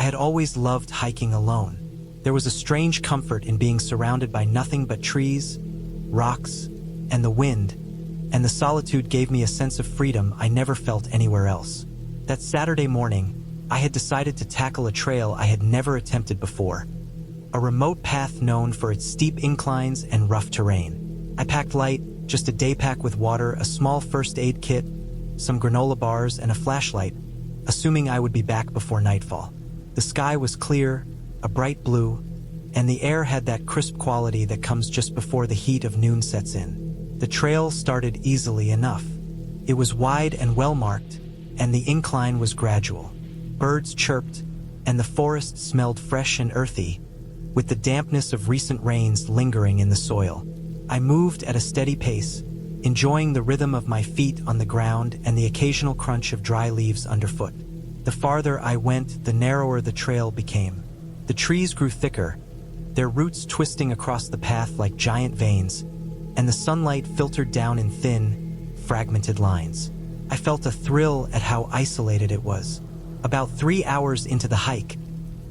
had always loved hiking alone. There was a strange comfort in being surrounded by nothing but trees, rocks, and the wind, and the solitude gave me a sense of freedom I never felt anywhere else. That Saturday morning, I had decided to tackle a trail I had never attempted before, a remote path known for its steep inclines and rough terrain. I packed light, just a day pack with water, a small first aid kit, some granola bars, and a flashlight, assuming I would be back before nightfall. The sky was clear, a bright blue, and the air had that crisp quality that comes just before the heat of noon sets in. The trail started easily enough. It was wide and well-marked, and the incline was gradual. Birds chirped, and the forest smelled fresh and earthy, with the dampness of recent rains lingering in the soil. I moved at a steady pace, enjoying the rhythm of my feet on the ground and the occasional crunch of dry leaves underfoot. The farther I went, the narrower the trail became. The trees grew thicker, their roots twisting across the path like giant veins, and the sunlight filtered down in thin, fragmented lines. I felt a thrill at how isolated it was. About 3 hours into the hike,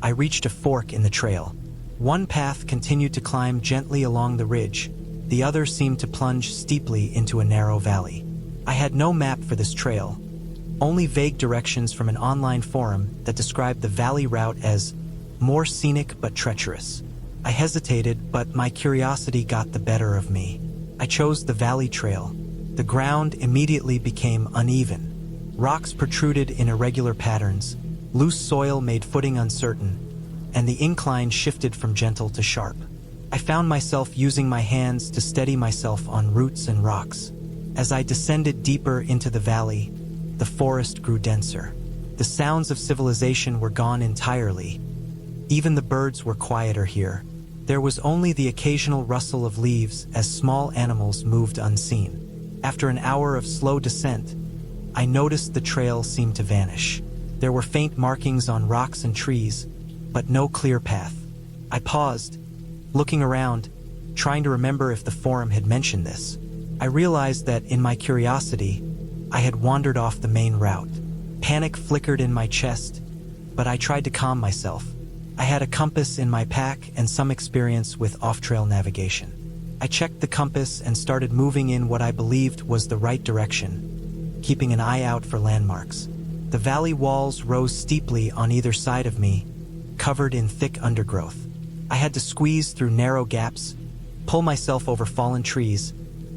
I reached a fork in the trail. One path continued to climb gently along the ridge, the other seemed to plunge steeply into a narrow valley. I had no map for this trail, only vague directions from an online forum that described the valley route as more scenic but treacherous. I hesitated, but my curiosity got the better of me. I chose the valley trail. The ground immediately became uneven. Rocks protruded in irregular patterns, loose soil made footing uncertain, and the incline shifted from gentle to sharp. I found myself using my hands to steady myself on roots and rocks. As I descended deeper into the valley, the forest grew denser. The sounds of civilization were gone entirely. Even the birds were quieter here. There was only the occasional rustle of leaves as small animals moved unseen. After an hour of slow descent, I noticed the trail seemed to vanish. There were faint markings on rocks and trees, but no clear path. I paused, looking around, trying to remember if the forum had mentioned this. I realized that, in my curiosity, I had wandered off the main route. Panic flickered in my chest, but I tried to calm myself. I had a compass in my pack and some experience with off-trail navigation. I checked the compass and started moving in what I believed was the right direction, keeping an eye out for landmarks. The valley walls rose steeply on either side of me, covered in thick undergrowth. I had to squeeze through narrow gaps, pull myself over fallen trees,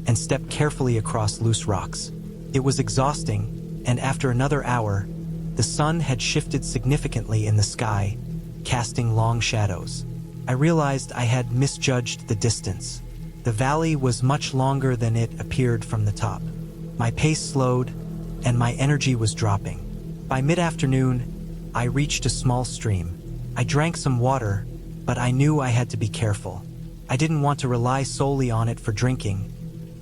and step carefully across loose rocks. It was exhausting, and after another hour, the sun had shifted significantly in the sky, casting long shadows. I realized I had misjudged the distance. The valley was much longer than it appeared from the top. My pace slowed, and my energy was dropping. By mid-afternoon, I reached a small stream. I drank some water, but I knew I had to be careful. I didn't want to rely solely on it for drinking.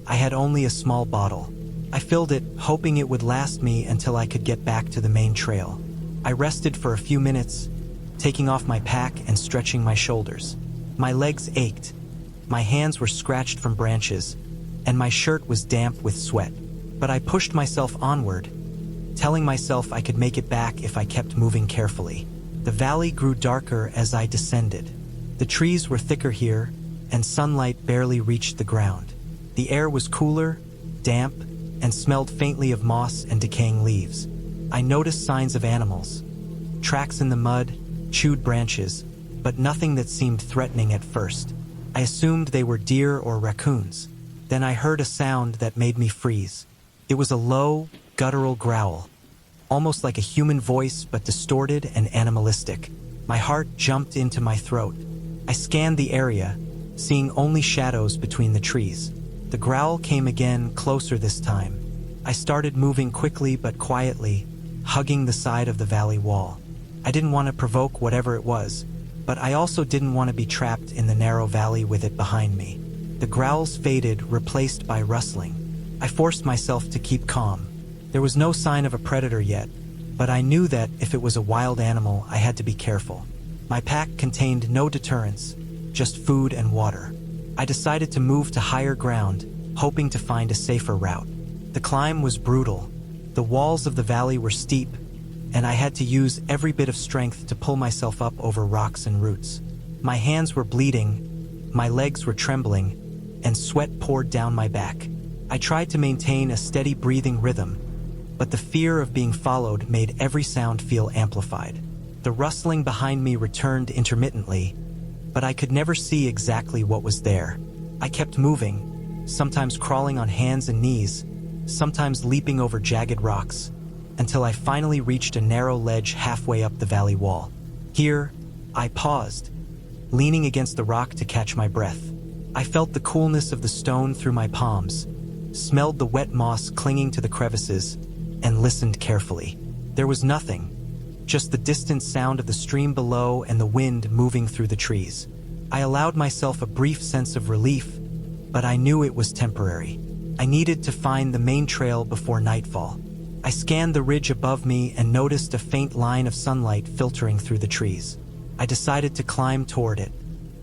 I had only a small bottle. I filled it, hoping it would last me until I could get back to the main trail. I rested for a few minutes, taking off my pack and stretching my shoulders. My legs ached, my hands were scratched from branches, and my shirt was damp with sweat. But I pushed myself onward, telling myself I could make it back if I kept moving carefully. The valley grew darker as I descended. The trees were thicker here, and sunlight barely reached the ground. The air was cooler, damp, and smelled faintly of moss and decaying leaves. I noticed signs of animals, tracks in the mud, chewed branches, but nothing that seemed threatening at first. I assumed they were deer or raccoons. Then I heard a sound that made me freeze. It was a low, guttural growl, almost like a human voice but distorted and animalistic. My heart jumped into my throat. I scanned the area, seeing only shadows between the trees. The growl came again, closer this time. I started moving quickly but quietly, hugging the side of the valley wall. I didn't want to provoke whatever it was, but I also didn't want to be trapped in the narrow valley with it behind me. The growls faded, replaced by rustling. I forced myself to keep calm. There was no sign of a predator yet, but I knew that if it was a wild animal, I had to be careful. My pack contained no deterrents, just food and water. I decided to move to higher ground, hoping to find a safer route. The climb was brutal. The walls of the valley were steep, and I had to use every bit of strength to pull myself up over rocks and roots. My hands were bleeding, my legs were trembling, and sweat poured down my back. I tried to maintain a steady breathing rhythm, but the fear of being followed made every sound feel amplified. The rustling behind me returned intermittently, but I could never see exactly what was there. I kept moving, sometimes crawling on hands and knees, sometimes leaping over jagged rocks, until I finally reached a narrow ledge halfway up the valley wall. Here, I paused, leaning against the rock to catch my breath. I felt the coolness of the stone through my palms, smelled the wet moss clinging to the crevices, and listened carefully. There was nothing, just the distant sound of the stream below and the wind moving through the trees. I allowed myself a brief sense of relief, but I knew it was temporary. I needed to find the main trail before nightfall. I scanned the ridge above me and noticed a faint line of sunlight filtering through the trees. I decided to climb toward it.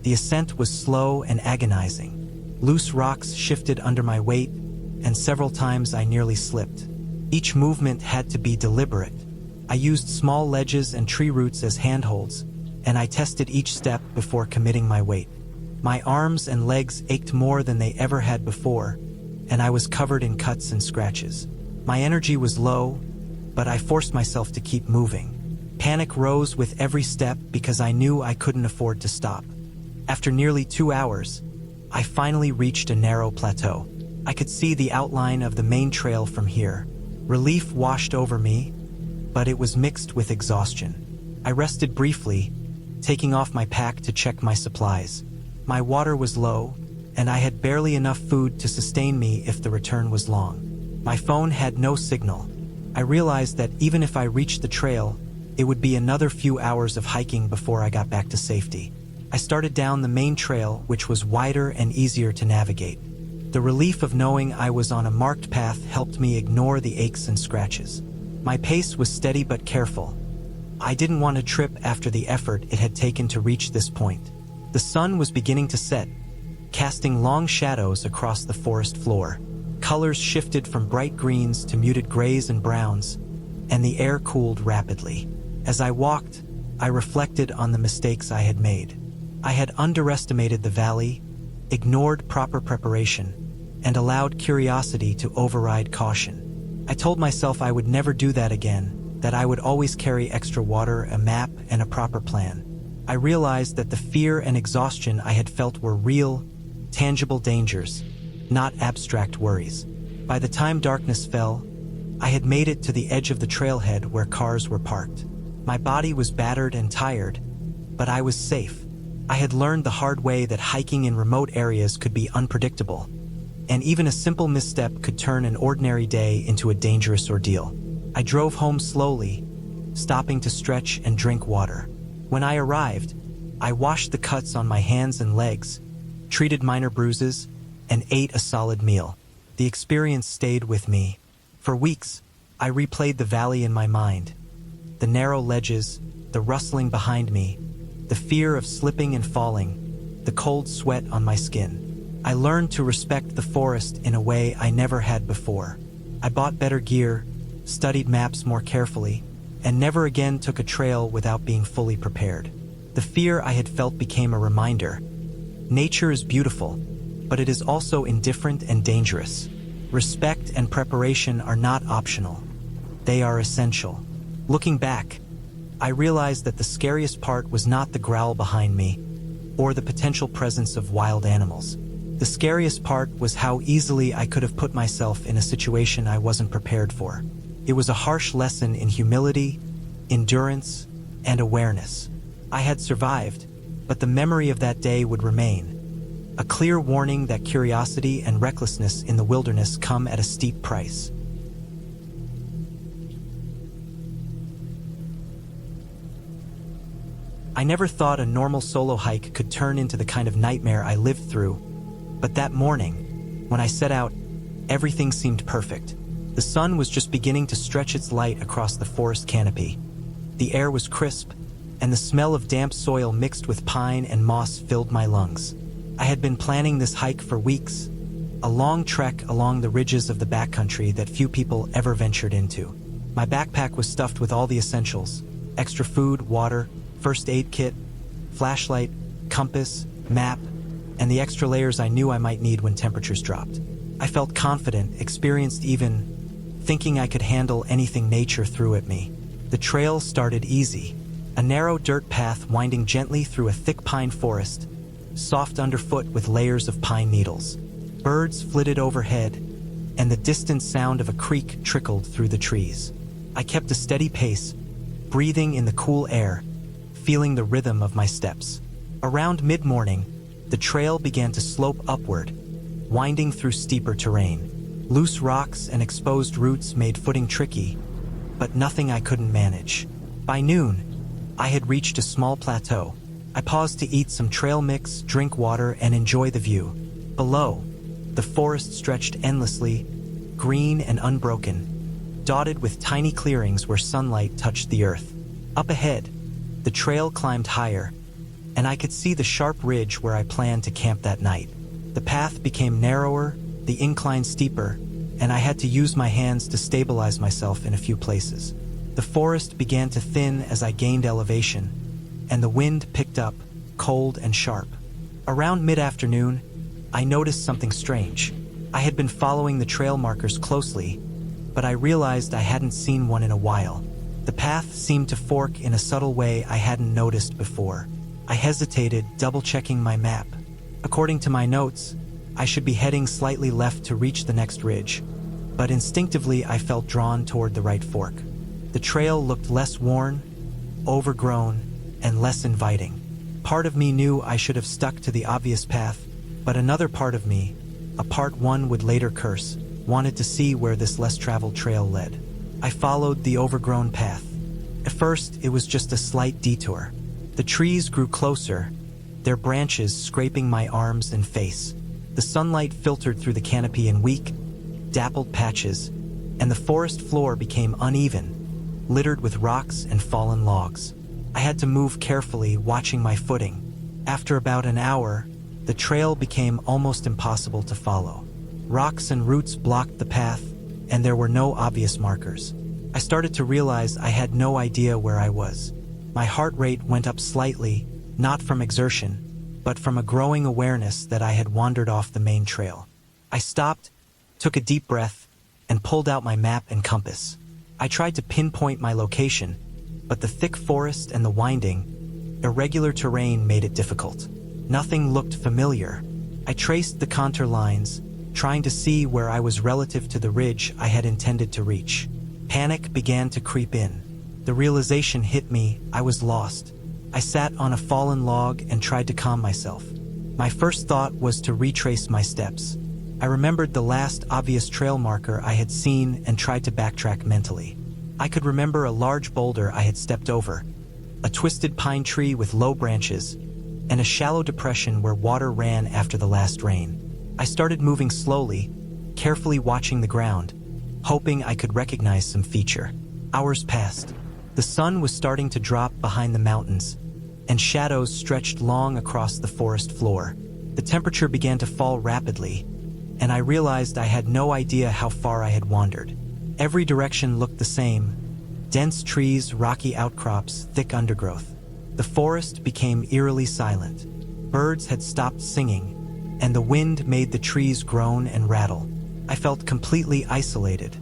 The ascent was slow and agonizing. Loose rocks shifted under my weight, and several times I nearly slipped. Each movement had to be deliberate. I used small ledges and tree roots as handholds, and I tested each step before committing my weight. My arms and legs ached more than they ever had before, and I was covered in cuts and scratches. My energy was low, but I forced myself to keep moving. Panic rose with every step because I knew I couldn't afford to stop. After nearly 2 hours, I finally reached a narrow plateau. I could see the outline of the main trail from here. Relief washed over me, but it was mixed with exhaustion. I rested briefly, taking off my pack to check my supplies. My water was low, and I had barely enough food to sustain me if the return was long. My phone had no signal. I realized that even if I reached the trail, it would be another few hours of hiking before I got back to safety. I started down the main trail, which was wider and easier to navigate. The relief of knowing I was on a marked path helped me ignore the aches and scratches. My pace was steady but careful. I didn't want to trip after the effort it had taken to reach this point. The sun was beginning to set, casting long shadows across the forest floor. Colors shifted from bright greens to muted grays and browns, and the air cooled rapidly. As I walked, I reflected on the mistakes I had made. I had underestimated the valley, ignored proper preparation, and allowed curiosity to override caution. I told myself I would never do that again, that I would always carry extra water, a map, and a proper plan. I realized that the fear and exhaustion I had felt were real, tangible dangers, not abstract worries. By the time darkness fell, I had made it to the edge of the trailhead where cars were parked. My body was battered and tired, but I was safe. I had learned the hard way that hiking in remote areas could be unpredictable, and even a simple misstep could turn an ordinary day into a dangerous ordeal. I drove home slowly, stopping to stretch and drink water. When I arrived, I washed the cuts on my hands and legs, treated minor bruises, and ate a solid meal. The experience stayed with me. For weeks, I replayed the valley in my mind. The narrow ledges, the rustling behind me, the fear of slipping and falling, the cold sweat on my skin. I learned to respect the forest in a way I never had before. I bought better gear, studied maps more carefully, and never again took a trail without being fully prepared. The fear I had felt became a reminder. Nature is beautiful, but it is also indifferent and dangerous. Respect and preparation are not optional. They are essential. Looking back, I realized that the scariest part was not the growl behind me, or the potential presence of wild animals. The scariest part was how easily I could have put myself in a situation I wasn't prepared for. It was a harsh lesson in humility, endurance, and awareness. I had survived, but the memory of that day would remain. A clear warning that curiosity and recklessness in the wilderness come at a steep price. I never thought a normal solo hike could turn into the kind of nightmare I lived through, but that morning, when I set out, everything seemed perfect. The sun was just beginning to stretch its light across the forest canopy. The air was crisp, and the smell of damp soil mixed with pine and moss filled my lungs. I had been planning this hike for weeks, a long trek along the ridges of the backcountry that few people ever ventured into. My backpack was stuffed with all the essentials: extra food, water, first aid kit, flashlight, compass, map, and the extra layers I knew I might need when temperatures dropped. I felt confident, experienced even, thinking I could handle anything nature threw at me. The trail started easy, a narrow dirt path winding gently through a thick pine forest, soft underfoot with layers of pine needles. Birds flitted overhead, and the distant sound of a creek trickled through the trees. I kept a steady pace, breathing in the cool air, feeling the rhythm of my steps. Around mid-morning, the trail began to slope upward, winding through steeper terrain. Loose rocks and exposed roots made footing tricky, but nothing I couldn't manage. By noon, I had reached a small plateau. I paused to eat some trail mix, drink water, and enjoy the view. Below, the forest stretched endlessly, green and unbroken, dotted with tiny clearings where sunlight touched the earth. Up ahead, the trail climbed higher, and I could see the sharp ridge where I planned to camp that night. The path became narrower, the incline steeper, and I had to use my hands to stabilize myself in a few places. The forest began to thin as I gained elevation, and the wind picked up, cold and sharp. Around mid-afternoon, I noticed something strange. I had been following the trail markers closely, but I realized I hadn't seen one in a while. The path seemed to fork in a subtle way I hadn't noticed before. I hesitated, double-checking my map. According to my notes, I should be heading slightly left to reach the next ridge, but instinctively I felt drawn toward the right fork. The trail looked less worn, overgrown, and less inviting. Part of me knew I should have stuck to the obvious path, but another part of me, a part one would later curse, wanted to see where this less-traveled trail led. I followed the overgrown path. At first, it was just a slight detour. The trees grew closer, their branches scraping my arms and face. The sunlight filtered through the canopy in weak, dappled patches, and the forest floor became uneven, littered with rocks and fallen logs. I had to move carefully, watching my footing. After about an hour, the trail became almost impossible to follow. Rocks and roots blocked the path, and there were no obvious markers. I started to realize I had no idea where I was. My heart rate went up slightly, not from exertion, but from a growing awareness that I had wandered off the main trail. I stopped, took a deep breath, and pulled out my map and compass. I tried to pinpoint my location, but the thick forest and the winding, irregular terrain made it difficult. Nothing looked familiar. I traced the contour lines, trying to see where I was relative to the ridge I had intended to reach. Panic began to creep in. The realization hit me I was lost. I sat on a fallen log and tried to calm myself. My first thought was to retrace my steps. I remembered the last obvious trail marker I had seen and tried to backtrack mentally. I could remember a large boulder I had stepped over, a twisted pine tree with low branches, and a shallow depression where water ran after the last rain. I started moving slowly, carefully watching the ground, hoping I could recognize some feature. Hours passed. The sun was starting to drop behind the mountains, and shadows stretched long across the forest floor. The temperature began to fall rapidly, and I realized I had no idea how far I had wandered. Every direction looked the same: dense trees, rocky outcrops, thick undergrowth. The forest became eerily silent. Birds had stopped singing, and the wind made the trees groan and rattle. I felt completely isolated,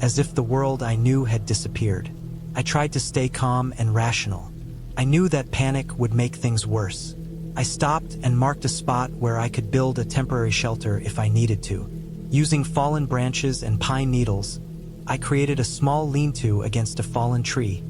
as if the world I knew had disappeared. I tried to stay calm and rational. I knew that panic would make things worse. I stopped and marked a spot where I could build a temporary shelter if I needed to. Using fallen branches and pine needles, I created a small lean-to against a fallen tree,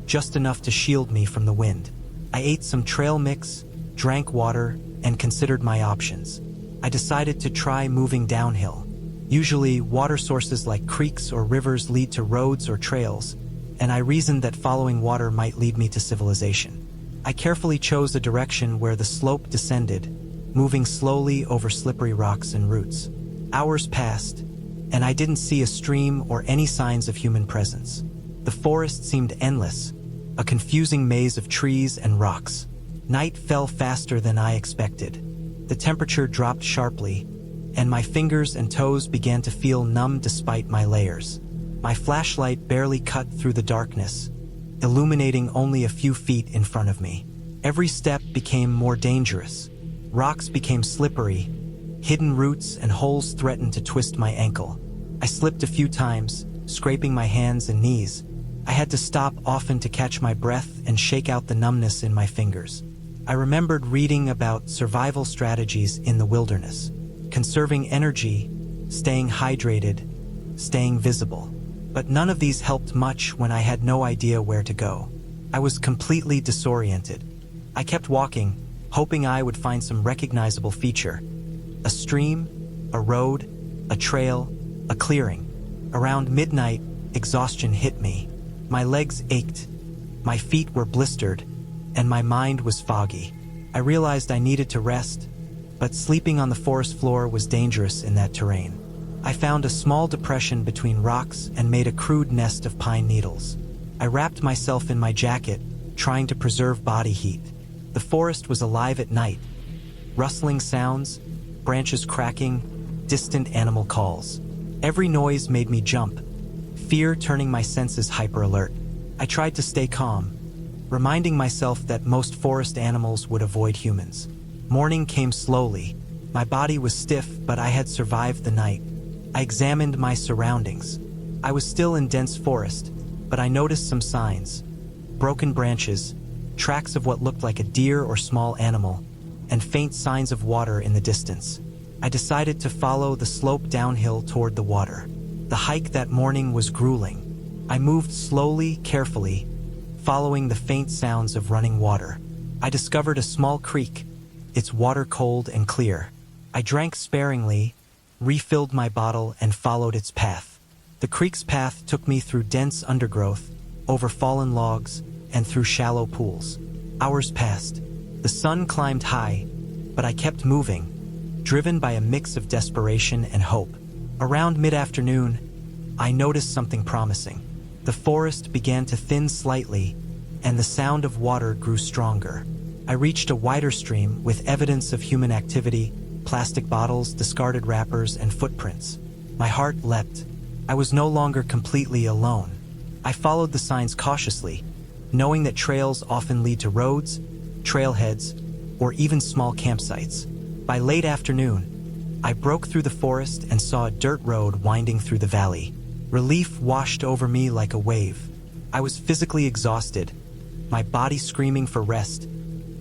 just enough to shield me from the wind. I ate some trail mix, drank water, and considered my options. I decided to try moving downhill. Usually, water sources like creeks or rivers lead to roads or trails, and I reasoned that following water might lead me to civilization. I carefully chose a direction where the slope descended, moving slowly over slippery rocks and roots. Hours passed, and I didn't see a stream or any signs of human presence. The forest seemed endless, a confusing maze of trees and rocks. Night fell faster than I expected. The temperature dropped sharply, and my fingers and toes began to feel numb despite my layers. My flashlight barely cut through the darkness, illuminating only a few feet in front of me. Every step became more dangerous. Rocks became slippery. Hidden roots and holes threatened to twist my ankle. I slipped a few times, scraping my hands and knees. I had to stop often to catch my breath and shake out the numbness in my fingers. I remembered reading about survival strategies in the wilderness. Conserving energy, staying hydrated, staying visible. But none of these helped much when I had no idea where to go. I was completely disoriented. I kept walking, hoping I would find some recognizable feature. A stream, a road, a trail, a clearing. Around midnight, exhaustion hit me. My legs ached, my feet were blistered, and my mind was foggy. I realized I needed to rest, but sleeping on the forest floor was dangerous in that terrain. I found a small depression between rocks and made a crude nest of pine needles. I wrapped myself in my jacket, trying to preserve body heat. The forest was alive at night. Rustling sounds, branches cracking, distant animal calls. Every noise made me jump, fear turning my senses hyper-alert. I tried to stay calm, reminding myself that most forest animals would avoid humans. Morning came slowly. My body was stiff, but I had survived the night. I examined my surroundings. I was still in dense forest, but I noticed some signs. Broken branches, tracks of what looked like a deer or small animal, and faint signs of water in the distance. I decided to follow the slope downhill toward the water. The hike that morning was grueling. I moved slowly, carefully, following the faint sounds of running water. I discovered a small creek, its water cold and clear. I drank sparingly, refilled my bottle, and followed its path. The creek's path took me through dense undergrowth, over fallen logs, and through shallow pools. Hours passed. The sun climbed high, but I kept moving, driven by a mix of desperation and hope. Around mid-afternoon, I noticed something promising. The forest began to thin slightly, and the sound of water grew stronger. I reached a wider stream with evidence of human activity, plastic bottles, discarded wrappers, and footprints. My heart leapt. I was no longer completely alone. I followed the signs cautiously, knowing that trails often lead to roads, trailheads, or even small campsites. By late afternoon, I broke through the forest and saw a dirt road winding through the valley. Relief washed over me like a wave. I was physically exhausted, my body screaming for rest,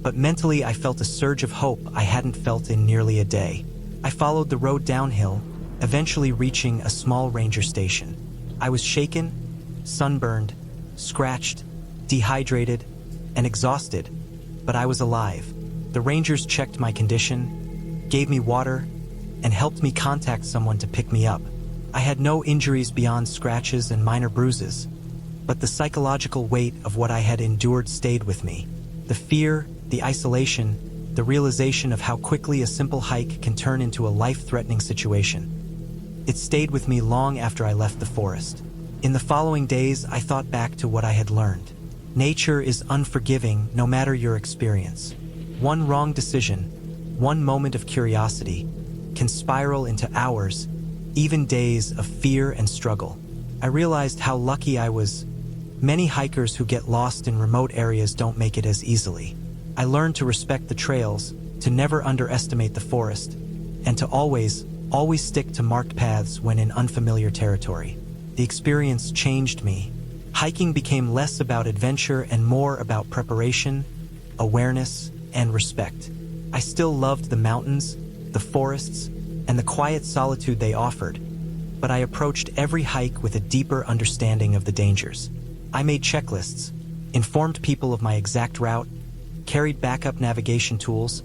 but mentally I felt a surge of hope I hadn't felt in nearly a day. I followed the road downhill, eventually reaching a small ranger station. I was shaken, sunburned, scratched, dehydrated, and exhausted, but I was alive. The rangers checked my condition, gave me water, and helped me contact someone to pick me up. I had no injuries beyond scratches and minor bruises, but the psychological weight of what I had endured stayed with me. The fear, the isolation, the realization of how quickly a simple hike can turn into a life-threatening situation. It stayed with me long after I left the forest. In the following days, I thought back to what I had learned. Nature is unforgiving no matter your experience. One wrong decision, one moment of curiosity, can spiral into hours, even days of fear and struggle. I realized how lucky I was. Many hikers who get lost in remote areas don't make it as easily. I learned to respect the trails, to never underestimate the forest, and to always stick to marked paths when in unfamiliar territory. The experience changed me. Hiking became less about adventure and more about preparation, awareness, and respect. I still loved the mountains, the forests, and the quiet solitude they offered, but I approached every hike with a deeper understanding of the dangers. I made checklists, informed people of my exact route, carried backup navigation tools,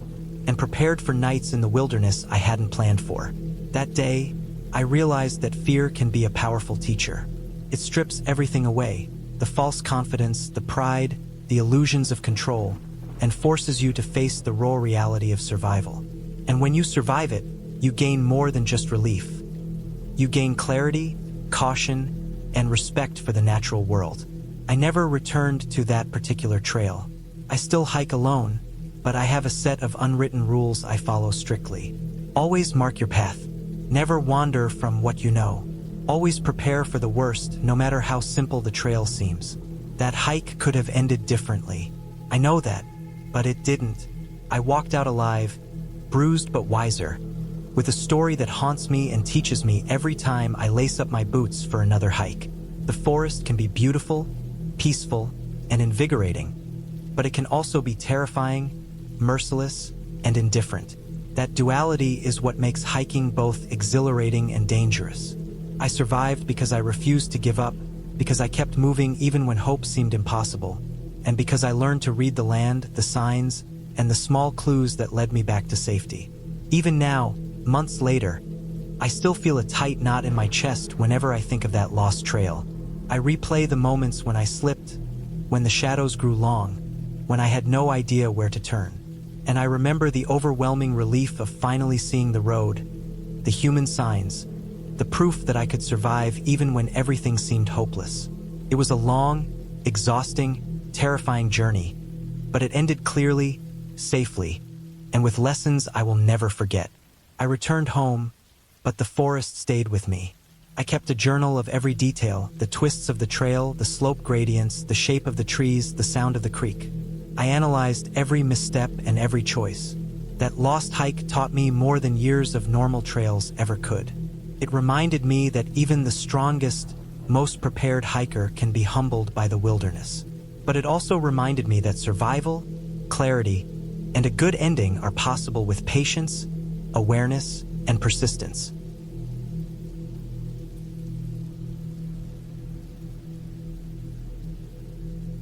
and prepared for nights in the wilderness I hadn't planned for. That day, I realized that fear can be a powerful teacher. It strips everything away, the false confidence, the pride, the illusions of control, and forces you to face the raw reality of survival. And when you survive it, you gain more than just relief. You gain clarity, caution, and respect for the natural world. I never returned to that particular trail. I still hike alone, but I have a set of unwritten rules I follow strictly. Always mark your path. Never wander from what you know. Always prepare for the worst, no matter how simple the trail seems. That hike could have ended differently. I know that, but it didn't. I walked out alive, bruised but wiser, with a story that haunts me and teaches me every time I lace up my boots for another hike. The forest can be beautiful, peaceful, and invigorating, but it can also be terrifying, merciless, and indifferent. That duality is what makes hiking both exhilarating and dangerous. I survived because I refused to give up, because I kept moving even when hope seemed impossible, and because I learned to read the land, the signs, and the small clues that led me back to safety. Even now, months later, I still feel a tight knot in my chest whenever I think of that lost trail. I replay the moments when I slipped, when the shadows grew long, when I had no idea where to turn. And I remember the overwhelming relief of finally seeing the road, the human signs, the proof that I could survive even when everything seemed hopeless. It was a long, exhausting, terrifying journey, but it ended clearly, safely, and with lessons I will never forget. I returned home, but the forest stayed with me. I kept a journal of every detail, the twists of the trail, the slope gradients, the shape of the trees, the sound of the creek. I analyzed every misstep and every choice. That lost hike taught me more than years of normal trails ever could. It reminded me that even the strongest, most prepared hiker can be humbled by the wilderness. But it also reminded me that survival, clarity, and a good ending are possible with patience, awareness, and persistence.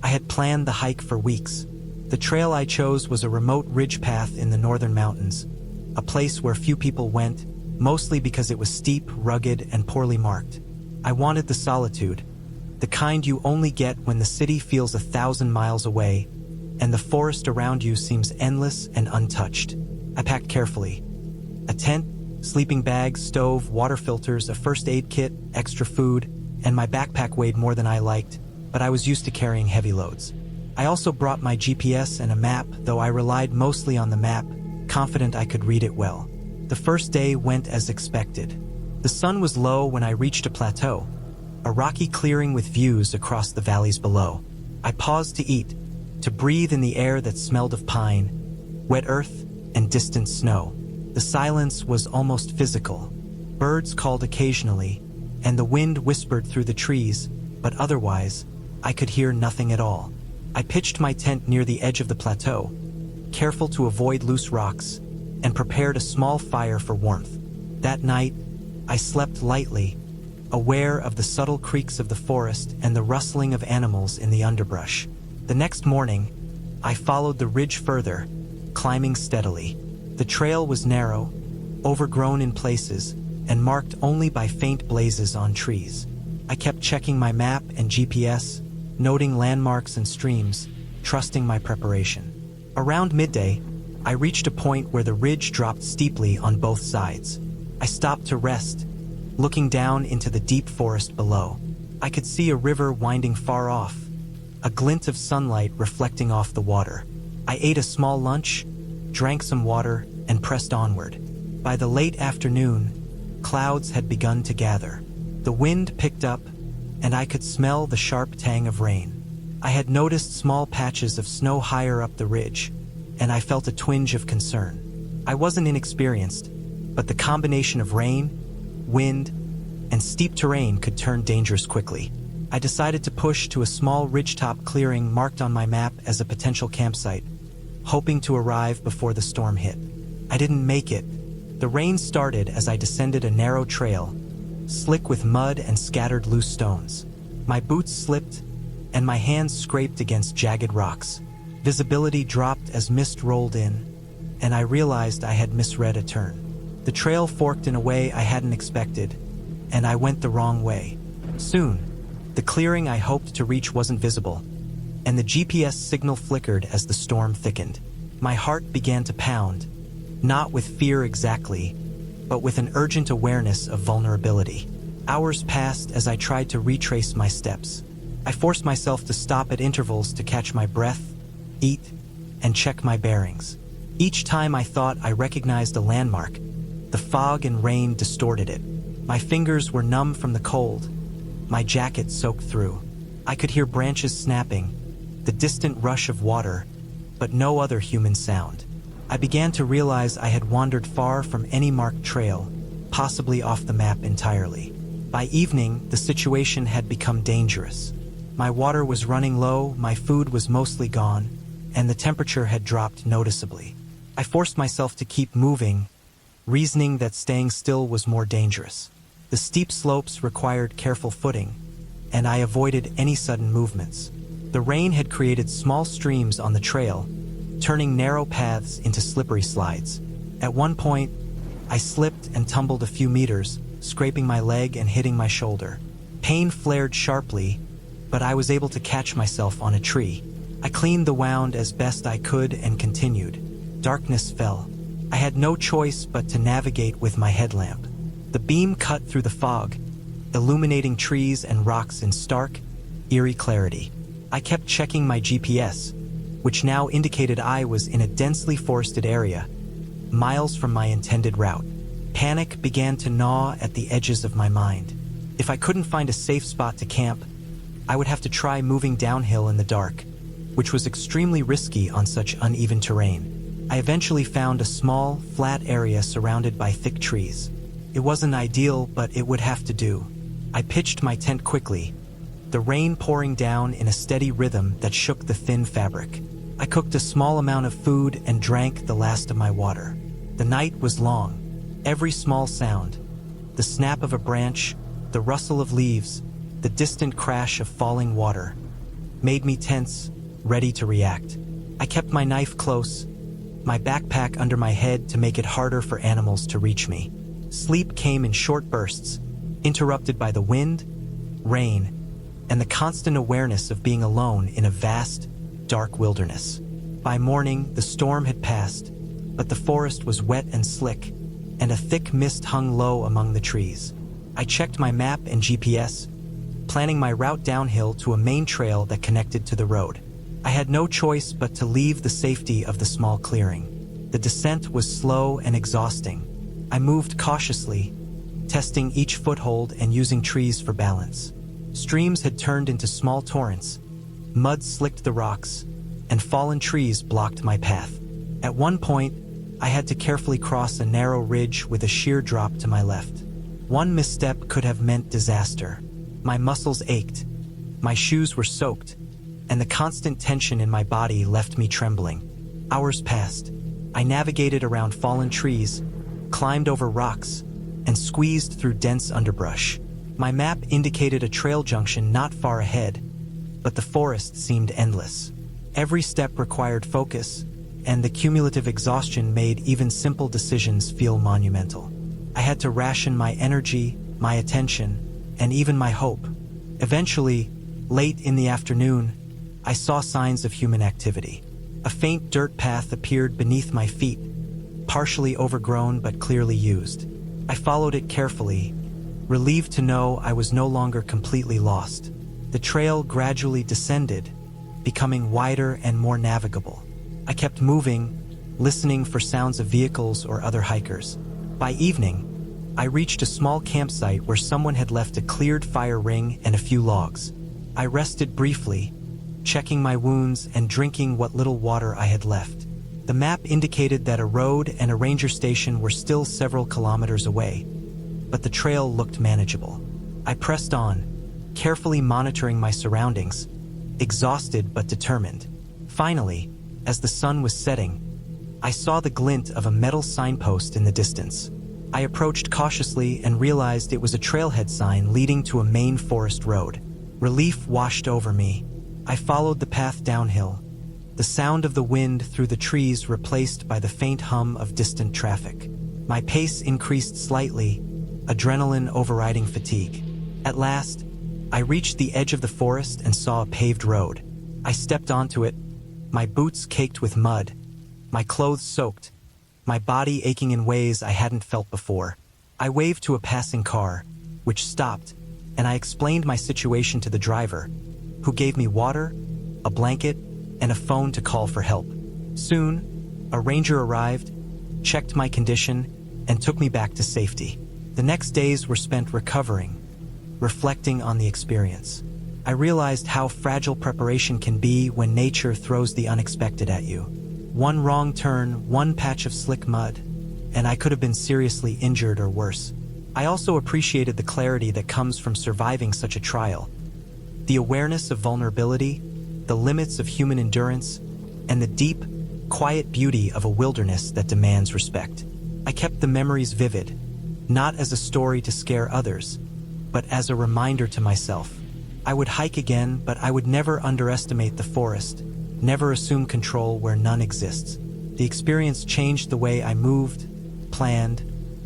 I had planned the hike for weeks. The trail I chose was a remote ridge path in the northern mountains, a place where few people went, mostly because it was steep, rugged, and poorly marked. I wanted the solitude, the kind you only get when the city feels 1,000 miles away, and the forest around you seems endless and untouched. I packed carefully. A tent, sleeping bags, stove, water filters, a first aid kit, extra food, and my backpack weighed more than I liked, but I was used to carrying heavy loads. I also brought my GPS and a map, though I relied mostly on the map, confident I could read it well. The first day went as expected. The sun was low when I reached a plateau, a rocky clearing with views across the valleys below. I paused to eat, to breathe in the air that smelled of pine, wet earth, and distant snow. The silence was almost physical. Birds called occasionally, and the wind whispered through the trees, but otherwise, I could hear nothing at all. I pitched my tent near the edge of the plateau, careful to avoid loose rocks, and prepared a small fire for warmth. That night, I slept lightly, aware of the subtle creaks of the forest and the rustling of animals in the underbrush. The next morning, I followed the ridge further, climbing steadily. The trail was narrow, overgrown in places, and marked only by faint blazes on trees. I kept checking my map and GPS, noting landmarks and streams, trusting my preparation. Around midday, I reached a point where the ridge dropped steeply on both sides. I stopped to rest, looking down into the deep forest below. I could see a river winding far off, a glint of sunlight reflecting off the water. I ate a small lunch, drank some water, and pressed onward. By the late afternoon, clouds had begun to gather. The wind picked up, and I could smell the sharp tang of rain. I had noticed small patches of snow higher up the ridge, and I felt a twinge of concern. I wasn't inexperienced, but the combination of rain, wind, and steep terrain could turn dangerous quickly. I decided to push to a small ridgetop clearing marked on my map as a potential campsite, hoping to arrive before the storm hit. I didn't make it. The rain started as I descended a narrow trail, slick with mud and scattered loose stones. My boots slipped, and my hands scraped against jagged rocks. Visibility dropped as mist rolled in, and I realized I had misread a turn. The trail forked in a way I hadn't expected, and I went the wrong way. Soon, the clearing I hoped to reach wasn't visible, and the GPS signal flickered as the storm thickened. My heart began to pound, not with fear exactly, but with an urgent awareness of vulnerability. Hours passed as I tried to retrace my steps. I forced myself to stop at intervals to catch my breath, eat, and check my bearings. Each time I thought I recognized a landmark, the fog and rain distorted it. My fingers were numb from the cold, my jacket soaked through. I could hear branches snapping, the distant rush of water, but no other human sound. I began to realize I had wandered far from any marked trail, possibly off the map entirely. By evening, the situation had become dangerous. My water was running low, my food was mostly gone, and the temperature had dropped noticeably. I forced myself to keep moving, reasoning that staying still was more dangerous. The steep slopes required careful footing, and I avoided any sudden movements. The rain had created small streams on the trail, turning narrow paths into slippery slides. At one point, I slipped and tumbled a few meters, scraping my leg and hitting my shoulder. Pain flared sharply, but I was able to catch myself on a tree. I cleaned the wound as best I could and continued. Darkness fell. I had no choice but to navigate with my headlamp. The beam cut through the fog, illuminating trees and rocks in stark, eerie clarity. I kept checking my GPS, which now indicated I was in a densely forested area, miles from my intended route. Panic began to gnaw at the edges of my mind. If I couldn't find a safe spot to camp, I would have to try moving downhill in the dark, which was extremely risky on such uneven terrain. I eventually found a small, flat area surrounded by thick trees. It wasn't ideal, but it would have to do. I pitched my tent quickly, the rain pouring down in a steady rhythm that shook the thin fabric. I cooked a small amount of food and drank the last of my water. The night was long. Every small sound, the snap of a branch, the rustle of leaves, the distant crash of falling water, made me tense, ready to react. I kept my knife close, my backpack under my head to make it harder for animals to reach me. Sleep came in short bursts, interrupted by the wind, rain, and the constant awareness of being alone in a vast, dark wilderness. By morning, the storm had passed, but the forest was wet and slick, and a thick mist hung low among the trees. I checked my map and GPS, planning my route downhill to a main trail that connected to the road. I had no choice but to leave the safety of the small clearing. The descent was slow and exhausting. I moved cautiously, testing each foothold and using trees for balance. Streams had turned into small torrents, mud slicked the rocks, and fallen trees blocked my path. At one point, I had to carefully cross a narrow ridge with a sheer drop to my left. One misstep could have meant disaster. My muscles ached, my shoes were soaked, and the constant tension in my body left me trembling. Hours passed. I navigated around fallen trees, climbed over rocks, and squeezed through dense underbrush. My map indicated a trail junction not far ahead, but the forest seemed endless. Every step required focus, and the cumulative exhaustion made even simple decisions feel monumental. I had to ration my energy, my attention, and even my hope. Eventually, late in the afternoon, I saw signs of human activity. A faint dirt path appeared beneath my feet, partially overgrown but clearly used. I followed it carefully, relieved to know I was no longer completely lost. The trail gradually descended, becoming wider and more navigable. I kept moving, listening for sounds of vehicles or other hikers. By evening, I reached a small campsite where someone had left a cleared fire ring and a few logs. I rested briefly, checking my wounds and drinking what little water I had left. The map indicated that a road and a ranger station were still several kilometers away, but the trail looked manageable. I pressed on, carefully monitoring my surroundings, exhausted but determined. Finally, as the sun was setting, I saw the glint of a metal signpost in the distance. I approached cautiously and realized it was a trailhead sign leading to a main forest road. Relief washed over me. I followed the path downhill, the sound of the wind through the trees replaced by the faint hum of distant traffic. My pace increased slightly, adrenaline overriding fatigue. At last, I reached the edge of the forest and saw a paved road. I stepped onto it, my boots caked with mud, my clothes soaked, my body aching in ways I hadn't felt before. I waved to a passing car, which stopped, and I explained my situation to the driver, who gave me water, a blanket, and a phone to call for help. Soon, a ranger arrived, checked my condition, and took me back to safety. The next days were spent recovering, reflecting on the experience. I realized how fragile preparation can be when nature throws the unexpected at you. One wrong turn, one patch of slick mud, and I could have been seriously injured or worse. I also appreciated the clarity that comes from surviving such a trial. The awareness of vulnerability, the limits of human endurance, and the deep, quiet beauty of a wilderness that demands respect. I kept the memories vivid, not as a story to scare others, but as a reminder to myself. I would hike again, but I would never underestimate the forest, never assume control where none exists. The experience changed the way I moved, planned,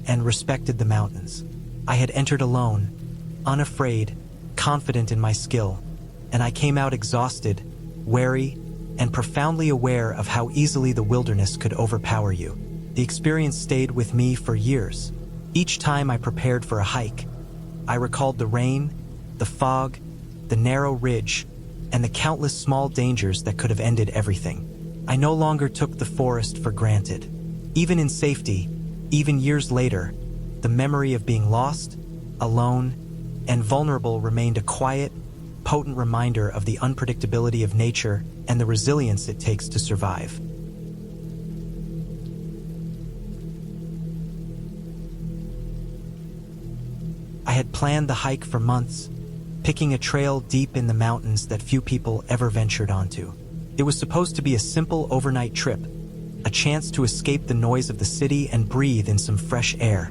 and respected the mountains. I had entered alone, unafraid, confident in my skill, and I came out exhausted, wary, and profoundly aware of how easily the wilderness could overpower you. The experience stayed with me for years. Each time I prepared for a hike, I recalled the rain, the fog, the narrow ridge, and the countless small dangers that could have ended everything. I no longer took the forest for granted. Even in safety, even years later, the memory of being lost, alone, and vulnerable remained a quiet, potent reminder of the unpredictability of nature and the resilience it takes to survive. I had planned the hike for months, picking a trail deep in the mountains that few people ever ventured onto. It was supposed to be a simple overnight trip, a chance to escape the noise of the city and breathe in some fresh air,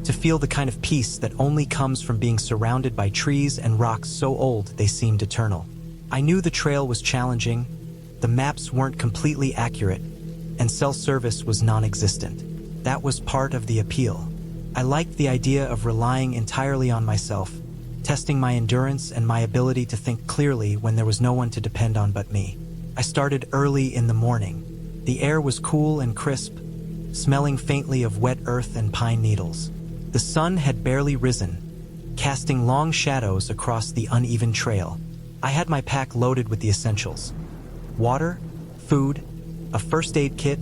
to feel the kind of peace that only comes from being surrounded by trees and rocks so old they seemed eternal. I knew the trail was challenging, the maps weren't completely accurate, and cell service was non-existent. That was part of the appeal. I liked the idea of relying entirely on myself, testing my endurance and my ability to think clearly when there was no one to depend on but me. I started early in the morning. The air was cool and crisp, smelling faintly of wet earth and pine needles. The sun had barely risen, casting long shadows across the uneven trail. I had my pack loaded with the essentials: water, food, a first aid kit,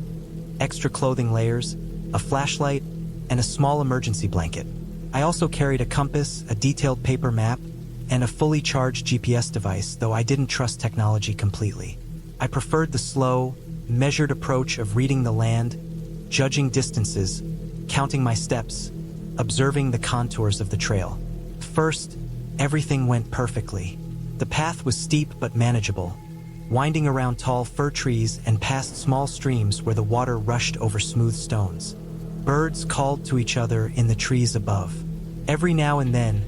extra clothing layers, a flashlight, and a small emergency blanket. I also carried a compass, a detailed paper map, and a fully charged GPS device, though I didn't trust technology completely. I preferred the slow, measured approach of reading the land, judging distances, counting my steps, observing the contours of the trail. First, everything went perfectly. The path was steep but manageable, winding around tall fir trees and past small streams where the water rushed over smooth stones. Birds called to each other in the trees above. Every now and then,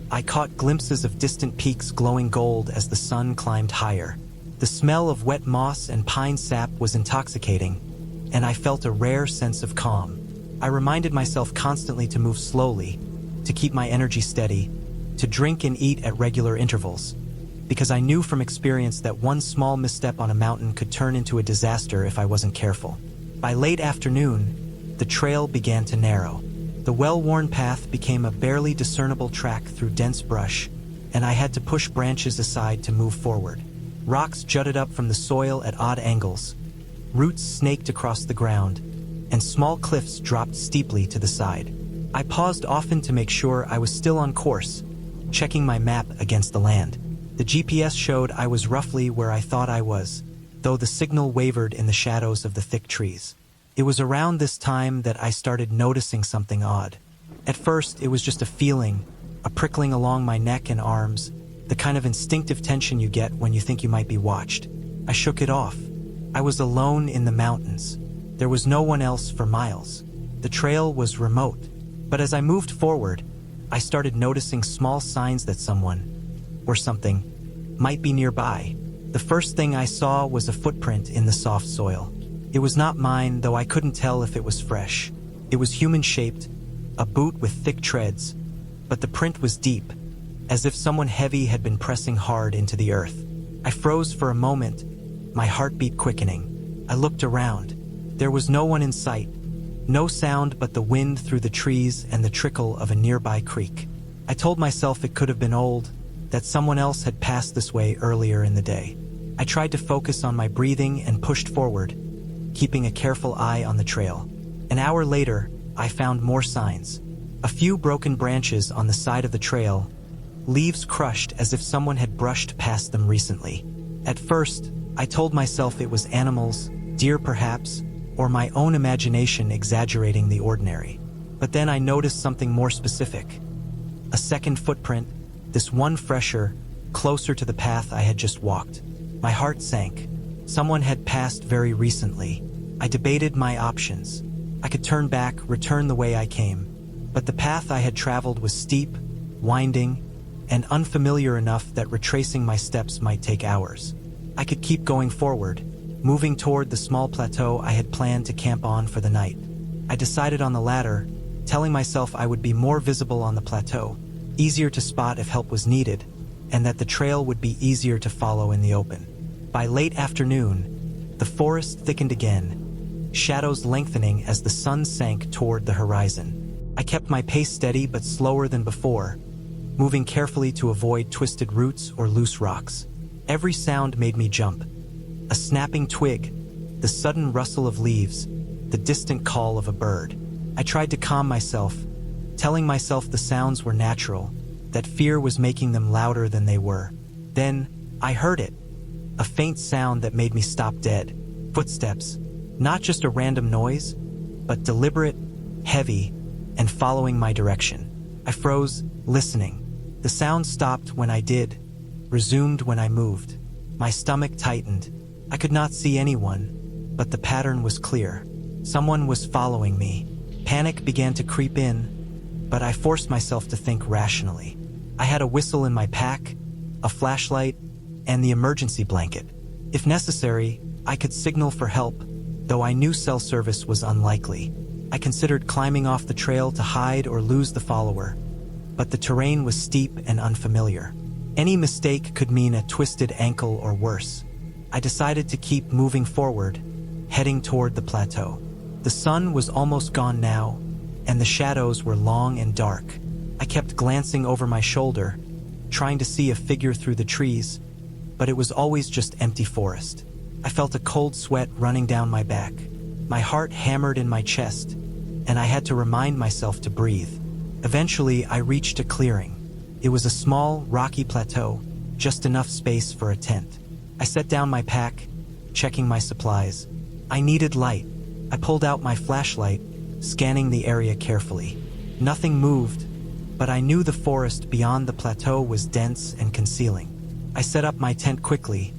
I caught glimpses of distant peaks glowing gold as the sun climbed higher. The smell of wet moss and pine sap was intoxicating, and I felt a rare sense of calm. I reminded myself constantly to move slowly, to keep my energy steady, to drink and eat at regular intervals, because I knew from experience that one small misstep on a mountain could turn into a disaster if I wasn't careful. By late afternoon, the trail began to narrow. The well-worn path became a barely discernible track through dense brush, and I had to push branches aside to move forward. Rocks jutted up from the soil at odd angles, roots snaked across the ground, and small cliffs dropped steeply to the side. I paused often to make sure I was still on course, checking my map against the land. The GPS showed I was roughly where I thought I was, though the signal wavered in the shadows of the thick trees. It was around this time that I started noticing something odd. At first, it was just a feeling, a prickling along my neck and arms, the kind of instinctive tension you get when you think you might be watched. I shook it off. I was alone in the mountains. There was no one else for miles. The trail was remote. But as I moved forward, I started noticing small signs that someone, or something, might be nearby. The first thing I saw was a footprint in the soft soil. It was not mine, though I couldn't tell if it was fresh. It was human-shaped, a boot with thick treads, but the print was deep, as if someone heavy had been pressing hard into the earth. I froze for a moment, my heartbeat quickening. I looked around. There was no one in sight, no sound but the wind through the trees and the trickle of a nearby creek. I told myself it could have been old, that someone else had passed this way earlier in the day. I tried to focus on my breathing and pushed forward, keeping a careful eye on the trail. An hour later, I found more signs. A few broken branches on the side of the trail, leaves crushed as if someone had brushed past them recently. At first, I told myself it was animals, deer perhaps, or my own imagination exaggerating the ordinary. But then I noticed something more specific. A second footprint, this one fresher, closer to the path I had just walked. My heart sank. Someone had passed very recently. I debated my options. I could turn back, return the way I came. But the path I had traveled was steep, winding, and unfamiliar enough that retracing my steps might take hours. I could keep going forward, moving toward the small plateau I had planned to camp on for the night. I decided on the latter, telling myself I would be more visible on the plateau, easier to spot if help was needed, and that the trail would be easier to follow in the open. By late afternoon, the forest thickened again, shadows lengthening as the sun sank toward the horizon. I kept my pace steady but slower than before, moving carefully to avoid twisted roots or loose rocks. Every sound made me jump. A snapping twig, the sudden rustle of leaves, the distant call of a bird. I tried to calm myself, telling myself the sounds were natural, that fear was making them louder than they were. Then, I heard it. A faint sound that made me stop dead. Footsteps. Not just a random noise, but deliberate, heavy, and following my direction. I froze, listening. The sound stopped when I did, resumed when I moved. My stomach tightened. I could not see anyone, but the pattern was clear. Someone was following me. Panic began to creep in, but I forced myself to think rationally. I had a whistle in my pack, a flashlight, and the emergency blanket. If necessary, I could signal for help, though I knew cell service was unlikely. I considered climbing off the trail to hide or lose the follower, but the terrain was steep and unfamiliar. Any mistake could mean a twisted ankle or worse. I decided to keep moving forward, heading toward the plateau. The sun was almost gone now, and the shadows were long and dark. I kept glancing over my shoulder, trying to see a figure through the trees, but it was always just empty forest. I felt a cold sweat running down my back. My heart hammered in my chest, and I had to remind myself to breathe. Eventually, I reached a clearing. It was a small, rocky plateau, just enough space for a tent. I set down my pack, checking my supplies. I needed light. I pulled out my flashlight, scanning the area carefully. Nothing moved, but I knew the forest beyond the plateau was dense and concealing. I set up my tent quickly,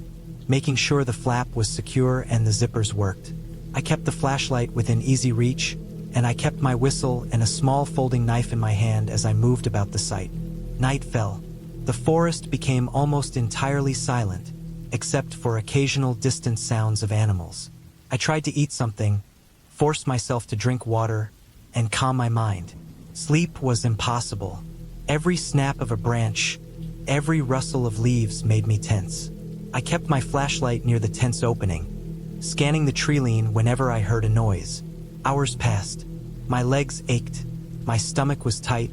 making sure the flap was secure and the zippers worked. I kept the flashlight within easy reach, and I kept my whistle and a small folding knife in my hand as I moved about the site. Night fell. The forest became almost entirely silent, except for occasional distant sounds of animals. I tried to eat something, forced myself to drink water, and calm my mind. Sleep was impossible. Every snap of a branch, every rustle of leaves made me tense. I kept my flashlight near the tent's opening, scanning the tree-line whenever I heard a noise. Hours passed. My legs ached, my stomach was tight,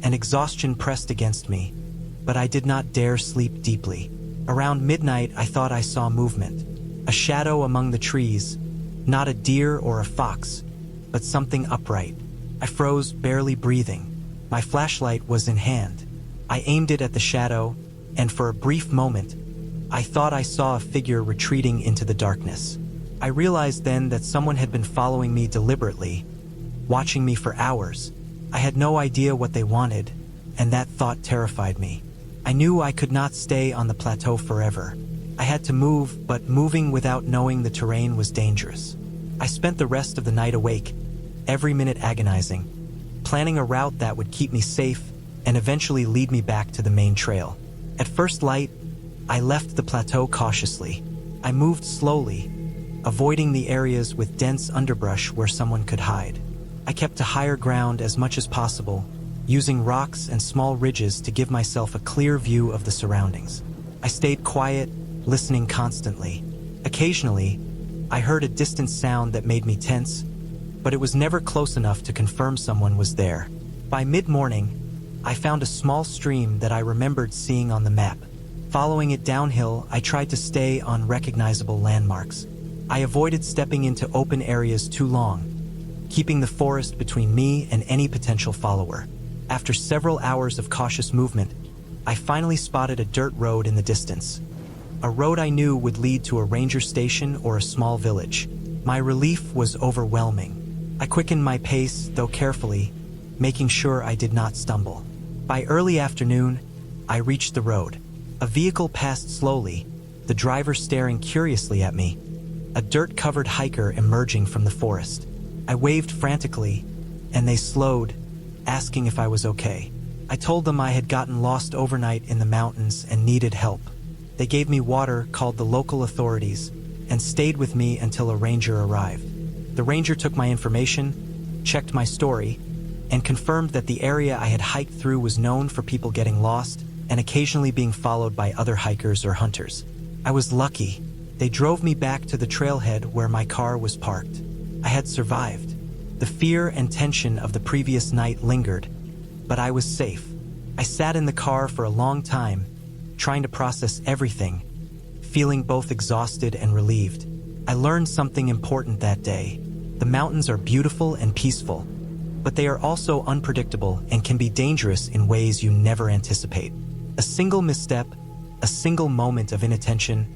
and exhaustion pressed against me, but I did not dare sleep deeply. Around midnight, I thought I saw movement. A shadow among the trees, not a deer or a fox, but something upright. I froze, barely breathing. My flashlight was in hand. I aimed it at the shadow, and for a brief moment, I thought I saw a figure retreating into the darkness. I realized then that someone had been following me deliberately, watching me for hours. I had no idea what they wanted, and that thought terrified me. I knew I could not stay on the plateau forever. I had to move, but moving without knowing the terrain was dangerous. I spent the rest of the night awake, every minute agonizing, planning a route that would keep me safe and eventually lead me back to the main trail. At first light, I left the plateau cautiously. I moved slowly, avoiding the areas with dense underbrush where someone could hide. I kept to higher ground as much as possible, using rocks and small ridges to give myself a clear view of the surroundings. I stayed quiet, listening constantly. Occasionally, I heard a distant sound that made me tense, but it was never close enough to confirm someone was there. By mid-morning, I found a small stream that I remembered seeing on the map. Following it downhill, I tried to stay on recognizable landmarks. I avoided stepping into open areas too long, keeping the forest between me and any potential follower. After several hours of cautious movement, I finally spotted a dirt road in the distance. A road I knew would lead to a ranger station or a small village. My relief was overwhelming. I quickened my pace, though carefully, making sure I did not stumble. By early afternoon, I reached the road. A vehicle passed slowly, the driver staring curiously at me, a dirt-covered hiker emerging from the forest. I waved frantically, and they slowed, asking if I was okay. I told them I had gotten lost overnight in the mountains and needed help. They gave me water, called the local authorities, and stayed with me until a ranger arrived. The ranger took my information, checked my story, and confirmed that the area I had hiked through was known for people getting lost and occasionally being followed by other hikers or hunters. I was lucky. They drove me back to the trailhead where my car was parked. I had survived. The fear and tension of the previous night lingered, but I was safe. I sat in the car for a long time, trying to process everything, feeling both exhausted and relieved. I learned something important that day. The mountains are beautiful and peaceful, but they are also unpredictable and can be dangerous in ways you never anticipate. A single misstep, a single moment of inattention,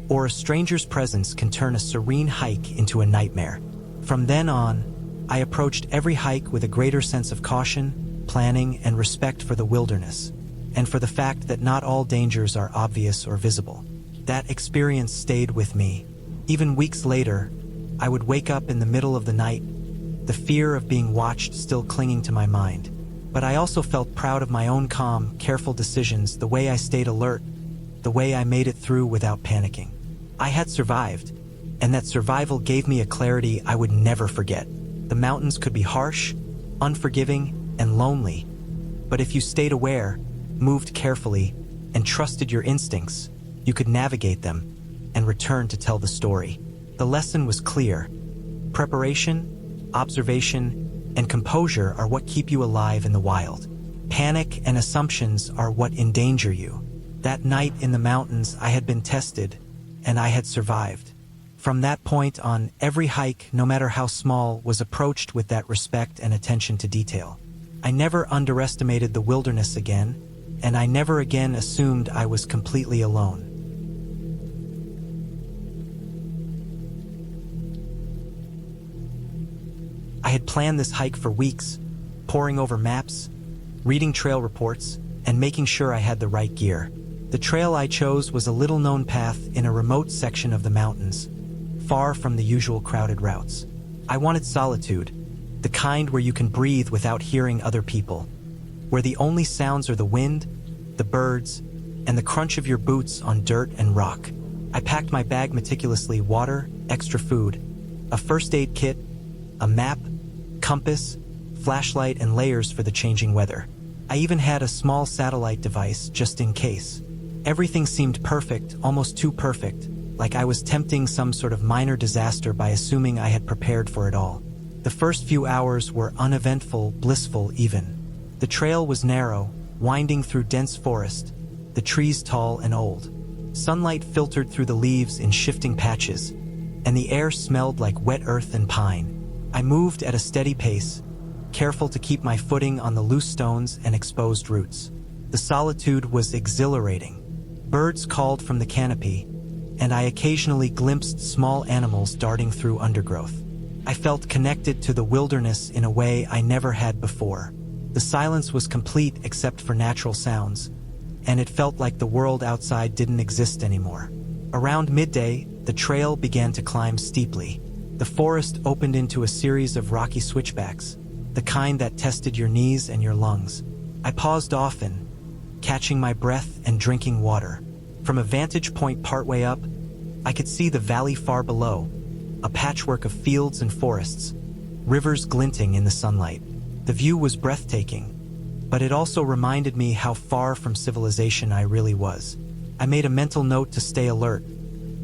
or a stranger's presence can turn a serene hike into a nightmare. From then on, I approached every hike with a greater sense of caution, planning, and respect for the wilderness, and for the fact that not all dangers are obvious or visible. That experience stayed with me. Even weeks later, I would wake up in the middle of the night, the fear of being watched still clinging to my mind. But I also felt proud of my own calm, careful decisions, the way I stayed alert, the way I made it through without panicking. I had survived, and that survival gave me a clarity I would never forget. The mountains could be harsh, unforgiving, and lonely, but if you stayed aware, moved carefully, and trusted your instincts, you could navigate them and return to tell the story. The lesson was clear. Preparation, observation, and composure are what keep you alive in the wild. Panic and assumptions are what endanger you. That night in the mountains, I had been tested, and I had survived. From that point on, every hike, no matter how small, was approached with that respect and attention to detail. I never underestimated the wilderness again, and I never again assumed I was completely alone. I had planned this hike for weeks, poring over maps, reading trail reports, and making sure I had the right gear. The trail I chose was a little-known path in a remote section of the mountains, far from the usual crowded routes. I wanted solitude, the kind where you can breathe without hearing other people, where the only sounds are the wind, the birds, and the crunch of your boots on dirt and rock. I packed my bag meticulously: water, extra food, a first aid kit, a map, compass, flashlight, and layers for the changing weather. I even had a small satellite device just in case. Everything seemed perfect, almost too perfect, like I was tempting some sort of minor disaster by assuming I had prepared for it all. The first few hours were uneventful, blissful even. The trail was narrow, winding through dense forest, the trees tall and old. Sunlight filtered through the leaves in shifting patches, and the air smelled like wet earth and pine. I moved at a steady pace, careful to keep my footing on the loose stones and exposed roots. The solitude was exhilarating. Birds called from the canopy, and I occasionally glimpsed small animals darting through undergrowth. I felt connected to the wilderness in a way I never had before. The silence was complete except for natural sounds, and it felt like the world outside didn't exist anymore. Around midday, the trail began to climb steeply. The forest opened into a series of rocky switchbacks, the kind that tested your knees and your lungs. I paused often, catching my breath and drinking water. From a vantage point partway up, I could see the valley far below, a patchwork of fields and forests, rivers glinting in the sunlight. The view was breathtaking, but it also reminded me how far from civilization I really was. I made a mental note to stay alert,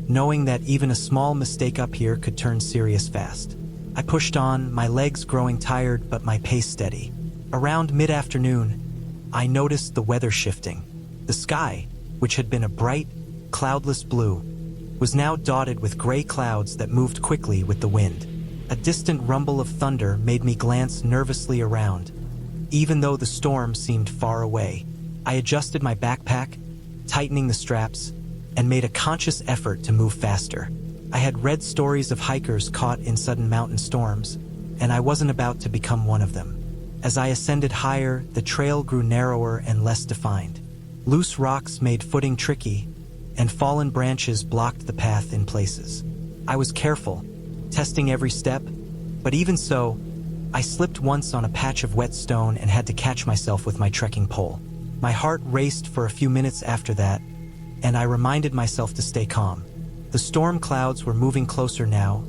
knowing that even a small mistake up here could turn serious fast. I pushed on, my legs growing tired but my pace steady. Around mid-afternoon, I noticed the weather shifting. The sky, which had been a bright, cloudless blue, was now dotted with gray clouds that moved quickly with the wind. A distant rumble of thunder made me glance nervously around. Even though the storm seemed far away, I adjusted my backpack, tightening the straps, and made a conscious effort to move faster. I had read stories of hikers caught in sudden mountain storms, and I wasn't about to become one of them. As I ascended higher, the trail grew narrower and less defined. Loose rocks made footing tricky, and fallen branches blocked the path in places. I was careful, testing every step, but even so, I slipped once on a patch of wet stone and had to catch myself with my trekking pole. My heart raced for a few minutes after that, and I reminded myself to stay calm. The storm clouds were moving closer now,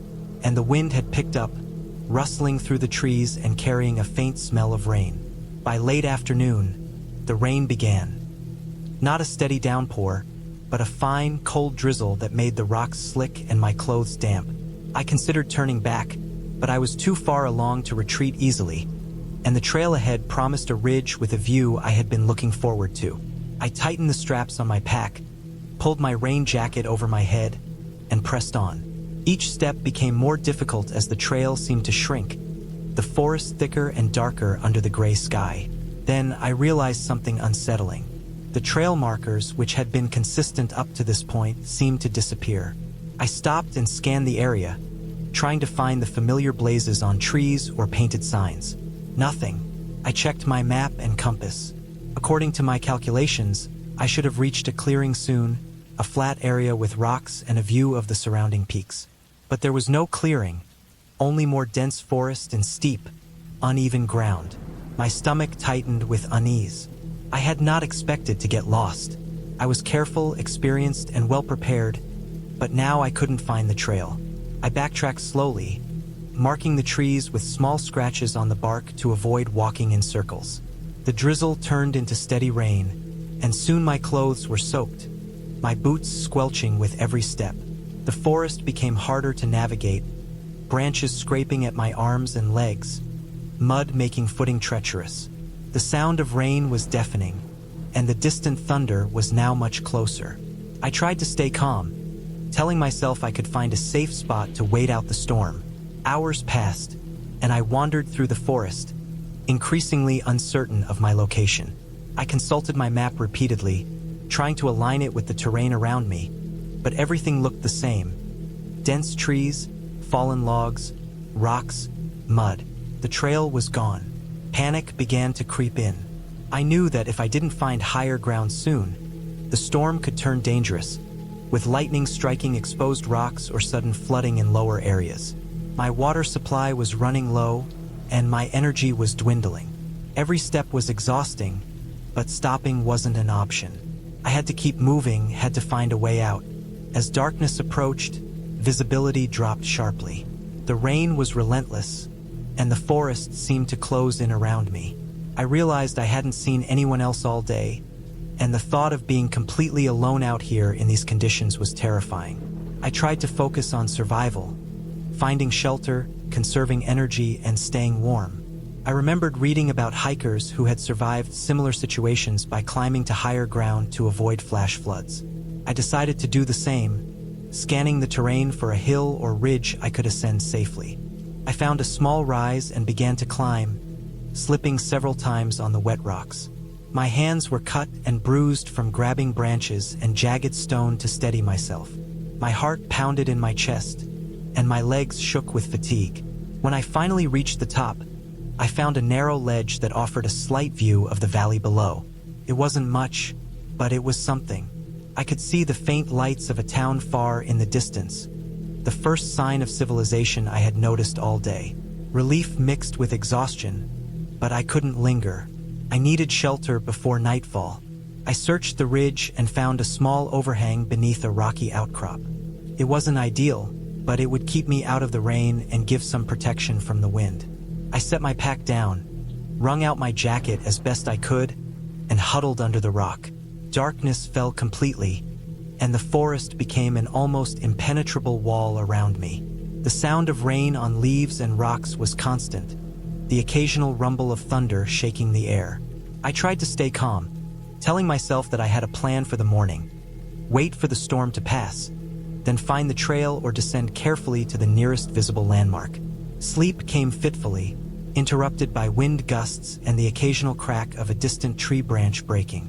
and the wind had picked up, rustling through the trees and carrying a faint smell of rain. By late afternoon, the rain began. Not a steady downpour, but a fine, cold drizzle that made the rocks slick and my clothes damp. I considered turning back, but I was too far along to retreat easily, and the trail ahead promised a ridge with a view I had been looking forward to. I tightened the straps on my pack, pulled my rain jacket over my head, and pressed on. Each step became more difficult as the trail seemed to shrink, the forest thicker and darker under the gray sky. Then I realized something unsettling. The trail markers, which had been consistent up to this point, seemed to disappear. I stopped and scanned the area, trying to find the familiar blazes on trees or painted signs. Nothing. I checked my map and compass. According to my calculations, I should have reached a clearing soon, a flat area with rocks and a view of the surrounding peaks. But there was no clearing, only more dense forest and steep, uneven ground. My stomach tightened with unease. I had not expected to get lost. I was careful, experienced, and well prepared, but now I couldn't find the trail. I backtracked slowly, marking the trees with small scratches on the bark to avoid walking in circles. The drizzle turned into steady rain, and soon my clothes were soaked, my boots squelching with every step. The forest became harder to navigate, branches scraping at my arms and legs, mud making footing treacherous. The sound of rain was deafening, and the distant thunder was now much closer. I tried to stay calm, telling myself I could find a safe spot to wait out the storm. Hours passed, and I wandered through the forest, increasingly uncertain of my location. I consulted my map repeatedly, trying to align it with the terrain around me, but everything looked the same. Dense trees, fallen logs, rocks, mud. The trail was gone. Panic began to creep in. I knew that if I didn't find higher ground soon, the storm could turn dangerous, with lightning striking exposed rocks or sudden flooding in lower areas. My water supply was running low, and my energy was dwindling. Every step was exhausting, but stopping wasn't an option. I had to keep moving, had to find a way out. As darkness approached, visibility dropped sharply. The rain was relentless, and the forest seemed to close in around me. I realized I hadn't seen anyone else all day, and the thought of being completely alone out here in these conditions was terrifying. I tried to focus on survival, finding shelter, conserving energy, and staying warm. I remembered reading about hikers who had survived similar situations by climbing to higher ground to avoid flash floods. I decided to do the same, scanning the terrain for a hill or ridge I could ascend safely. I found a small rise and began to climb, slipping several times on the wet rocks. My hands were cut and bruised from grabbing branches and jagged stone to steady myself. My heart pounded in my chest, and my legs shook with fatigue. When I finally reached the top, I found a narrow ledge that offered a slight view of the valley below. It wasn't much, but it was something. I could see the faint lights of a town far in the distance, the first sign of civilization I had noticed all day. Relief mixed with exhaustion, but I couldn't linger. I needed shelter before nightfall. I searched the ridge and found a small overhang beneath a rocky outcrop. It wasn't ideal, but it would keep me out of the rain and give some protection from the wind. I set my pack down, wrung out my jacket as best I could, and huddled under the rock. Darkness fell completely, and the forest became an almost impenetrable wall around me. The sound of rain on leaves and rocks was constant, the occasional rumble of thunder shaking the air. I tried to stay calm, telling myself that I had a plan for the morning. Wait for the storm to pass, then find the trail or descend carefully to the nearest visible landmark. Sleep came fitfully, interrupted by wind gusts and the occasional crack of a distant tree branch breaking.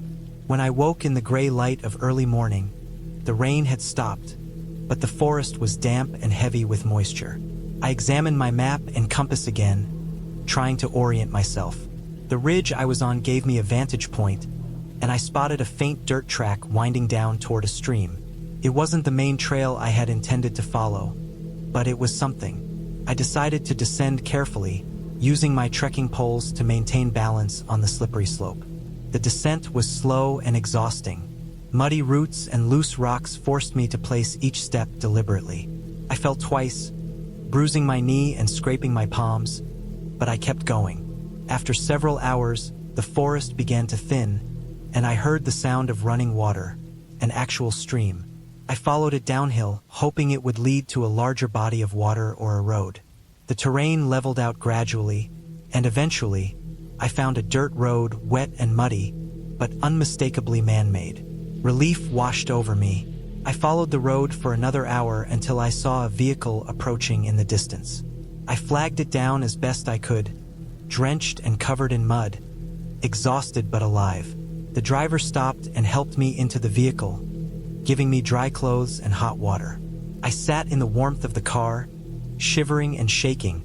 When I woke in the gray light of early morning, the rain had stopped, but the forest was damp and heavy with moisture. I examined my map and compass again, trying to orient myself. The ridge I was on gave me a vantage point, and I spotted a faint dirt track winding down toward a stream. It wasn't the main trail I had intended to follow, but it was something. I decided to descend carefully, using my trekking poles to maintain balance on the slippery slope. The descent was slow and exhausting. Muddy roots and loose rocks forced me to place each step deliberately. I fell twice, bruising my knee and scraping my palms, but I kept going. After several hours, the forest began to thin, and I heard the sound of running water, an actual stream. I followed it downhill, hoping it would lead to a larger body of water or a road. The terrain leveled out gradually, and eventually, I found a dirt road, wet and muddy, but unmistakably man-made. Relief washed over me. I followed the road for another hour until I saw a vehicle approaching in the distance. I flagged it down as best I could, drenched and covered in mud, exhausted but alive. The driver stopped and helped me into the vehicle, giving me dry clothes and hot water. I sat in the warmth of the car, shivering and shaking,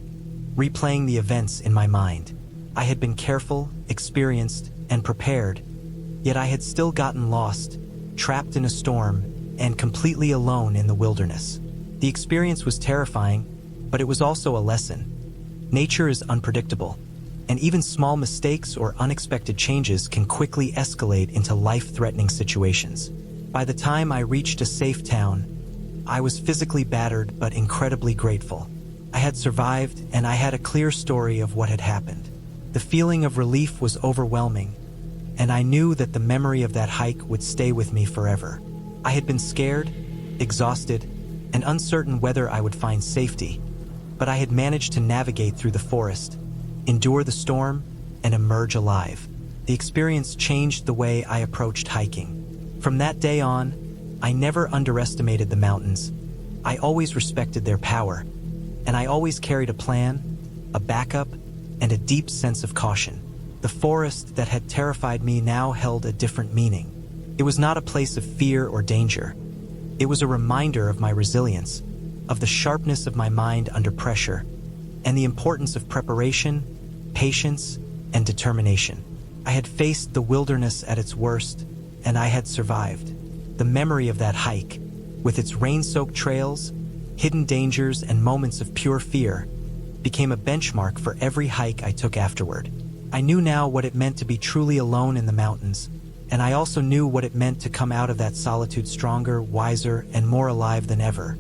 replaying the events in my mind. I had been careful, experienced, and prepared, yet I had still gotten lost, trapped in a storm, and completely alone in the wilderness. The experience was terrifying, but it was also a lesson. Nature is unpredictable, and even small mistakes or unexpected changes can quickly escalate into life-threatening situations. By the time I reached a safe town, I was physically battered but incredibly grateful. I had survived, and I had a clear story of what had happened. The feeling of relief was overwhelming, and I knew that the memory of that hike would stay with me forever. I had been scared, exhausted, and uncertain whether I would find safety, but I had managed to navigate through the forest, endure the storm, and emerge alive. The experience changed the way I approached hiking. From that day on, I never underestimated the mountains. I always respected their power, and I always carried a plan, a backup, and a deep sense of caution. The forest that had terrified me now held a different meaning. It was not a place of fear or danger. It was a reminder of my resilience, of the sharpness of my mind under pressure, and the importance of preparation, patience, and determination. I had faced the wilderness at its worst, and I had survived. The memory of that hike, with its rain-soaked trails, hidden dangers, and moments of pure fear, became a benchmark for every hike I took afterward. I knew now what it meant to be truly alone in the mountains, and I also knew what it meant to come out of that solitude stronger, wiser, and more alive than ever.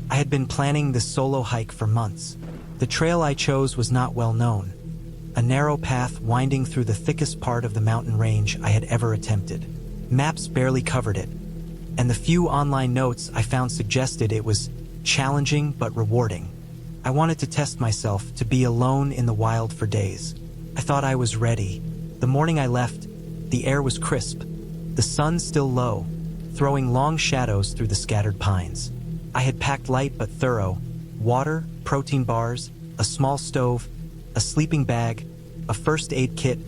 I had been planning this solo hike for months. The trail I chose was not well known, a narrow path winding through the thickest part of the mountain range I had ever attempted. Maps barely covered it, and the few online notes I found suggested it was challenging but rewarding. I wanted to test myself, to be alone in the wild for days. I thought I was ready. The morning I left, the air was crisp, the sun still low, throwing long shadows through the scattered pines. I had packed light but thorough: water, protein bars, a small stove, a sleeping bag, a first aid kit,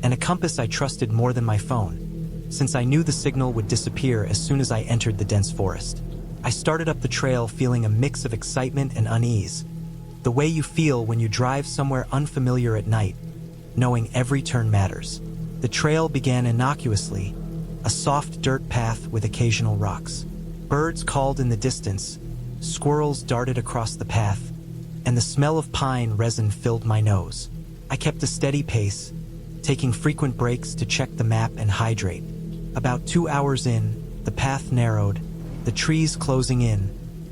and a compass I trusted more than my phone, since I knew the signal would disappear as soon as I entered the dense forest. I started up the trail feeling a mix of excitement and unease, the way you feel when you drive somewhere unfamiliar at night, knowing every turn matters. The trail began innocuously, a soft dirt path with occasional rocks. Birds called in the distance, squirrels darted across the path, and the smell of pine resin filled my nose. I kept a steady pace, taking frequent breaks to check the map and hydrate. About 2 hours in, the path narrowed, the trees closing in,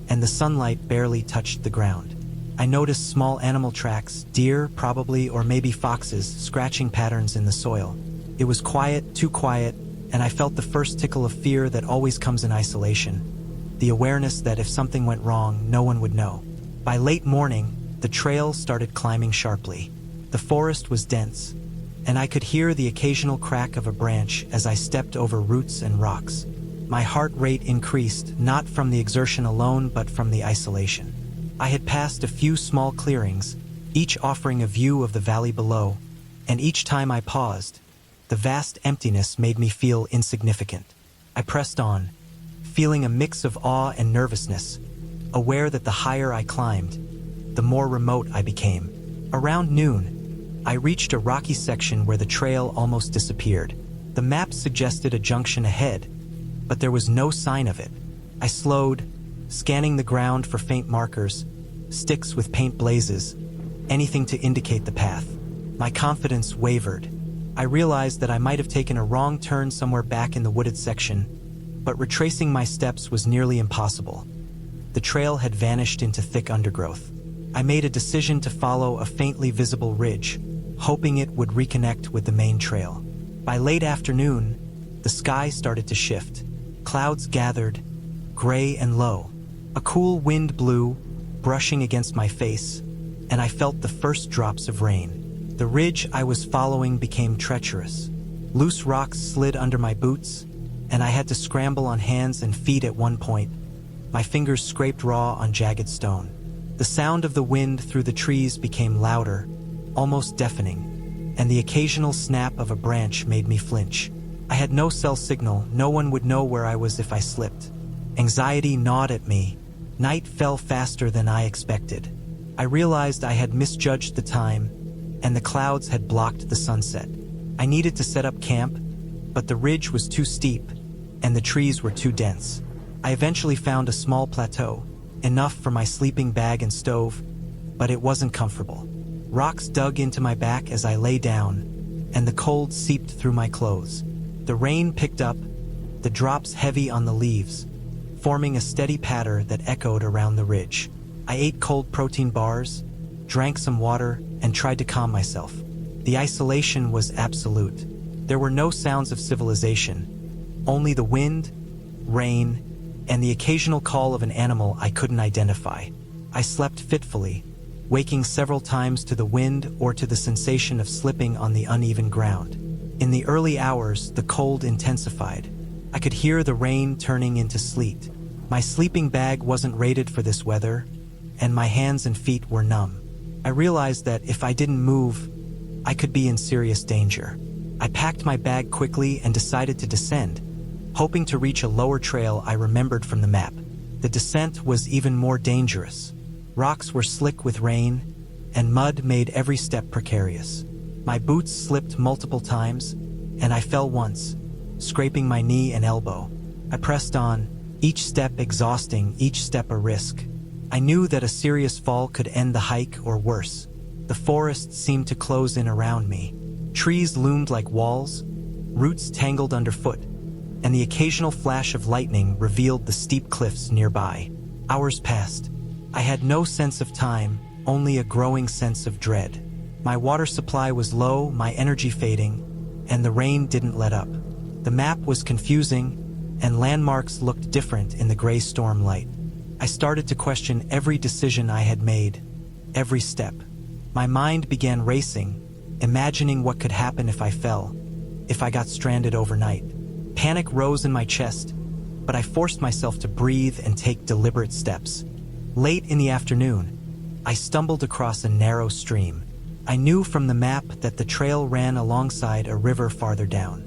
and the sunlight barely touched the ground. I noticed small animal tracks, deer probably, or maybe foxes, scratching patterns in the soil. It was quiet, too quiet, and I felt the first tickle of fear that always comes in isolation, the awareness that if something went wrong, no one would know. By late morning, the trail started climbing sharply. The forest was dense, and I could hear the occasional crack of a branch as I stepped over roots and rocks. My heart rate increased, not from the exertion alone but from the isolation. I had passed a few small clearings, each offering a view of the valley below, and each time I paused, the vast emptiness made me feel insignificant. I pressed on, feeling a mix of awe and nervousness, aware that the higher I climbed, the more remote I became. Around noon, I reached a rocky section where the trail almost disappeared. The map suggested a junction ahead, but there was no sign of it. I slowed, scanning the ground for faint markers, sticks with paint blazes, anything to indicate the path. My confidence wavered. I realized that I might have taken a wrong turn somewhere back in the wooded section, but retracing my steps was nearly impossible. The trail had vanished into thick undergrowth. I made a decision to follow a faintly visible ridge, hoping it would reconnect with the main trail. By late afternoon, the sky started to shift. Clouds gathered, gray and low. A cool wind blew, brushing against my face, and I felt the first drops of rain. The ridge I was following became treacherous. Loose rocks slid under my boots, and I had to scramble on hands and feet at one point. My fingers scraped raw on jagged stone. The sound of the wind through the trees became louder, almost deafening, and the occasional snap of a branch made me flinch. I had no cell signal, no one would know where I was if I slipped. Anxiety gnawed at me. Night fell faster than I expected. I realized I had misjudged the time, and the clouds had blocked the sunset. I needed to set up camp, but the ridge was too steep, and the trees were too dense. I eventually found a small plateau, enough for my sleeping bag and stove, but it wasn't comfortable. Rocks dug into my back as I lay down, and the cold seeped through my clothes. The rain picked up, the drops heavy on the leaves, forming a steady patter that echoed around the ridge. I ate cold protein bars, drank some water, and tried to calm myself. The isolation was absolute. There were no sounds of civilization, only the wind, rain, and the occasional call of an animal I couldn't identify. I slept fitfully, waking several times to the wind or to the sensation of slipping on the uneven ground. In the early hours, the cold intensified. I could hear the rain turning into sleet. My sleeping bag wasn't rated for this weather, and my hands and feet were numb. I realized that if I didn't move, I could be in serious danger. I packed my bag quickly and decided to descend, hoping to reach a lower trail I remembered from the map. The descent was even more dangerous. Rocks were slick with rain, and mud made every step precarious. My boots slipped multiple times, and I fell once, scraping my knee and elbow. I pressed on, each step exhausting, each step a risk. I knew that a serious fall could end the hike or worse. The forest seemed to close in around me. Trees loomed like walls, roots tangled underfoot, and the occasional flash of lightning revealed the steep cliffs nearby. Hours passed. I had no sense of time, only a growing sense of dread. My water supply was low, my energy fading, and the rain didn't let up. The map was confusing, and landmarks looked different in the gray storm light. I started to question every decision I had made, every step. My mind began racing, imagining what could happen if I fell, if I got stranded overnight. Panic rose in my chest, but I forced myself to breathe and take deliberate steps. Late in the afternoon, I stumbled across a narrow stream. I knew from the map that the trail ran alongside a river farther down.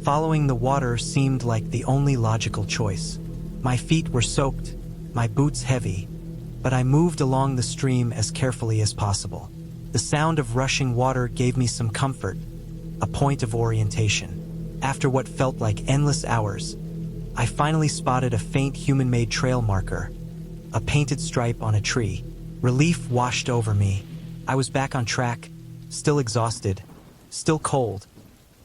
Following the water seemed like the only logical choice. My feet were soaked, my boots heavy, but I moved along the stream as carefully as possible. The sound of rushing water gave me some comfort, a point of orientation. After what felt like endless hours, I finally spotted a faint human-made trail marker, a painted stripe on a tree. Relief washed over me. I was back on track, still exhausted, still cold,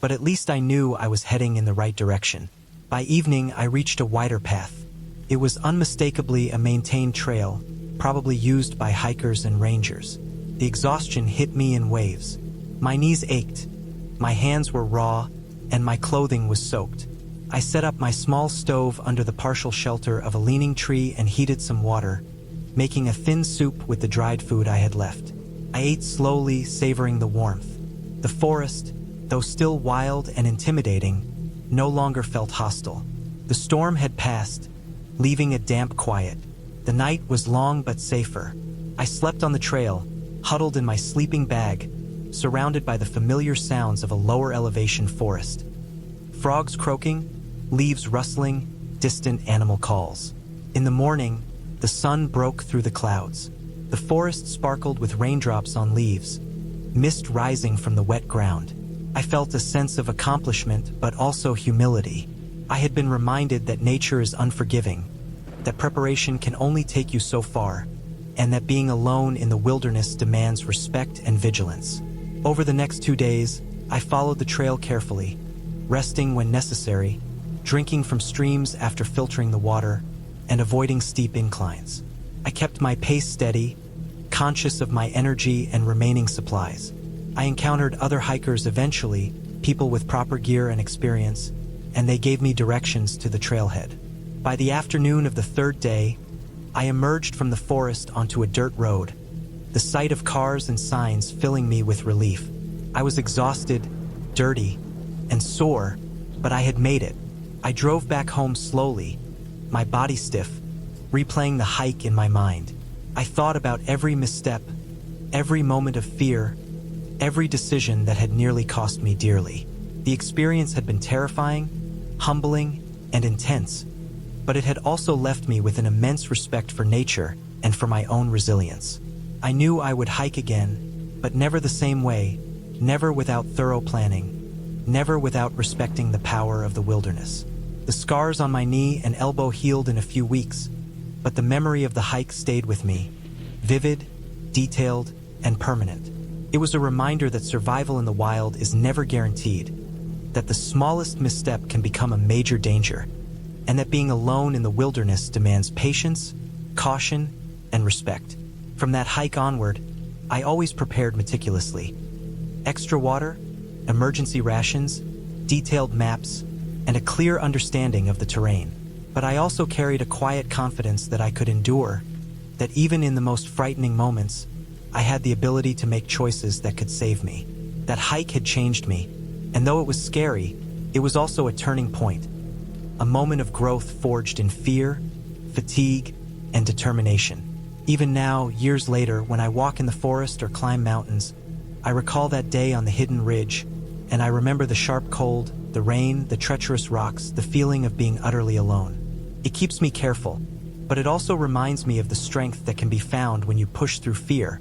but at least I knew I was heading in the right direction. By evening, I reached a wider path. It was unmistakably a maintained trail, probably used by hikers and rangers. The exhaustion hit me in waves. My knees ached, my hands were raw, and my clothing was soaked. I set up my small stove under the partial shelter of a leaning tree and heated some water, making a thin soup with the dried food I had left. I ate slowly, savoring the warmth. The forest, though still wild and intimidating, no longer felt hostile. The storm had passed, leaving a damp quiet. The night was long but safer. I slept on the trail, huddled in my sleeping bag, surrounded by the familiar sounds of a lower elevation forest. Frogs croaking, leaves rustling, distant animal calls. In the morning, the sun broke through the clouds. The forest sparkled with raindrops on leaves, mist rising from the wet ground. I felt a sense of accomplishment, but also humility. I had been reminded that nature is unforgiving, that preparation can only take you so far, and that being alone in the wilderness demands respect and vigilance. Over the next 2 days, I followed the trail carefully, resting when necessary, drinking from streams after filtering the water, and avoiding steep inclines. I kept my pace steady, conscious of my energy and remaining supplies. I encountered other hikers eventually, people with proper gear and experience, and they gave me directions to the trailhead. By the afternoon of the 3rd day, I emerged from the forest onto a dirt road, the sight of cars and signs filling me with relief. I was exhausted, dirty, and sore, but I had made it. I drove back home slowly, my body stiff, replaying the hike in my mind. I thought about every misstep, every moment of fear, every decision that had nearly cost me dearly. The experience had been terrifying, humbling, and intense, but it had also left me with an immense respect for nature and for my own resilience. I knew I would hike again, but never the same way, never without thorough planning, never without respecting the power of the wilderness. The scars on my knee and elbow healed in a few weeks, but the memory of the hike stayed with me, vivid, detailed, and permanent. It was a reminder that survival in the wild is never guaranteed, that the smallest misstep can become a major danger, and that being alone in the wilderness demands patience, caution, and respect. From that hike onward, I always prepared meticulously. Extra water, emergency rations, detailed maps, and a clear understanding of the terrain. But I also carried a quiet confidence that I could endure, that even in the most frightening moments, I had the ability to make choices that could save me. That hike had changed me, and though it was scary, it was also a turning point, a moment of growth forged in fear, fatigue, and determination. Even now, years later, when I walk in the forest or climb mountains, I recall that day on the hidden ridge, and I remember the sharp cold, the rain, the treacherous rocks, the feeling of being utterly alone. It keeps me careful, but it also reminds me of the strength that can be found when you push through fear,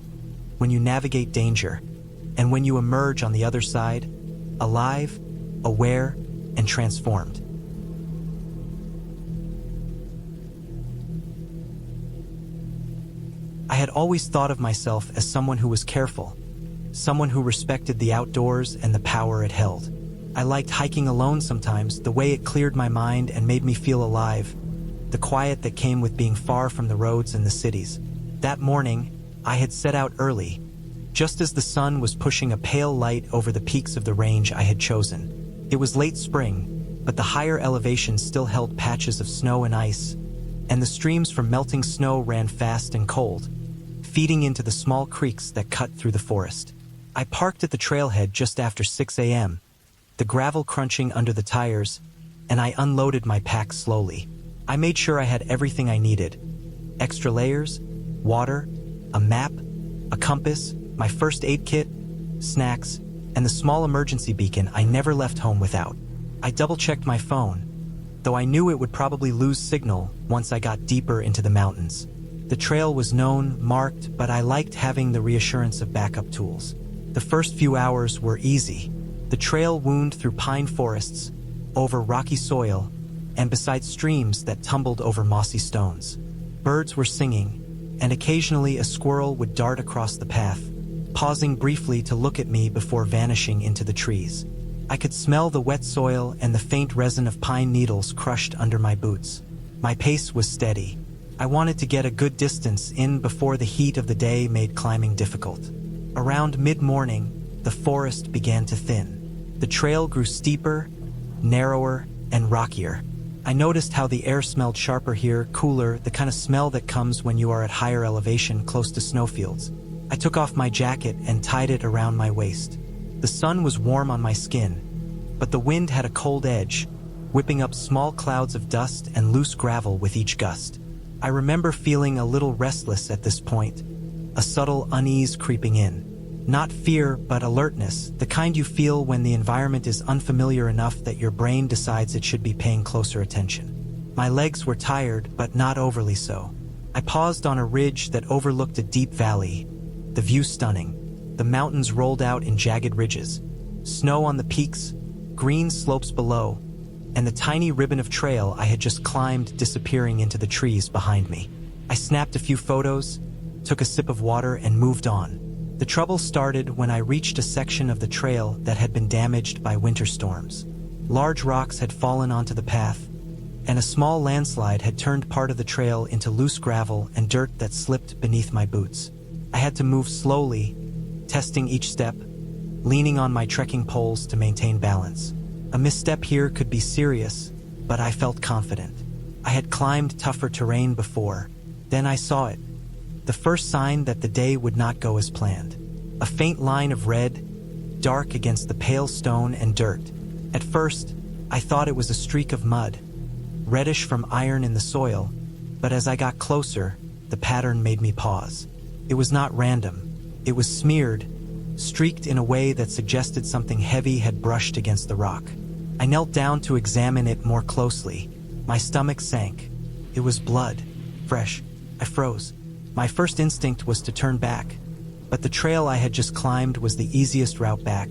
when you navigate danger, and when you emerge on the other side, alive, aware, and transformed. I had always thought of myself as someone who was careful, someone who respected the outdoors and the power it held. I liked hiking alone sometimes, the way it cleared my mind and made me feel alive, the quiet that came with being far from the roads and the cities. That morning, I had set out early, just as the sun was pushing a pale light over the peaks of the range I had chosen. It was late spring, but the higher elevations still held patches of snow and ice, and the streams from melting snow ran fast and cold, feeding into the small creeks that cut through the forest. I parked at the trailhead just after 6 a.m., the gravel crunching under the tires, and I unloaded my pack slowly. I made sure I had everything I needed: extra layers, water, a map, a compass, my first aid kit, snacks, and the small emergency beacon I never left home without. I double-checked my phone, though I knew it would probably lose signal once I got deeper into the mountains. The trail was known, marked, but I liked having the reassurance of backup tools. The first few hours were easy. The trail wound through pine forests, over rocky soil, and beside streams that tumbled over mossy stones. Birds were singing, and occasionally a squirrel would dart across the path, pausing briefly to look at me before vanishing into the trees. I could smell the wet soil and the faint resin of pine needles crushed under my boots. My pace was steady. I wanted to get a good distance in before the heat of the day made climbing difficult. Around mid-morning, the forest began to thin. The trail grew steeper, narrower, and rockier. I noticed how the air smelled sharper here, cooler, the kind of smell that comes when you are at higher elevation close to snowfields. I took off my jacket and tied it around my waist. The sun was warm on my skin, but the wind had a cold edge, whipping up small clouds of dust and loose gravel with each gust. I remember feeling a little restless at this point, a subtle unease creeping in. Not fear, but alertness, the kind you feel when the environment is unfamiliar enough that your brain decides it should be paying closer attention. My legs were tired, but not overly so. I paused on a ridge that overlooked a deep valley, the view stunning. The mountains rolled out in jagged ridges, snow on the peaks, green slopes below, and the tiny ribbon of trail I had just climbed disappearing into the trees behind me. I snapped a few photos, took a sip of water, and moved on. The trouble started when I reached a section of the trail that had been damaged by winter storms. Large rocks had fallen onto the path, and a small landslide had turned part of the trail into loose gravel and dirt that slipped beneath my boots. I had to move slowly, testing each step, leaning on my trekking poles to maintain balance. A misstep here could be serious, but I felt confident. I had climbed tougher terrain before. Then I saw it. The first sign that the day would not go as planned. A faint line of red, dark against the pale stone and dirt. At first, I thought it was a streak of mud, reddish from iron in the soil, but as I got closer, the pattern made me pause. It was not random. It was smeared, streaked in a way that suggested something heavy had brushed against the rock. I knelt down to examine it more closely. My stomach sank. It was blood, fresh. I froze. My first instinct was to turn back, but the trail I had just climbed was the easiest route back,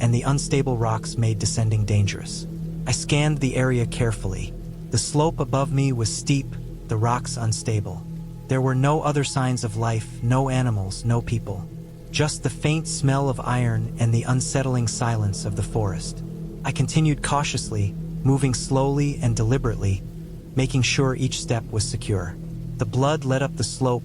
and the unstable rocks made descending dangerous. I scanned the area carefully. The slope above me was steep, the rocks unstable. There were no other signs of life, no animals, no people. Just the faint smell of iron and the unsettling silence of the forest. I continued cautiously, moving slowly and deliberately, making sure each step was secure. The blood led up the slope,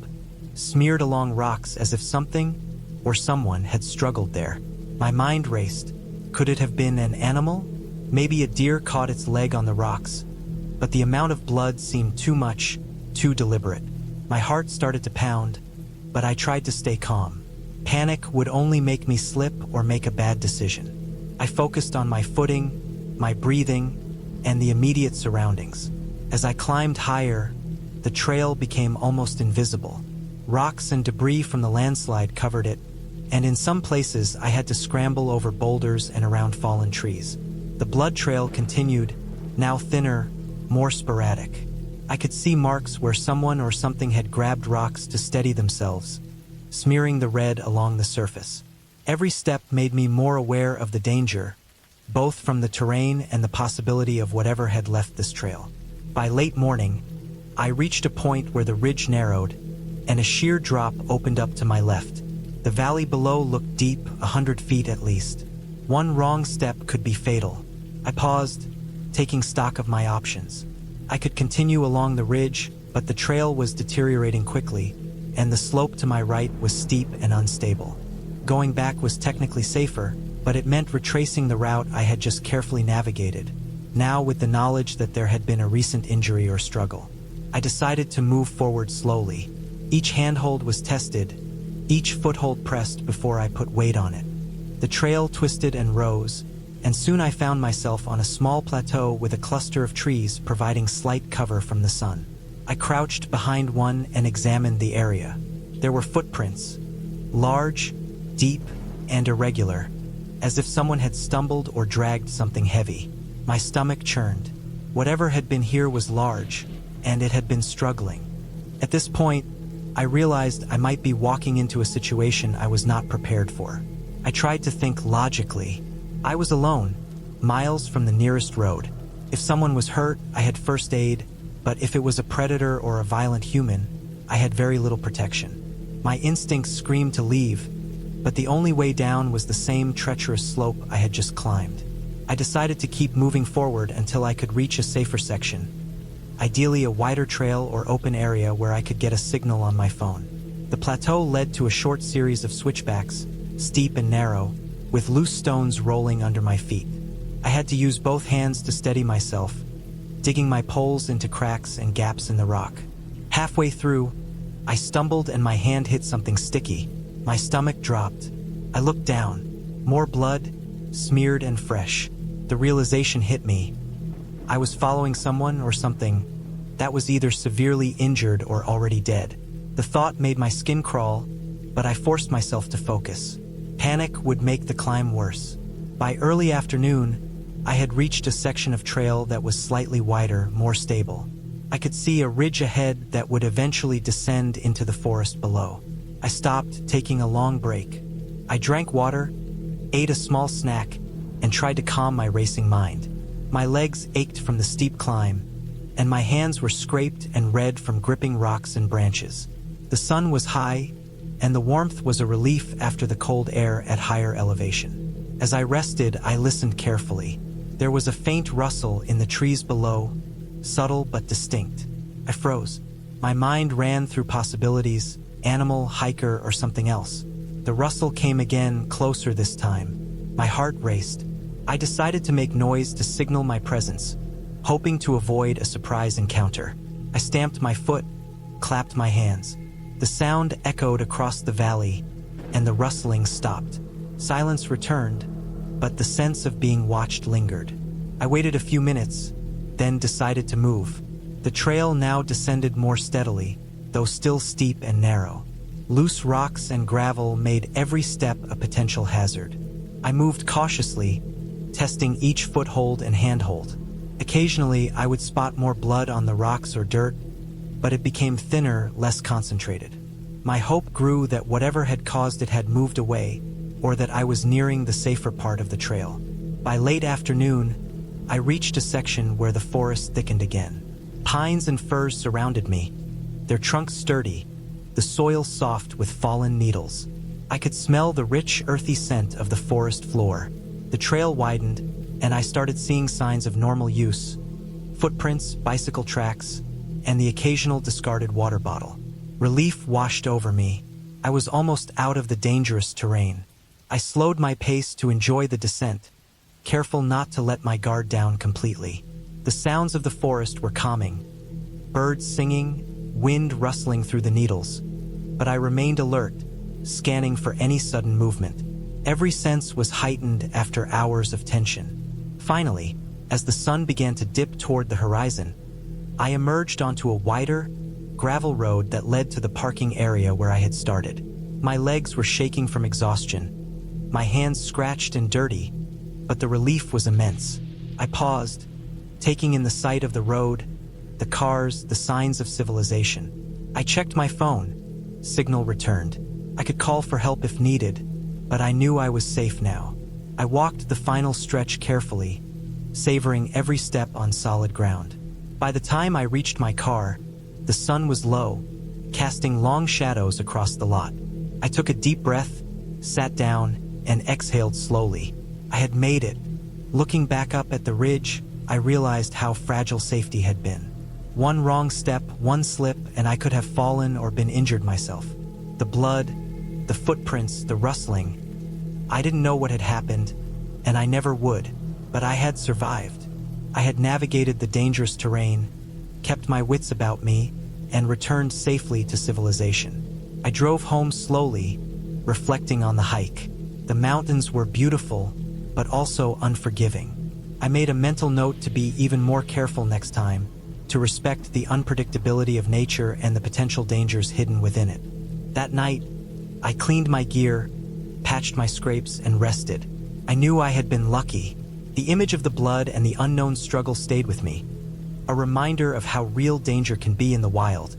smeared along rocks as if something or someone had struggled there. My mind raced. Could it have been an animal? Maybe a deer caught its leg on the rocks. But the amount of blood seemed too much, too deliberate. My heart started to pound, but I tried to stay calm. Panic would only make me slip or make a bad decision. I focused on my footing, my breathing, and the immediate surroundings. As I climbed higher, the trail became almost invisible. Rocks and debris from the landslide covered it, and in some places I had to scramble over boulders and around fallen trees. The blood trail continued, now thinner, more sporadic. I could see marks where someone or something had grabbed rocks to steady themselves, smearing the red along the surface. Every step made me more aware of the danger, both from the terrain and the possibility of whatever had left this trail. By late morning, I reached a point where the ridge narrowed, and a sheer drop opened up to my left. The valley below looked deep, 100 feet at least. One wrong step could be fatal. I paused, taking stock of my options. I could continue along the ridge, but the trail was deteriorating quickly, and the slope to my right was steep and unstable. Going back was technically safer, but it meant retracing the route I had just carefully navigated, now with the knowledge that there had been a recent injury or struggle. I decided to move forward slowly. Each handhold was tested, each foothold pressed before I put weight on it. The trail twisted and rose, and soon I found myself on a small plateau with a cluster of trees providing slight cover from the sun. I crouched behind one and examined the area. There were footprints, large, deep, and irregular, as if someone had stumbled or dragged something heavy. My stomach churned. Whatever had been here was large, and it had been struggling. At this point, I realized I might be walking into a situation I was not prepared for. I tried to think logically. I was alone, miles from the nearest road. If someone was hurt, I had first aid, but if it was a predator or a violent human, I had very little protection. My instincts screamed to leave, but the only way down was the same treacherous slope I had just climbed. I decided to keep moving forward until I could reach a safer section, ideally a wider trail or open area where I could get a signal on my phone. The plateau led to a short series of switchbacks, steep and narrow, with loose stones rolling under my feet. I had to use both hands to steady myself, digging my poles into cracks and gaps in the rock. Halfway through, I stumbled and my hand hit something sticky. My stomach dropped. I looked down. More blood, smeared and fresh. The realization hit me. I was following someone or something that was either severely injured or already dead. The thought made my skin crawl, but I forced myself to focus. Panic would make the climb worse. By early afternoon, I had reached a section of trail that was slightly wider, more stable. I could see a ridge ahead that would eventually descend into the forest below. I stopped, taking a long break. I drank water, ate a small snack, and tried to calm my racing mind. My legs ached from the steep climb, and my hands were scraped and red from gripping rocks and branches. The sun was high, and the warmth was a relief after the cold air at higher elevation. As I rested, I listened carefully. There was a faint rustle in the trees below, subtle but distinct. I froze. My mind ran through possibilities, animal, hiker, or something else. The rustle came again, closer this time. My heart raced. I decided to make noise to signal my presence, hoping to avoid a surprise encounter. I stamped my foot, clapped my hands. The sound echoed across the valley, and the rustling stopped. Silence returned, but the sense of being watched lingered. I waited a few minutes, then decided to move. The trail now descended more steadily, though still steep and narrow. Loose rocks and gravel made every step a potential hazard. I moved cautiously, testing each foothold and handhold. Occasionally, I would spot more blood on the rocks or dirt, but it became thinner, less concentrated. My hope grew that whatever had caused it had moved away, or that I was nearing the safer part of the trail. By late afternoon, I reached a section where the forest thickened again. Pines and firs surrounded me, their trunks sturdy, the soil soft with fallen needles. I could smell the rich, earthy scent of the forest floor. The trail widened, and I started seeing signs of normal use: footprints, bicycle tracks, and the occasional discarded water bottle. Relief washed over me. I was almost out of the dangerous terrain. I slowed my pace to enjoy the descent, careful not to let my guard down completely. The sounds of the forest were calming, birds singing, wind rustling through the needles, but I remained alert, scanning for any sudden movement. Every sense was heightened after hours of tension. Finally, as the sun began to dip toward the horizon, I emerged onto a wider, gravel road that led to the parking area where I had started. My legs were shaking from exhaustion, my hands scratched and dirty, but the relief was immense. I paused, taking in the sight of the road, the cars, the signs of civilization. I checked my phone. Signal returned. I could call for help if needed, but I knew I was safe now. I walked the final stretch carefully, savoring every step on solid ground. By the time I reached my car, the sun was low, casting long shadows across the lot. I took a deep breath, sat down, and exhaled slowly. I had made it. Looking back up at the ridge, I realized how fragile safety had been. One wrong step, one slip, and I could have fallen or been injured myself. The blood, the footprints, the rustling. I didn't know what had happened, and I never would, but I had survived. I had navigated the dangerous terrain, kept my wits about me, and returned safely to civilization. I drove home slowly, reflecting on the hike. The mountains were beautiful, but also unforgiving. I made a mental note to be even more careful next time, to respect the unpredictability of nature and the potential dangers hidden within it. That night, I cleaned my gear, patched my scrapes, and rested. I knew I had been lucky. The image of the blood and the unknown struggle stayed with me, a reminder of how real danger can be in the wild,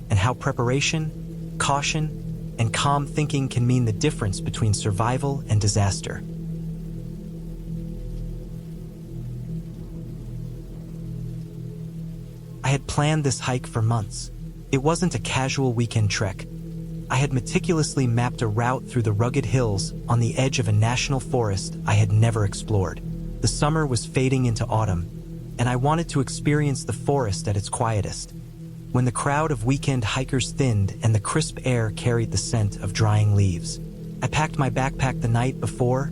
and how preparation, caution, and calm thinking can mean the difference between survival and disaster. I had planned this hike for months. It wasn't a casual weekend trek. I had meticulously mapped a route through the rugged hills on the edge of a national forest I had never explored. The summer was fading into autumn, and I wanted to experience the forest at its quietest, when the crowd of weekend hikers thinned and the crisp air carried the scent of drying leaves. I packed my backpack the night before,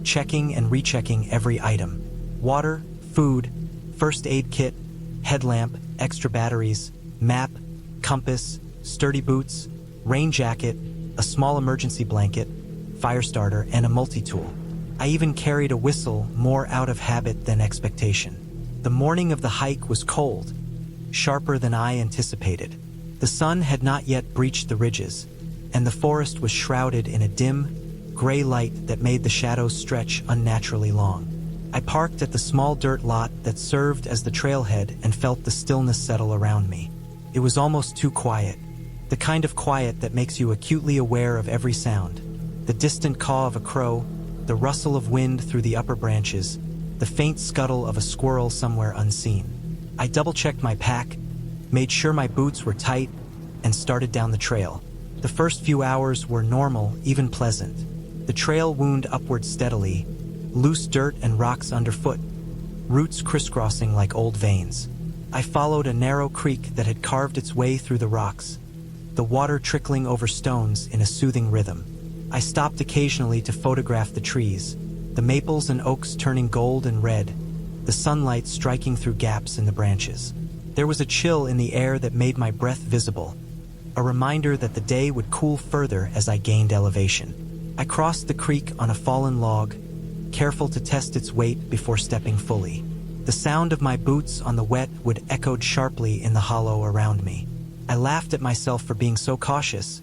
checking and rechecking every item: water, food, first aid kit, headlamp, extra batteries, map, compass, sturdy boots, rain jacket, a small emergency blanket, fire starter, and a multi-tool. I even carried a whistle, more out of habit than expectation. The morning of the hike was cold, sharper than I anticipated. The sun had not yet breached the ridges, and the forest was shrouded in a dim, gray light that made the shadows stretch unnaturally long. I parked at the small dirt lot that served as the trailhead and felt the stillness settle around me. It was almost too quiet, the kind of quiet that makes you acutely aware of every sound. The distant caw of a crow, the rustle of wind through the upper branches, the faint scuttle of a squirrel somewhere unseen. I double-checked my pack, made sure my boots were tight, and started down the trail. The first few hours were normal, even pleasant. The trail wound upward steadily, loose dirt and rocks underfoot, roots crisscrossing like old veins. I followed a narrow creek that had carved its way through the rocks, the water trickling over stones in a soothing rhythm. I stopped occasionally to photograph the trees, the maples and oaks turning gold and red, the sunlight striking through gaps in the branches. There was a chill in the air that made my breath visible, a reminder that the day would cool further as I gained elevation. I crossed the creek on a fallen log, careful to test its weight before stepping fully. The sound of my boots on the wet wood echoed sharply in the hollow around me. I laughed at myself for being so cautious,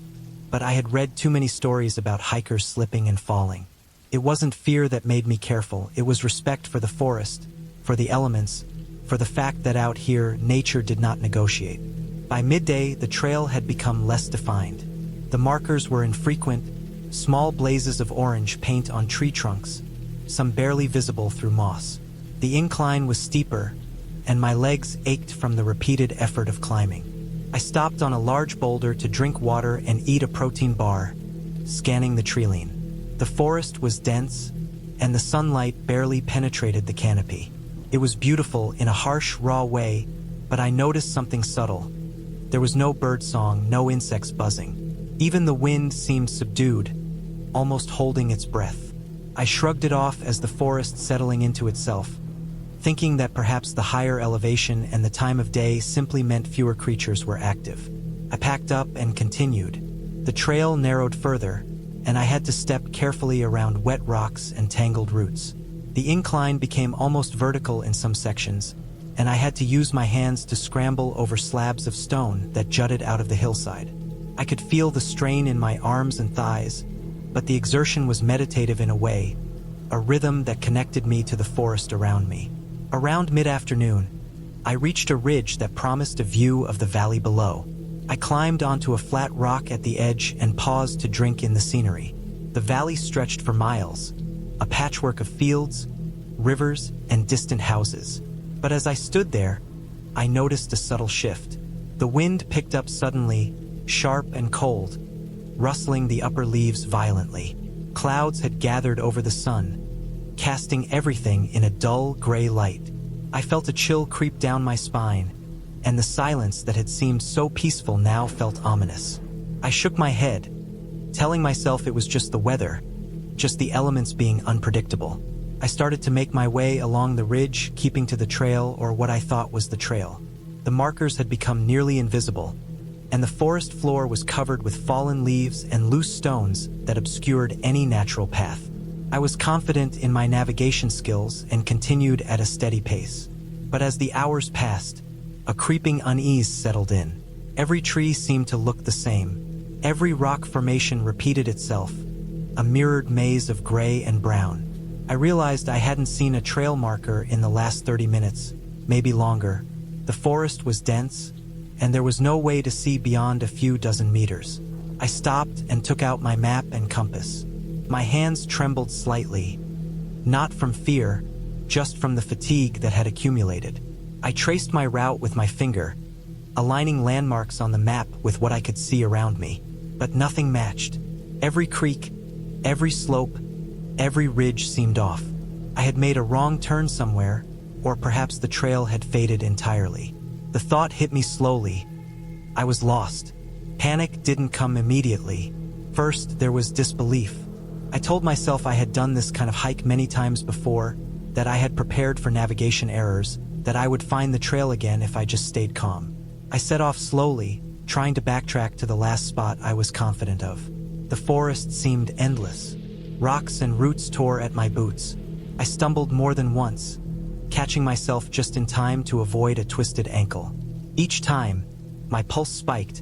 but I had read too many stories about hikers slipping and falling. It wasn't fear that made me careful, it was respect for the forest, for the elements, for the fact that out here, nature did not negotiate. By midday, the trail had become less defined. The markers were infrequent, small blazes of orange paint on tree trunks, some barely visible through moss. The incline was steeper, and my legs ached from the repeated effort of climbing. I stopped on a large boulder to drink water and eat a protein bar, scanning the treeline. The forest was dense, and the sunlight barely penetrated the canopy. It was beautiful in a harsh, raw way, but I noticed something subtle. There was no birdsong, no insects buzzing. Even the wind seemed subdued, almost holding its breath. I shrugged it off as the forest settling into itself, thinking that perhaps the higher elevation and the time of day simply meant fewer creatures were active. I packed up and continued. The trail narrowed further, and I had to step carefully around wet rocks and tangled roots. The incline became almost vertical in some sections, and I had to use my hands to scramble over slabs of stone that jutted out of the hillside. I could feel the strain in my arms and thighs, but the exertion was meditative in a way, a rhythm that connected me to the forest around me. Around mid-afternoon, I reached a ridge that promised a view of the valley below. I climbed onto a flat rock at the edge and paused to drink in the scenery. The valley stretched for miles, a patchwork of fields, rivers, and distant houses. But as I stood there, I noticed a subtle shift. The wind picked up suddenly, sharp and cold, rustling the upper leaves violently. Clouds had gathered over the sun, casting everything in a dull gray light. I felt a chill creep down my spine, and the silence that had seemed so peaceful now felt ominous. I shook my head, telling myself it was just the weather, just the elements being unpredictable. I started to make my way along the ridge, keeping to the trail, or what I thought was the trail. The markers had become nearly invisible, and the forest floor was covered with fallen leaves and loose stones that obscured any natural path. I was confident in my navigation skills and continued at a steady pace. But as the hours passed, a creeping unease settled in. Every tree seemed to look the same. Every rock formation repeated itself, a mirrored maze of gray and brown. I realized I hadn't seen a trail marker in the last 30 minutes, maybe longer. The forest was dense, and there was no way to see beyond a few dozen meters. I stopped and took out my map and compass. My hands trembled slightly, not from fear, just from the fatigue that had accumulated. I traced my route with my finger, aligning landmarks on the map with what I could see around me. But nothing matched. Every creek, every slope, every ridge seemed off. I had made a wrong turn somewhere, or perhaps the trail had faded entirely. The thought hit me slowly. I was lost. Panic didn't come immediately. First, there was disbelief. I told myself I had done this kind of hike many times before, that I had prepared for navigation errors, that I would find the trail again if I just stayed calm. I set off slowly, trying to backtrack to the last spot I was confident of. The forest seemed endless. Rocks and roots tore at my boots. I stumbled more than once, catching myself just in time to avoid a twisted ankle. Each time, my pulse spiked,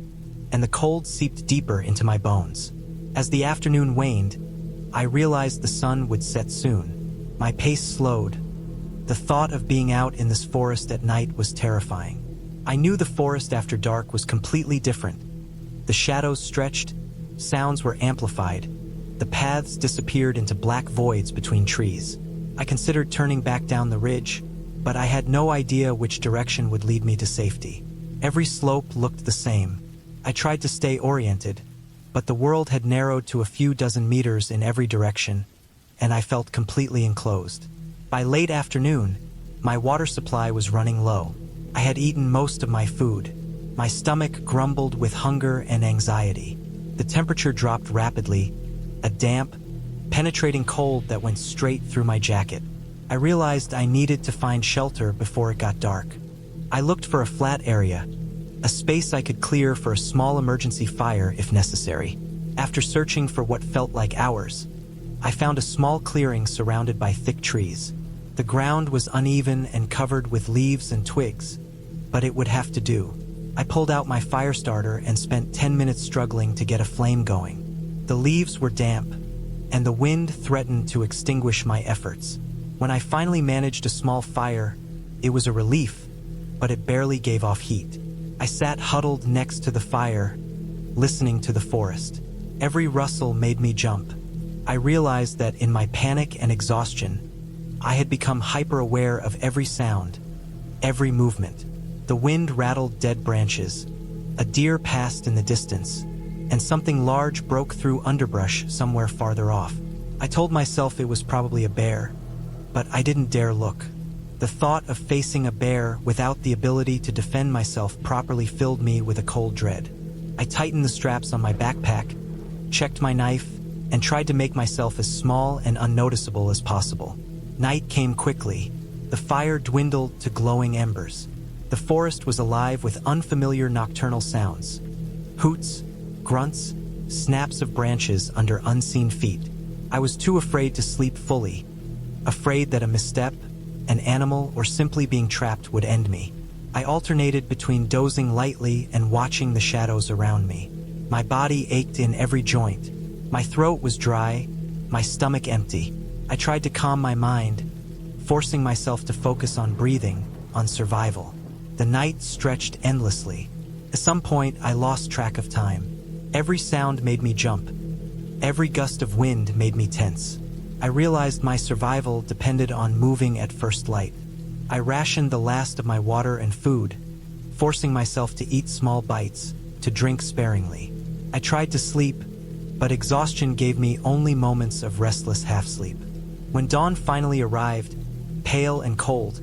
and the cold seeped deeper into my bones. As the afternoon waned, I realized the sun would set soon. My pace slowed. The thought of being out in this forest at night was terrifying. I knew the forest after dark was completely different. The shadows stretched, sounds were amplified, the paths disappeared into black voids between trees. I considered turning back down the ridge, but I had no idea which direction would lead me to safety. Every slope looked the same. I tried to stay oriented, but the world had narrowed to a few dozen meters in every direction, and I felt completely enclosed. By late afternoon, my water supply was running low. I had eaten most of my food. My stomach grumbled with hunger and anxiety. The temperature dropped rapidly, a damp, penetrating cold that went straight through my jacket. I realized I needed to find shelter before it got dark. I looked for a flat area, a space I could clear for a small emergency fire if necessary. After searching for what felt like hours, I found a small clearing surrounded by thick trees. The ground was uneven and covered with leaves and twigs, but it would have to do. I pulled out my fire starter and spent 10 minutes struggling to get a flame going. The leaves were damp, and the wind threatened to extinguish my efforts. When I finally managed a small fire, it was a relief, but it barely gave off heat. I sat huddled next to the fire, listening to the forest. Every rustle made me jump. I realized that in my panic and exhaustion, I had become hyper-aware of every sound, every movement. The wind rattled dead branches, a deer passed in the distance, and something large broke through underbrush somewhere farther off. I told myself it was probably a bear, but I didn't dare look. The thought of facing a bear without the ability to defend myself properly filled me with a cold dread. I tightened the straps on my backpack, checked my knife, and tried to make myself as small and unnoticeable as possible. Night came quickly. The fire dwindled to glowing embers. The forest was alive with unfamiliar nocturnal sounds. Hoots, grunts, snaps of branches under unseen feet. I was too afraid to sleep fully, afraid that a misstep, an animal, or simply being trapped would end me. I alternated between dozing lightly and watching the shadows around me. My body ached in every joint. My throat was dry, my stomach empty. I tried to calm my mind, forcing myself to focus on breathing, on survival. The night stretched endlessly. At some point, I lost track of time. Every sound made me jump. Every gust of wind made me tense. I realized my survival depended on moving at first light. I rationed the last of my water and food, forcing myself to eat small bites, to drink sparingly. I tried to sleep, but exhaustion gave me only moments of restless half-sleep. When dawn finally arrived, pale and cold,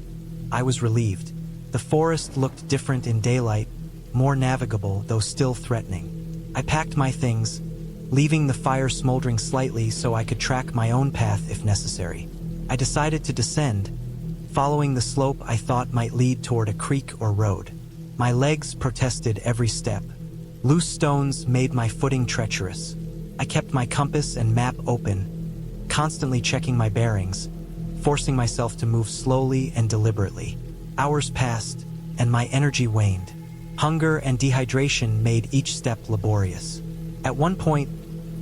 I was relieved. The forest looked different in daylight, more navigable, though still threatening. I packed my things, leaving the fire smoldering slightly so I could track my own path if necessary. I decided to descend, following the slope I thought might lead toward a creek or road. My legs protested every step. Loose stones made my footing treacherous. I kept my compass and map open, constantly checking my bearings, forcing myself to move slowly and deliberately. Hours passed, and my energy waned. Hunger and dehydration made each step laborious. At one point,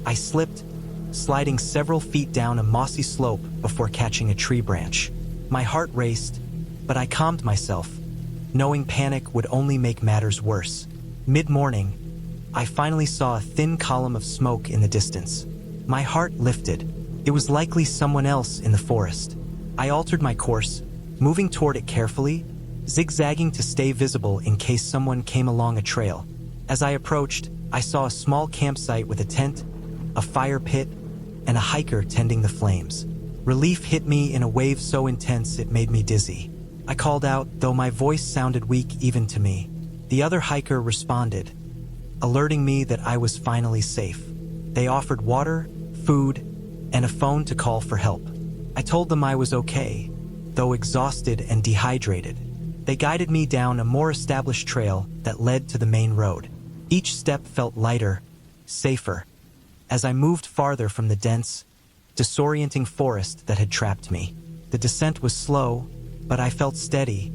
I slipped, sliding several feet down a mossy slope before catching a tree branch. My heart raced, but I calmed myself, knowing panic would only make matters worse. Mid-morning, I finally saw a thin column of smoke in the distance. My heart lifted. It was likely someone else in the forest. I altered my course, moving toward it carefully, zigzagging to stay visible in case someone came along a trail. As I approached, I saw a small campsite with a tent, a fire pit, and a hiker tending the flames. Relief hit me in a wave so intense it made me dizzy. I called out, though my voice sounded weak even to me. The other hiker responded, alerting me that I was finally safe. They offered water, food, and a phone to call for help. I told them I was okay, though exhausted and dehydrated. They guided me down a more established trail that led to the main road. Each step felt lighter, safer, as I moved farther from the dense, disorienting forest that had trapped me. The descent was slow, but I felt steady,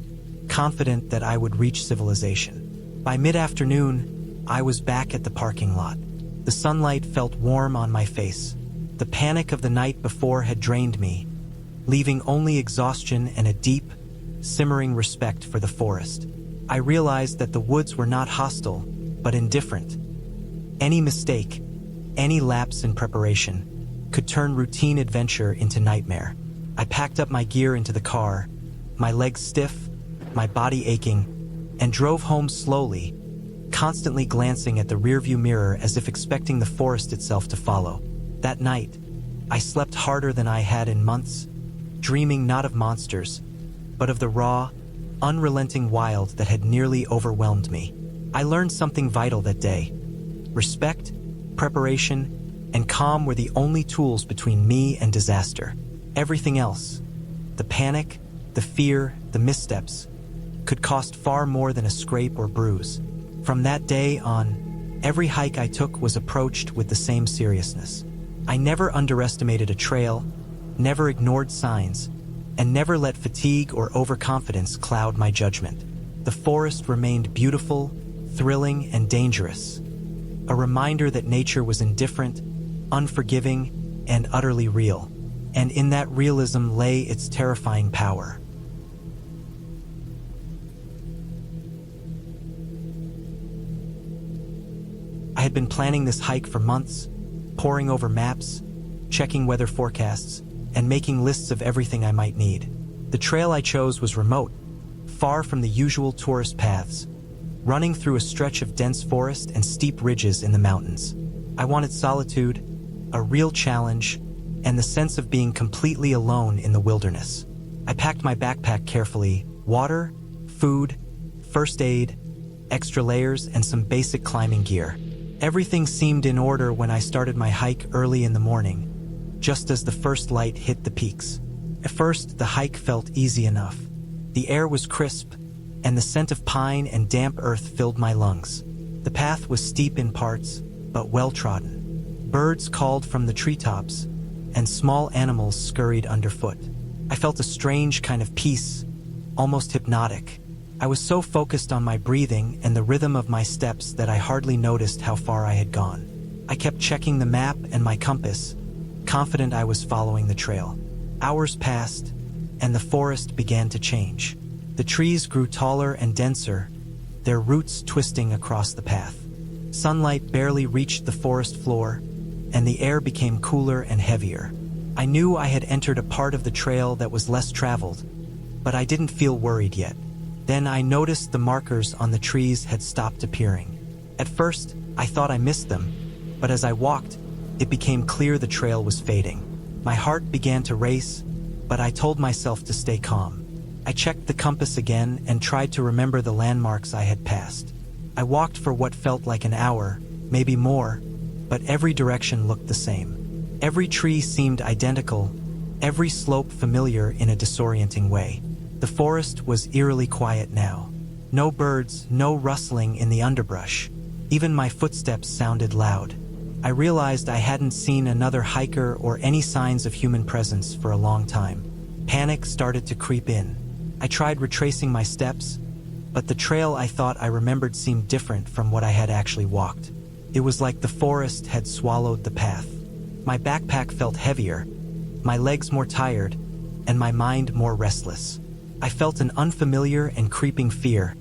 confident that I would reach civilization. By mid-afternoon, I was back at the parking lot. The sunlight felt warm on my face. The panic of the night before had drained me, leaving only exhaustion and a deep, simmering respect for the forest. I realized that the woods were not hostile, but indifferent. Any mistake, any lapse in preparation, could turn routine adventure into nightmare. I packed up my gear into the car, my legs stiff, my body aching, and drove home slowly, constantly glancing at the rearview mirror as if expecting the forest itself to follow. That night, I slept harder than I had in months, dreaming not of monsters, but of the raw, unrelenting wild that had nearly overwhelmed me. I learned something vital that day. Respect, preparation, and calm were the only tools between me and disaster. Everything else, the panic, the fear, the missteps, could cost far more than a scrape or bruise. From that day on, every hike I took was approached with the same seriousness. I never underestimated a trail, never ignored signs, and never let fatigue or overconfidence cloud my judgment. The forest remained beautiful, thrilling, and dangerous, a reminder that nature was indifferent, unforgiving, and utterly real. And in that realism lay its terrifying power. I had been planning this hike for months, poring over maps, checking weather forecasts, and making lists of everything I might need. The trail I chose was remote, far from the usual tourist paths, running through a stretch of dense forest and steep ridges in the mountains. I wanted solitude, a real challenge, and the sense of being completely alone in the wilderness. I packed my backpack carefully: water, food, first aid, extra layers, and some basic climbing gear. Everything seemed in order when I started my hike early in the morning, just as the first light hit the peaks. At first, the hike felt easy enough. The air was crisp, and the scent of pine and damp earth filled my lungs. The path was steep in parts, but well-trodden. Birds called from the treetops, and small animals scurried underfoot. I felt a strange kind of peace, almost hypnotic. I was so focused on my breathing and the rhythm of my steps that I hardly noticed how far I had gone. I kept checking the map and my compass, confident I was following the trail. Hours passed, and the forest began to change. The trees grew taller and denser, their roots twisting across the path. Sunlight barely reached the forest floor, and the air became cooler and heavier. I knew I had entered a part of the trail that was less traveled, but I didn't feel worried yet. Then I noticed the markers on the trees had stopped appearing. At first, I thought I missed them, but as I walked, it became clear the trail was fading. My heart began to race, but I told myself to stay calm. I checked the compass again and tried to remember the landmarks I had passed. I walked for what felt like an hour, maybe more, but every direction looked the same. Every tree seemed identical, every slope familiar in a disorienting way. The forest was eerily quiet now. No birds, no rustling in the underbrush. Even my footsteps sounded loud. I realized I hadn't seen another hiker or any signs of human presence for a long time. Panic started to creep in. I tried retracing my steps, but the trail I thought I remembered seemed different from what I had actually walked. It was like the forest had swallowed the path. My backpack felt heavier, my legs more tired, and my mind more restless. I felt an unfamiliar and creeping fear.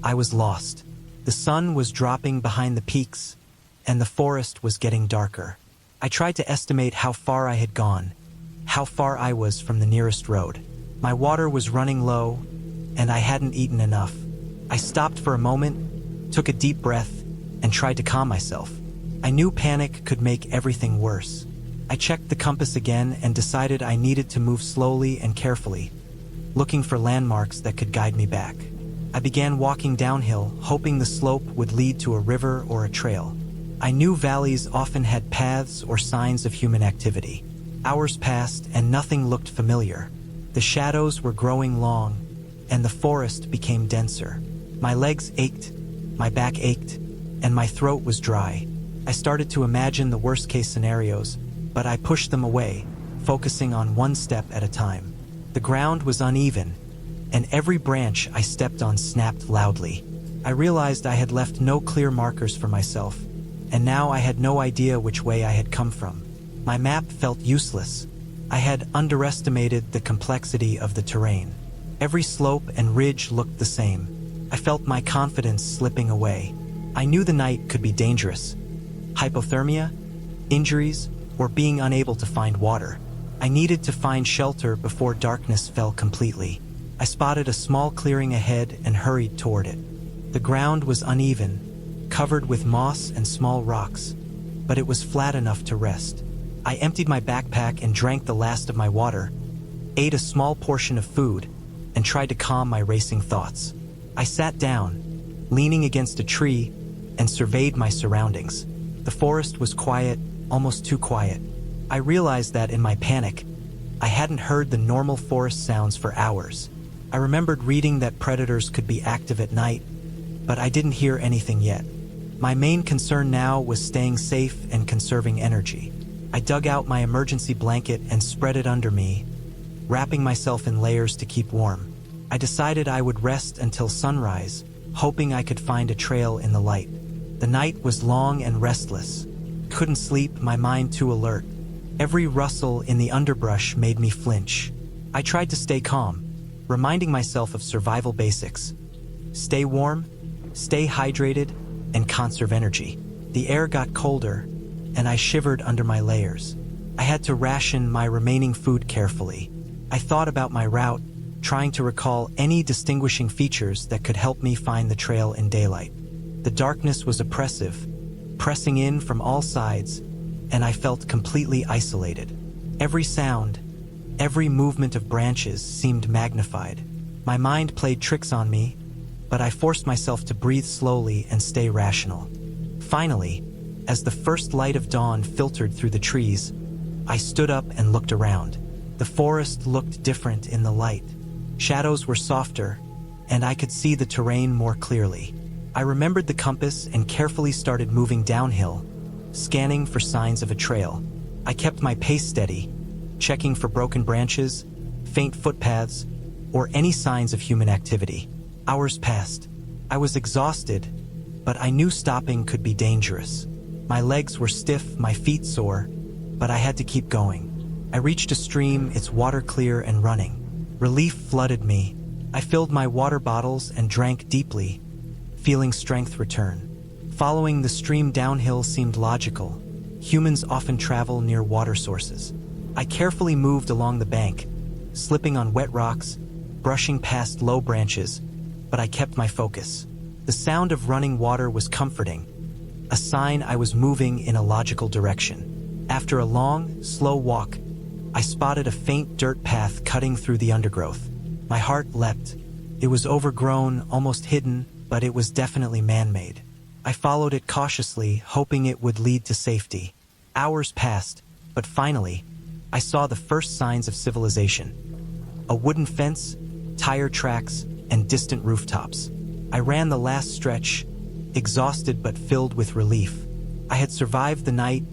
I was lost. The sun was dropping behind the peaks, and the forest was getting darker. I tried to estimate how far I had gone, how far I was from the nearest road. My water was running low, and I hadn't eaten enough. I stopped for a moment, took a deep breath, and tried to calm myself. I knew panic could make everything worse. I checked the compass again and decided I needed to move slowly and carefully, looking for landmarks that could guide me back. I began walking downhill, hoping the slope would lead to a river or a trail. I knew valleys often had paths or signs of human activity. Hours passed and nothing looked familiar. The shadows were growing long, and the forest became denser. My legs ached, my back ached, and my throat was dry. I started to imagine the worst-case scenarios, but I pushed them away, focusing on one step at a time. The ground was uneven, and every branch I stepped on snapped loudly. I realized I had left no clear markers for myself, and now I had no idea which way I had come from. My map felt useless. I had underestimated the complexity of the terrain. Every slope and ridge looked the same. I felt my confidence slipping away. I knew the night could be dangerous. Hypothermia, injuries, or being unable to find water. I needed to find shelter before darkness fell completely. I spotted a small clearing ahead and hurried toward it. The ground was uneven, covered with moss and small rocks, but it was flat enough to rest. I emptied my backpack and drank the last of my water, ate a small portion of food, and tried to calm my racing thoughts. I sat down, leaning against a tree, and surveyed my surroundings. The forest was quiet, almost too quiet. I realized that in my panic, I hadn't heard the normal forest sounds for hours. I remembered reading that predators could be active at night, but I didn't hear anything yet. My main concern now was staying safe and conserving energy. I dug out my emergency blanket and spread it under me, wrapping myself in layers to keep warm. I decided I would rest until sunrise, hoping I could find a trail in the light. The night was long and restless. Couldn't sleep, my mind too alert. Every rustle in the underbrush made me flinch. I tried to stay calm, reminding myself of survival basics. Stay warm, stay hydrated, and conserve energy. The air got colder, and I shivered under my layers. I had to ration my remaining food carefully. I thought about my route, trying to recall any distinguishing features that could help me find the trail in daylight. The darkness was oppressive, pressing in from all sides, and I felt completely isolated. Every sound, every movement of branches seemed magnified. My mind played tricks on me, but I forced myself to breathe slowly and stay rational. Finally, as the first light of dawn filtered through the trees, I stood up and looked around. The forest looked different in the light. Shadows were softer, and I could see the terrain more clearly. I remembered the compass and carefully started moving downhill, scanning for signs of a trail. I kept my pace steady, checking for broken branches, faint footpaths, or any signs of human activity. Hours passed. I was exhausted, but I knew stopping could be dangerous. My legs were stiff, my feet sore, but I had to keep going. I reached a stream, its water clear and running. Relief flooded me. I filled my water bottles and drank deeply, feeling strength return. Following the stream downhill seemed logical. Humans often travel near water sources. I carefully moved along the bank, slipping on wet rocks, brushing past low branches, but I kept my focus. The sound of running water was comforting, a sign I was moving in a logical direction. After a long, slow walk, I spotted a faint dirt path cutting through the undergrowth. My heart leapt. It was overgrown, almost hidden, but it was definitely man-made. I followed it cautiously, hoping it would lead to safety. Hours passed, but finally, I saw the first signs of civilization. A wooden fence, tire tracks, and distant rooftops. I ran the last stretch, exhausted but filled with relief. I had survived the night,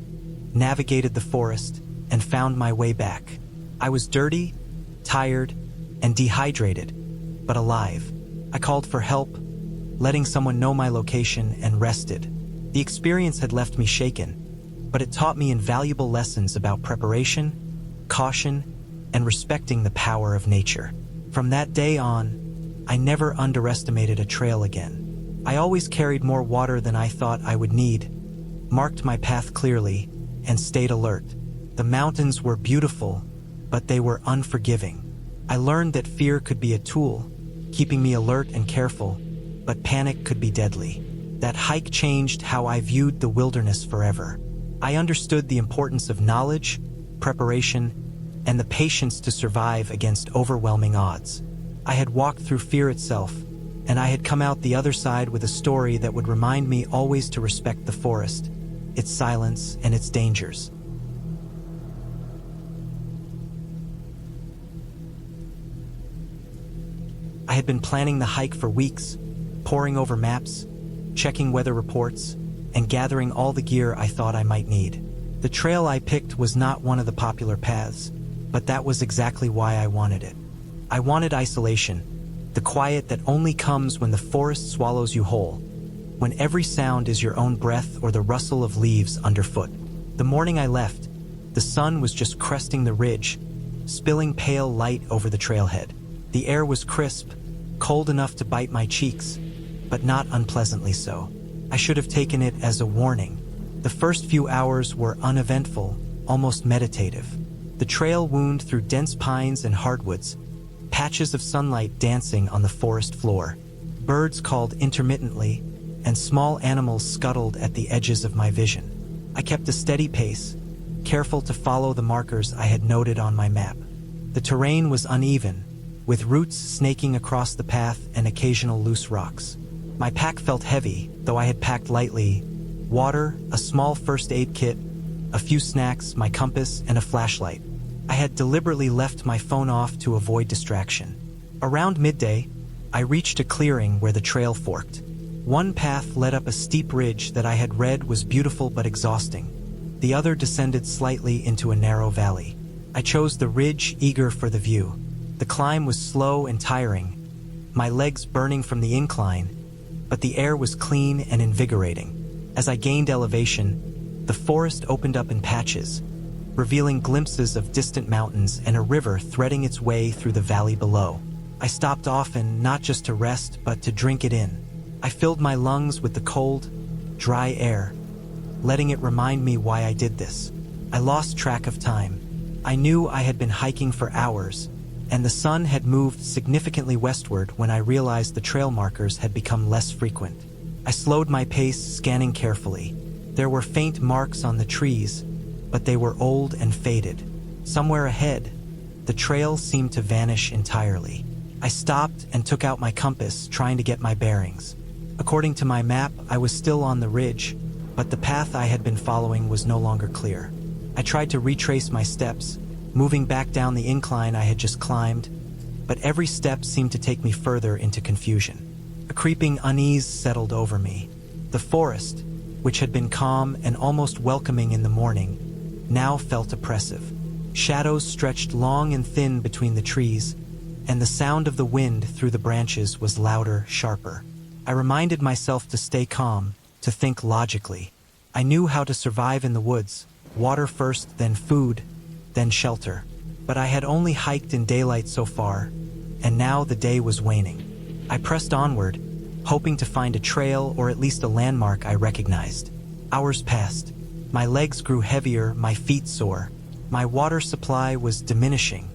navigated the forest, and found my way back. I was dirty, tired, and dehydrated, but alive. I called for help, letting someone know my location, and rested. The experience had left me shaken, but it taught me invaluable lessons about preparation, caution, and respecting the power of nature. From that day on, I never underestimated a trail again. I always carried more water than I thought I would need, marked my path clearly, and stayed alert. The mountains were beautiful, but they were unforgiving. I learned that fear could be a tool, keeping me alert and careful, but panic could be deadly. That hike changed how I viewed the wilderness forever. I understood the importance of knowledge, preparation, and the patience to survive against overwhelming odds. I had walked through fear itself, and I had come out the other side with a story that would remind me always to respect the forest, its silence, and its dangers. I had been planning the hike for weeks, poring over maps, checking weather reports, and gathering all the gear I thought I might need. The trail I picked was not one of the popular paths, but that was exactly why I wanted it. I wanted isolation, the quiet that only comes when the forest swallows you whole, when every sound is your own breath or the rustle of leaves underfoot. The morning I left, the sun was just cresting the ridge, spilling pale light over the trailhead. The air was crisp, cold enough to bite my cheeks, but not unpleasantly so. I should have taken it as a warning. The first few hours were uneventful, almost meditative. The trail wound through dense pines and hardwoods, patches of sunlight dancing on the forest floor. Birds called intermittently, and small animals scuttled at the edges of my vision. I kept a steady pace, careful to follow the markers I had noted on my map. The terrain was uneven, with roots snaking across the path and occasional loose rocks. My pack felt heavy, though I had packed lightly: water, a small first aid kit, a few snacks, my compass, and a flashlight. I had deliberately left my phone off to avoid distraction. Around midday, I reached a clearing where the trail forked. One path led up a steep ridge that I had read was beautiful but exhausting. The other descended slightly into a narrow valley. I chose the ridge, eager for the view. The climb was slow and tiring, my legs burning from the incline, but the air was clean and invigorating. As I gained elevation, the forest opened up in patches, revealing glimpses of distant mountains and a river threading its way through the valley below. I stopped often, not just to rest, but to drink it in. I filled my lungs with the cold, dry air, letting it remind me why I did this. I lost track of time. I knew I had been hiking for hours, and the sun had moved significantly westward when I realized the trail markers had become less frequent. I slowed my pace, scanning carefully. There were faint marks on the trees, but they were old and faded. Somewhere ahead, the trail seemed to vanish entirely. I stopped and took out my compass, trying to get my bearings. According to my map, I was still on the ridge, but the path I had been following was no longer clear. I tried to retrace my steps, moving back down the incline I had just climbed, but every step seemed to take me further into confusion. A creeping unease settled over me. The forest, which had been calm and almost welcoming in the morning, now felt oppressive. Shadows stretched long and thin between the trees, and the sound of the wind through the branches was louder, sharper. I reminded myself to stay calm, to think logically. I knew how to survive in the woods: water first, then food, then shelter. But I had only hiked in daylight so far, and now the day was waning. I pressed onward, hoping to find a trail or at least a landmark I recognized. Hours passed. My legs grew heavier, my feet sore. My water supply was diminishing.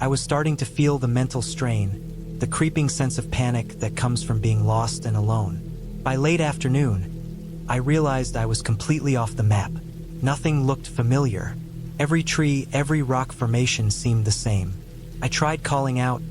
I was starting to feel the mental strain, the creeping sense of panic that comes from being lost and alone. By late afternoon, I realized I was completely off the map. Nothing looked familiar. Every tree, every rock formation seemed the same. I tried calling out,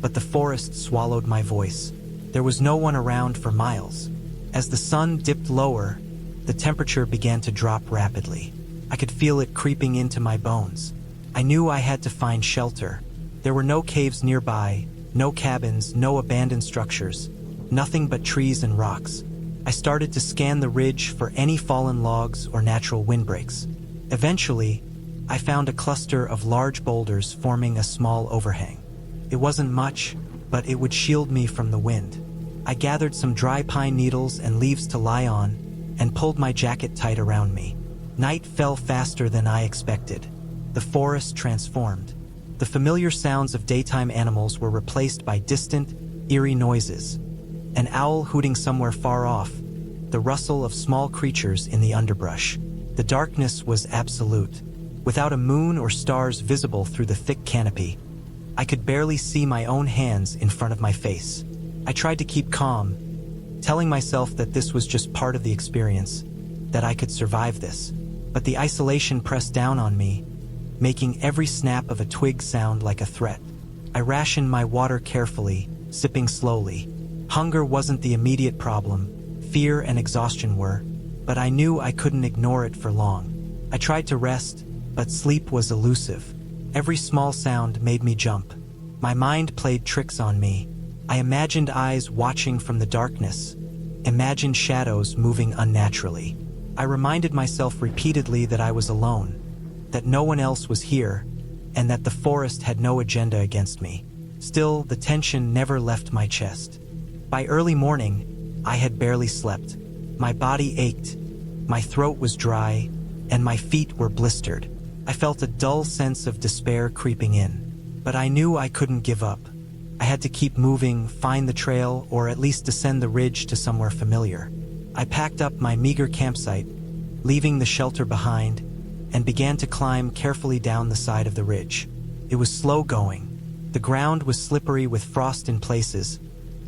but the forest swallowed my voice. There was no one around for miles. As the sun dipped lower, the temperature began to drop rapidly. I could feel it creeping into my bones. I knew I had to find shelter. There were no caves nearby, no cabins, no abandoned structures, nothing but trees and rocks. I started to scan the ridge for any fallen logs or natural windbreaks. Eventually, I found a cluster of large boulders forming a small overhang. It wasn't much, but it would shield me from the wind. I gathered some dry pine needles and leaves to lie on, and pulled my jacket tight around me. Night fell faster than I expected. The forest transformed. The familiar sounds of daytime animals were replaced by distant, eerie noises. An owl hooting somewhere far off, the rustle of small creatures in the underbrush. The darkness was absolute. Without a moon or stars visible through the thick canopy, I could barely see my own hands in front of my face. I tried to keep calm, telling myself that this was just part of the experience, that I could survive this. But the isolation pressed down on me, making every snap of a twig sound like a threat. I rationed my water carefully, sipping slowly. Hunger wasn't the immediate problem, fear and exhaustion were, but I knew I couldn't ignore it for long. I tried to rest, but sleep was elusive. Every small sound made me jump. My mind played tricks on me. I imagined eyes watching from the darkness, imagined shadows moving unnaturally. I reminded myself repeatedly that I was alone, that no one else was here, and that the forest had no agenda against me. Still, the tension never left my chest. By early morning, I had barely slept. My body ached, my throat was dry, and my feet were blistered. I felt a dull sense of despair creeping in. But I knew I couldn't give up. I had to keep moving, find the trail, or at least descend the ridge to somewhere familiar. I packed up my meager campsite, leaving the shelter behind, and began to climb carefully down the side of the ridge. It was slow going. The ground was slippery with frost in places,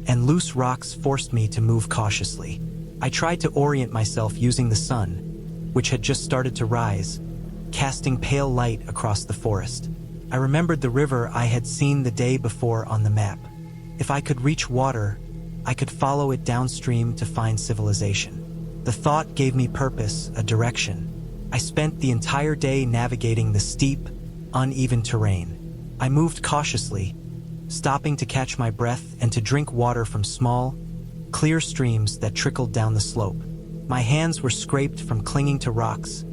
and loose rocks forced me to move cautiously. I tried to orient myself using the sun, which had just started to rise, casting pale light across the forest. I remembered the river I had seen the day before on the map. If I could reach water, I could follow it downstream to find civilization. The thought gave me purpose, a direction. I spent the entire day navigating the steep, uneven terrain. I moved cautiously, stopping to catch my breath and to drink water from small, clear streams that trickled down the slope. My hands were scraped from clinging to rocks,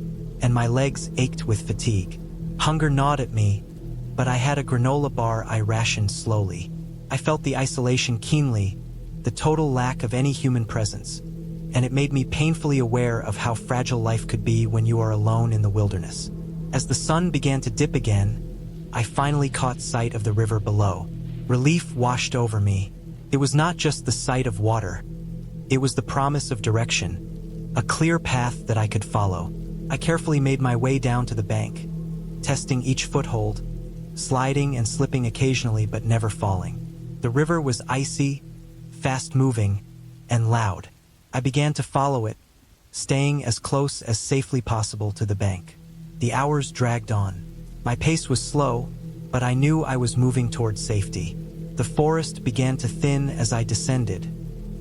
and my legs ached with fatigue. Hunger gnawed at me, but I had a granola bar I rationed slowly. I felt the isolation keenly, the total lack of any human presence, and it made me painfully aware of how fragile life could be when you are alone in the wilderness. As the sun began to dip again, I finally caught sight of the river below. Relief washed over me. It was not just the sight of water. It was the promise of direction, a clear path that I could follow. I carefully made my way down to the bank, testing each foothold, sliding and slipping occasionally but never falling. The river was icy, fast-moving, and loud. I began to follow it, staying as close as safely possible to the bank. The hours dragged on. My pace was slow, but I knew I was moving towards safety. The forest began to thin as I descended,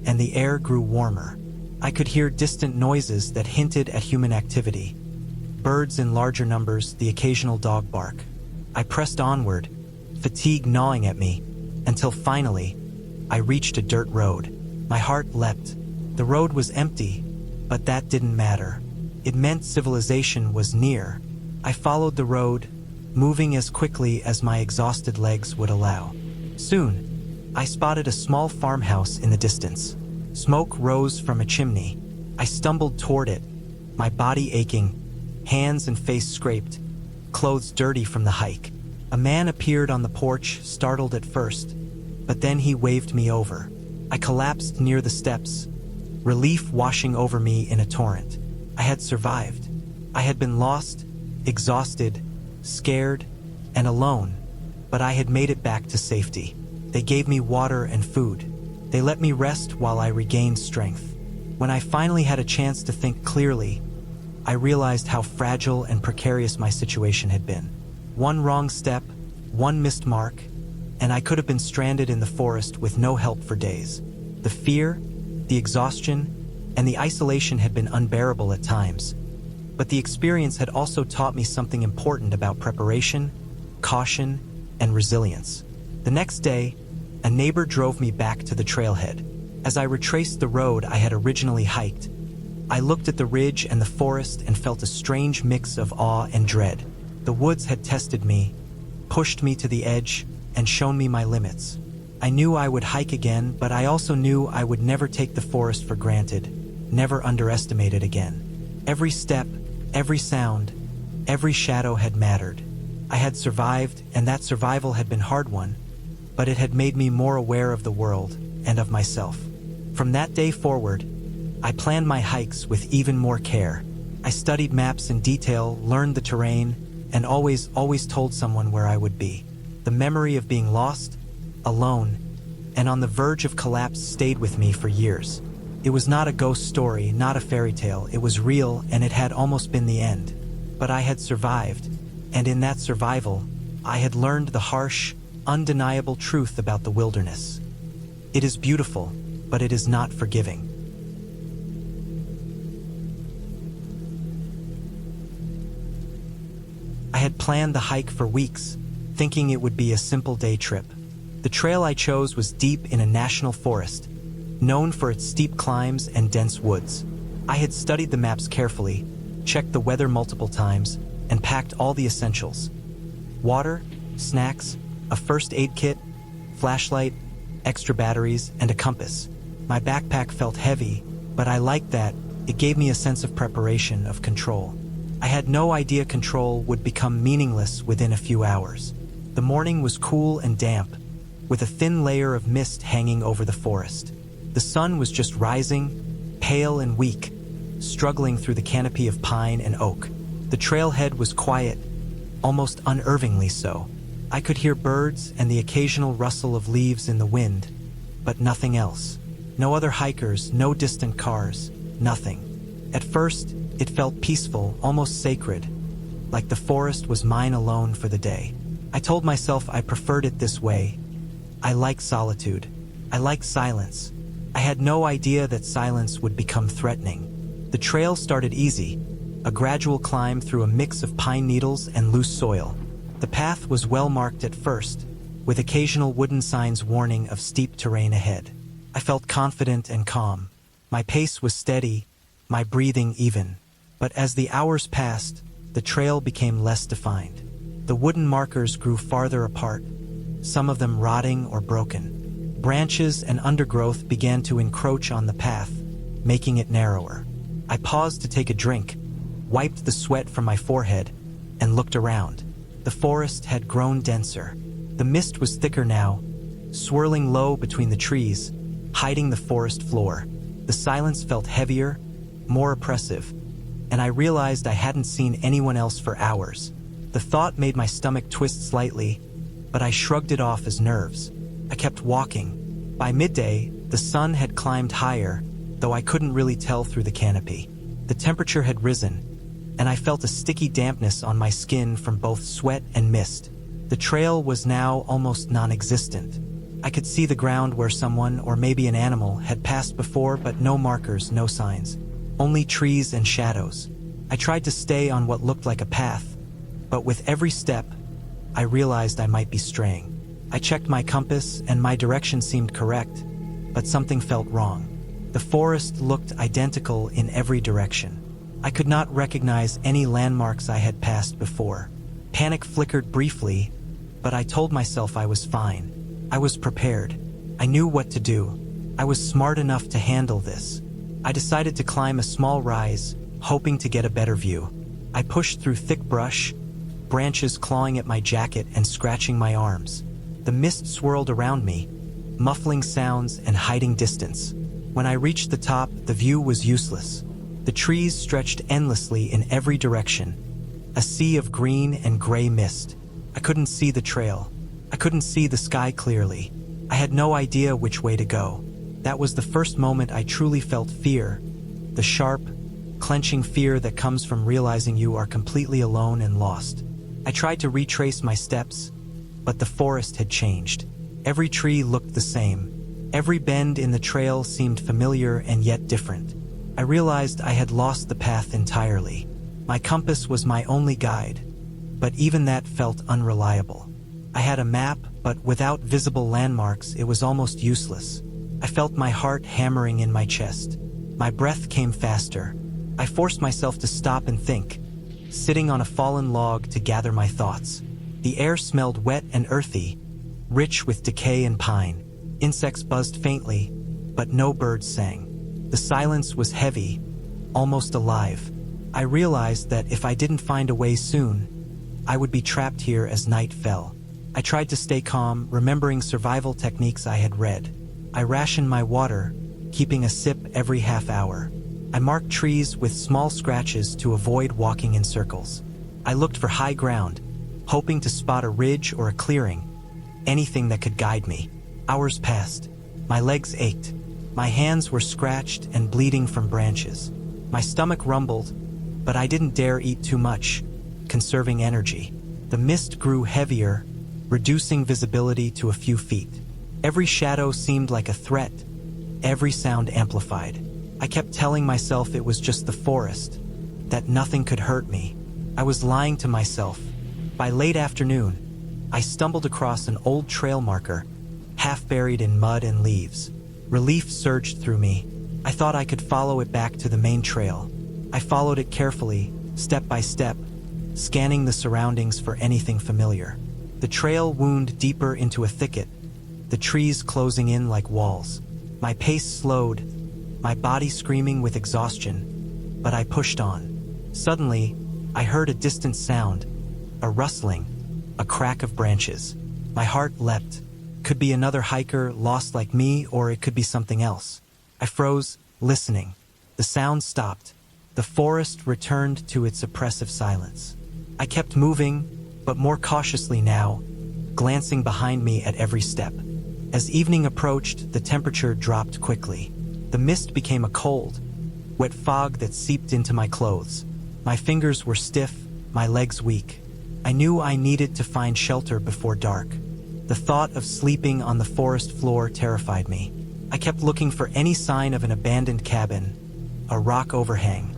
and the air grew warmer. I could hear distant noises that hinted at human activity. Birds in larger numbers, the occasional dog bark. I pressed onward, fatigue gnawing at me, until finally, I reached a dirt road. My heart leapt. The road was empty, but that didn't matter. It meant civilization was near. I followed the road, moving as quickly as my exhausted legs would allow. Soon, I spotted a small farmhouse in the distance. Smoke rose from a chimney. I stumbled toward it, my body aching, hands and face scraped, clothes dirty from the hike. A man appeared on the porch, startled at first, but then he waved me over. I collapsed near the steps, relief washing over me in a torrent. I had survived. I had been lost, exhausted, scared, and alone, but I had made it back to safety. They gave me water and food. They let me rest while I regained strength. When I finally had a chance to think clearly, I realized how fragile and precarious my situation had been. One wrong step, one missed mark, and I could have been stranded in the forest with no help for days. The fear, the exhaustion, and the isolation had been unbearable at times. But the experience had also taught me something important about preparation, caution, and resilience. The next day, a neighbor drove me back to the trailhead. As I retraced the road I had originally hiked, I looked at the ridge and the forest and felt a strange mix of awe and dread. The woods had tested me, pushed me to the edge, and shown me my limits. I knew I would hike again, but I also knew I would never take the forest for granted, never underestimate it again. Every step, every sound, every shadow had mattered. I had survived, and that survival had been a hard one, but it had made me more aware of the world and of myself. From that day forward, I planned my hikes with even more care. I studied maps in detail, learned the terrain, and always told someone where I would be. The memory of being lost, alone, and on the verge of collapse stayed with me for years. It was not a ghost story, not a fairy tale. It was real, and it had almost been the end. But I had survived, and in that survival, I had learned the harsh, undeniable truth about the wilderness. It is beautiful, but it is not forgiving. I had planned the hike for weeks, thinking it would be a simple day trip. The trail I chose was deep in a national forest, known for its steep climbs and dense woods. I had studied the maps carefully, checked the weather multiple times, and packed all the essentials: water, snacks, a first aid kit, flashlight, extra batteries, and a compass. My backpack felt heavy, but I liked that. It gave me a sense of preparation, of control. I had no idea control would become meaningless within a few hours. The morning was cool and damp, with a thin layer of mist hanging over the forest. The sun was just rising, pale and weak, struggling through the canopy of pine and oak. The trailhead was quiet, almost unnervingly so. I could hear birds and the occasional rustle of leaves in the wind, but nothing else. No other hikers, no distant cars, nothing. At first, it felt peaceful, almost sacred, like the forest was mine alone for the day. I told myself I preferred it this way. I like solitude. I like silence. I had no idea that silence would become threatening. The trail started easy, a gradual climb through a mix of pine needles and loose soil. The path was well marked at first, with occasional wooden signs warning of steep terrain ahead. I felt confident and calm. My pace was steady, my breathing even. But as the hours passed, the trail became less defined. The wooden markers grew farther apart, some of them rotting or broken. Branches and undergrowth began to encroach on the path, making it narrower. I paused to take a drink, wiped the sweat from my forehead, and looked around. The forest had grown denser. The mist was thicker now, swirling low between the trees, hiding the forest floor. The silence felt heavier, more oppressive, and I realized I hadn't seen anyone else for hours. The thought made my stomach twist slightly, but I shrugged it off as nerves. I kept walking. By midday, the sun had climbed higher, though I couldn't really tell through the canopy. The temperature had risen, and I felt a sticky dampness on my skin from both sweat and mist. The trail was now almost non-existent. I could see the ground where someone, or maybe an animal, had passed before, but no markers, no signs. Only trees and shadows. I tried to stay on what looked like a path, but with every step, I realized I might be straying. I checked my compass, and my direction seemed correct, but something felt wrong. The forest looked identical in every direction. I could not recognize any landmarks I had passed before. Panic flickered briefly, but I told myself I was fine. I was prepared. I knew what to do. I was smart enough to handle this. I decided to climb a small rise, hoping to get a better view. I pushed through thick brush, branches clawing at my jacket and scratching my arms. The mist swirled around me, muffling sounds and hiding distance. When I reached the top, the view was useless. The trees stretched endlessly in every direction, a sea of green and gray mist. I couldn't see the trail. I couldn't see the sky clearly. I had no idea which way to go. That was the first moment I truly felt fear, the sharp, clenching fear that comes from realizing you are completely alone and lost. I tried to retrace my steps, but the forest had changed. Every tree looked the same. Every bend in the trail seemed familiar and yet different. I realized I had lost the path entirely. My compass was my only guide, but even that felt unreliable. I had a map, but without visible landmarks, it was almost useless. I felt my heart hammering in my chest. My breath came faster. I forced myself to stop and think, sitting on a fallen log to gather my thoughts. The air smelled wet and earthy, rich with decay and pine. Insects buzzed faintly, but no birds sang. The silence was heavy, almost alive. I realized that if I didn't find a way soon, I would be trapped here as night fell. I tried to stay calm, remembering survival techniques I had read. I rationed my water, keeping a sip every half hour. I marked trees with small scratches to avoid walking in circles. I looked for high ground, hoping to spot a ridge or a clearing, anything that could guide me. Hours passed. My legs ached. My hands were scratched and bleeding from branches. My stomach rumbled, but I didn't dare eat too much, conserving energy. The mist grew heavier, reducing visibility to a few feet. Every shadow seemed like a threat, every sound amplified. I kept telling myself it was just the forest, that nothing could hurt me. I was lying to myself. By late afternoon, I stumbled across an old trail marker, half buried in mud and leaves. Relief surged through me. I thought I could follow it back to the main trail. I followed it carefully, step by step, scanning the surroundings for anything familiar. The trail wound deeper into a thicket, the trees closing in like walls. My pace slowed, my body screaming with exhaustion, but I pushed on. Suddenly, I heard a distant sound, a rustling, a crack of branches. My heart leapt. Could be another hiker lost like me, or it could be something else. I froze, listening. The sound stopped. The forest returned to its oppressive silence. I kept moving, but more cautiously now, glancing behind me at every step. As evening approached, the temperature dropped quickly. The mist became a cold, wet fog that seeped into my clothes. My fingers were stiff, my legs weak. I knew I needed to find shelter before dark. The thought of sleeping on the forest floor terrified me. I kept looking for any sign of an abandoned cabin, a rock overhang,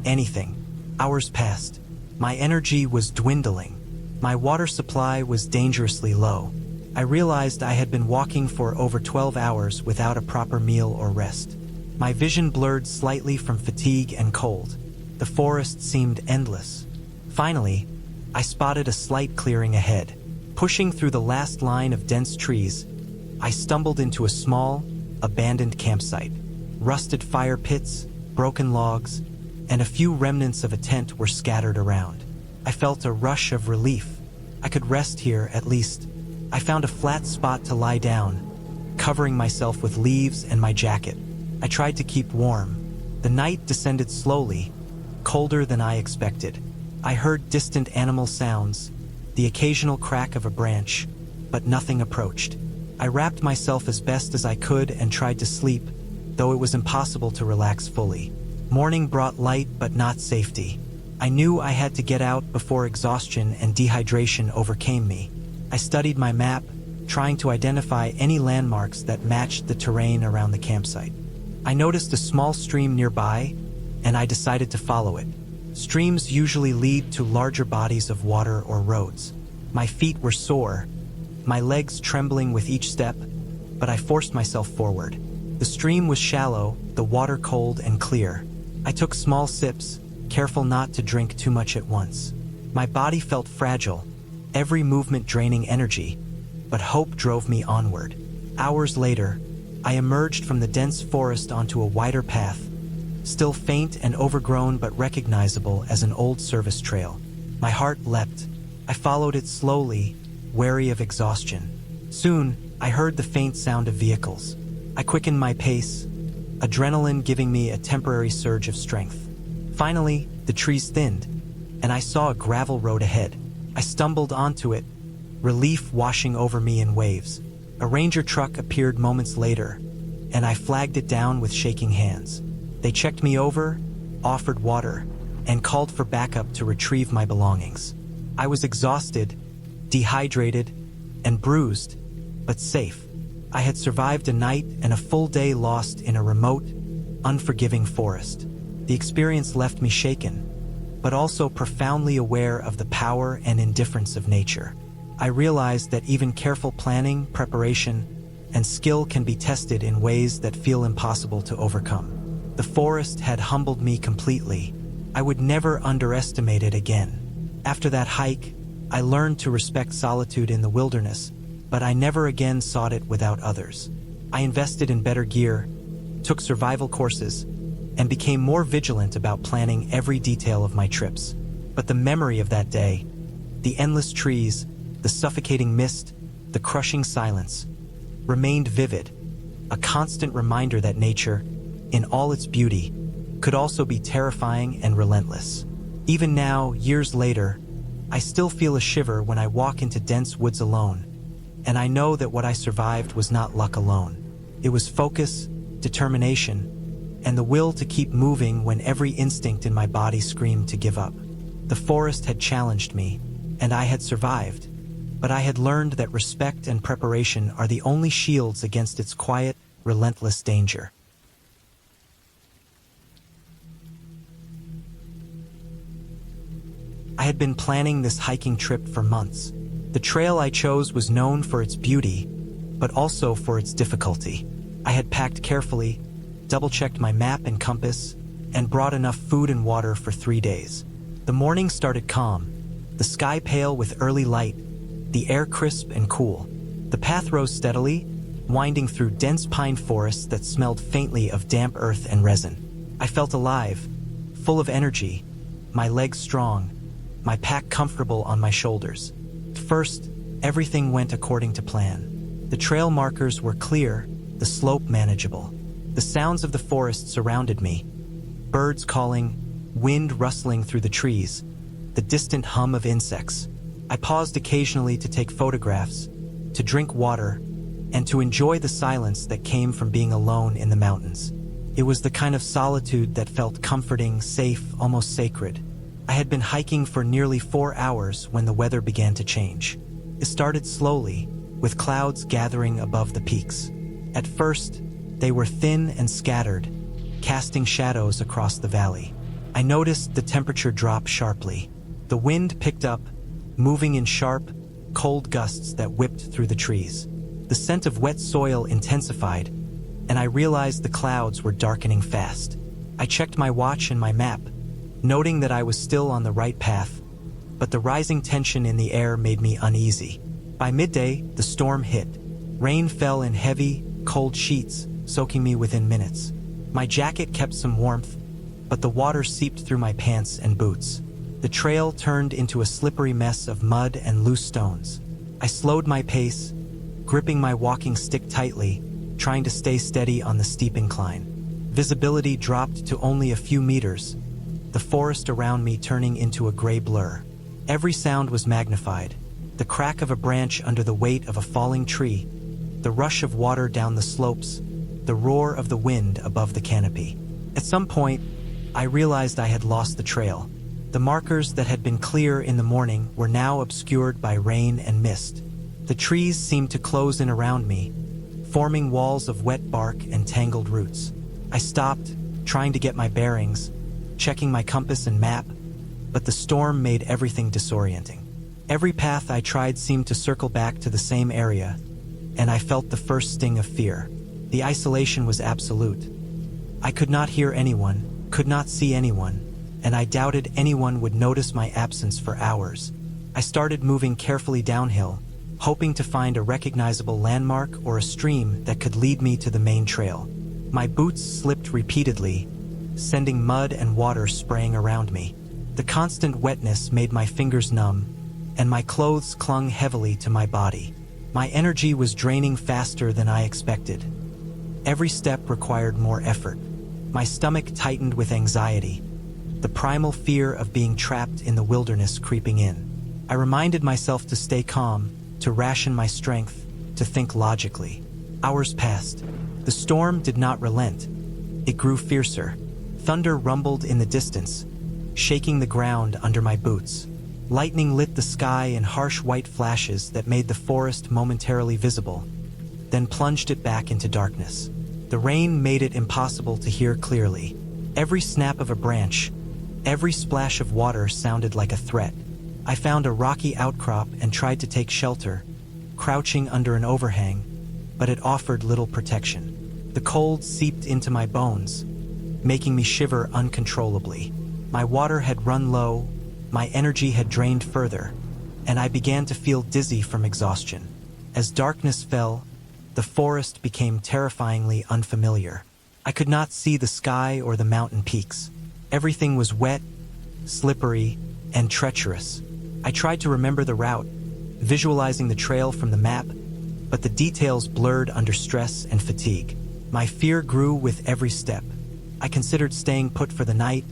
anything. Hours passed. My energy was dwindling. My water supply was dangerously low. I realized I had been walking for over 12 hours without a proper meal or rest. My vision blurred slightly from fatigue and cold. The forest seemed endless. Finally, I spotted a slight clearing ahead. Pushing through the last line of dense trees, I stumbled into a small, abandoned campsite. Rusted fire pits, broken logs, and a few remnants of a tent were scattered around. I felt a rush of relief. I could rest here, at least. I found a flat spot to lie down, covering myself with leaves and my jacket. I tried to keep warm. The night descended slowly, colder than I expected. I heard distant animal sounds, the occasional crack of a branch, but nothing approached. I wrapped myself as best as I could and tried to sleep, though it was impossible to relax fully. Morning brought light but not safety. I knew I had to get out before exhaustion and dehydration overcame me. I studied my map, trying to identify any landmarks that matched the terrain around the campsite. I noticed a small stream nearby, and I decided to follow it. Streams usually lead to larger bodies of water or roads. My feet were sore, my legs trembling with each step, but I forced myself forward. The stream was shallow, the water cold and clear. I took small sips, careful not to drink too much at once. My body felt fragile, every movement draining energy, but hope drove me onward. Hours later, I emerged from the dense forest onto a wider path, still faint and overgrown but recognizable as an old service trail. My heart leapt. I followed it slowly, wary of exhaustion. Soon, I heard the faint sound of vehicles. I quickened my pace, adrenaline giving me a temporary surge of strength. Finally, the trees thinned, and I saw a gravel road ahead. I stumbled onto it, relief washing over me in waves. A ranger truck appeared moments later, and I flagged it down with shaking hands. They checked me over, offered water, and called for backup to retrieve my belongings. I was exhausted, dehydrated, and bruised, but safe. I had survived a night and a full day lost in a remote, unforgiving forest. The experience left me shaken, but also profoundly aware of the power and indifference of nature. I realized that even careful planning, preparation, and skill can be tested in ways that feel impossible to overcome. The forest had humbled me completely. I would never underestimate it again. After that hike, I learned to respect solitude in the wilderness, but I never again sought it without others. I invested in better gear, took survival courses, and became more vigilant about planning every detail of my trips. But the memory of that day, the endless trees, the suffocating mist, the crushing silence, remained vivid, a constant reminder that nature, in all its beauty, could also be terrifying and relentless. Even now, years later, I still feel a shiver when I walk into dense woods alone, and I know that what I survived was not luck alone. It was focus, determination, and the will to keep moving when every instinct in my body screamed to give up. The forest had challenged me, and I had survived, but I had learned that respect and preparation are the only shields against its quiet, relentless danger. I had been planning this hiking trip for months. The trail I chose was known for its beauty, but also for its difficulty. I had packed carefully, double-checked my map and compass, and brought enough food and water for 3 days. The morning started calm, the sky pale with early light, the air crisp and cool. The path rose steadily, winding through dense pine forests that smelled faintly of damp earth and resin. I felt alive, full of energy, my legs strong, my pack comfortable on my shoulders. At first, everything went according to plan. The trail markers were clear, the slope manageable. The sounds of the forest surrounded me, birds calling, wind rustling through the trees, the distant hum of insects. I paused occasionally to take photographs, to drink water, and to enjoy the silence that came from being alone in the mountains. It was the kind of solitude that felt comforting, safe, almost sacred. I had been hiking for nearly 4 hours when the weather began to change. It started slowly, with clouds gathering above the peaks. At first, they were thin and scattered, casting shadows across the valley. I noticed the temperature drop sharply. The wind picked up, moving in sharp, cold gusts that whipped through the trees. The scent of wet soil intensified, and I realized the clouds were darkening fast. I checked my watch and my map, noting that I was still on the right path, but the rising tension in the air made me uneasy. By midday, the storm hit. Rain fell in heavy, cold sheets, soaking me within minutes. My jacket kept some warmth, but the water seeped through my pants and boots. The trail turned into a slippery mess of mud and loose stones. I slowed my pace, gripping my walking stick tightly, trying to stay steady on the steep incline. Visibility dropped to only a few meters, the forest around me turning into a gray blur. Every sound was magnified: the crack of a branch under the weight of a falling tree, the rush of water down the slopes, the roar of the wind above the canopy. At some point, I realized I had lost the trail. The markers that had been clear in the morning were now obscured by rain and mist. The trees seemed to close in around me, forming walls of wet bark and tangled roots. I stopped, trying to get my bearings, checking my compass and map, but the storm made everything disorienting. Every path I tried seemed to circle back to the same area, and I felt the first sting of fear. The isolation was absolute. I could not hear anyone, could not see anyone, and I doubted anyone would notice my absence for hours. I started moving carefully downhill, hoping to find a recognizable landmark or a stream that could lead me to the main trail. My boots slipped repeatedly, sending mud and water spraying around me. The constant wetness made my fingers numb, and my clothes clung heavily to my body. My energy was draining faster than I expected. Every step required more effort. My stomach tightened with anxiety, the primal fear of being trapped in the wilderness creeping in. I reminded myself to stay calm, to ration my strength, to think logically. Hours passed. The storm did not relent. It grew fiercer. Thunder rumbled in the distance, shaking the ground under my boots. Lightning lit the sky in harsh white flashes that made the forest momentarily visible, then plunged it back into darkness. The rain made it impossible to hear clearly. Every snap of a branch, every splash of water sounded like a threat. I found a rocky outcrop and tried to take shelter, crouching under an overhang, but it offered little protection. The cold seeped into my bones, making me shiver uncontrollably. My water had run low, my energy had drained further, and I began to feel dizzy from exhaustion. As darkness fell, the forest became terrifyingly unfamiliar. I could not see the sky or the mountain peaks. Everything was wet, slippery, and treacherous. I tried to remember the route, visualizing the trail from the map, but the details blurred under stress and fatigue. My fear grew with every step. I considered staying put for the night,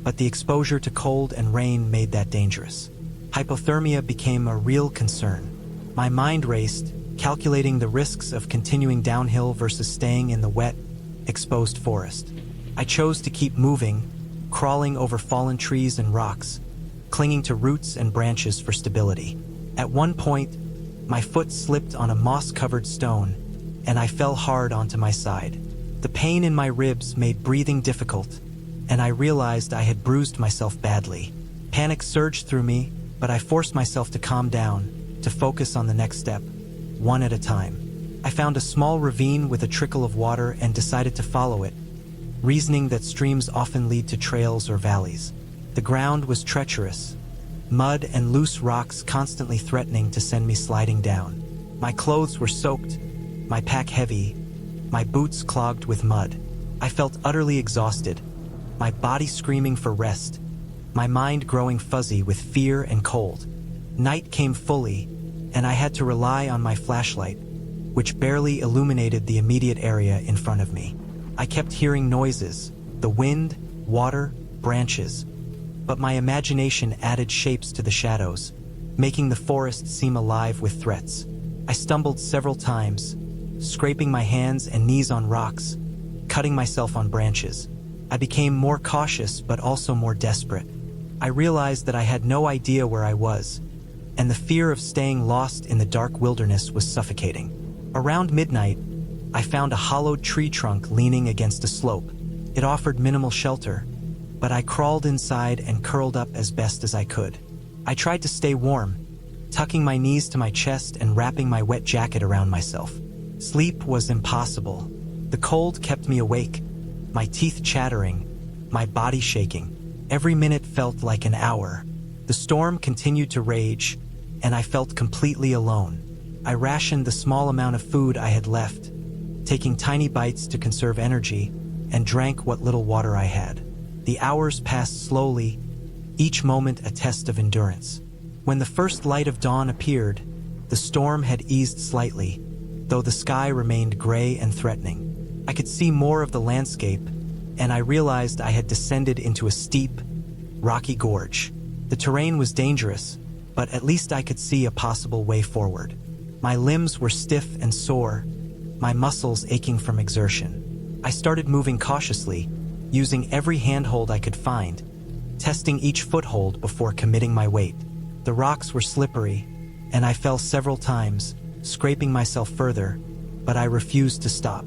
but the exposure to cold and rain made that dangerous. Hypothermia became a real concern. My mind raced, calculating the risks of continuing downhill versus staying in the wet, exposed forest. I chose to keep moving, crawling over fallen trees and rocks, clinging to roots and branches for stability. At one point, my foot slipped on a moss-covered stone, and I fell hard onto my side. The pain in my ribs made breathing difficult, and I realized I had bruised myself badly. Panic surged through me, but I forced myself to calm down, to focus on the next step, one at a time. I found a small ravine with a trickle of water and decided to follow it, reasoning that streams often lead to trails or valleys. The ground was treacherous, mud and loose rocks constantly threatening to send me sliding down. My clothes were soaked, my pack heavy, my boots clogged with mud. I felt utterly exhausted, my body screaming for rest, my mind growing fuzzy with fear and cold. Night came fully, and I had to rely on my flashlight, which barely illuminated the immediate area in front of me. I kept hearing noises, the wind, water, branches, but my imagination added shapes to the shadows, making the forest seem alive with threats. I stumbled several times, scraping my hands and knees on rocks, cutting myself on branches. I became more cautious but also more desperate. I realized that I had no idea where I was, and the fear of staying lost in the dark wilderness was suffocating. Around midnight, I found a hollowed tree trunk leaning against a slope. It offered minimal shelter, but I crawled inside and curled up as best as I could. I tried to stay warm, tucking my knees to my chest and wrapping my wet jacket around myself. Sleep was impossible. The cold kept me awake, my teeth chattering, my body shaking. Every minute felt like an hour. The storm continued to rage, and I felt completely alone. I rationed the small amount of food I had left, taking tiny bites to conserve energy, and drank what little water I had. The hours passed slowly, each moment a test of endurance. When the first light of dawn appeared, the storm had eased slightly, though the sky remained gray and threatening. I could see more of the landscape, and I realized I had descended into a steep, rocky gorge. The terrain was dangerous, but at least I could see a possible way forward. My limbs were stiff and sore, my muscles aching from exertion. I started moving cautiously, using every handhold I could find, testing each foothold before committing my weight. The rocks were slippery, and I fell several times, scraping myself further, but I refused to stop.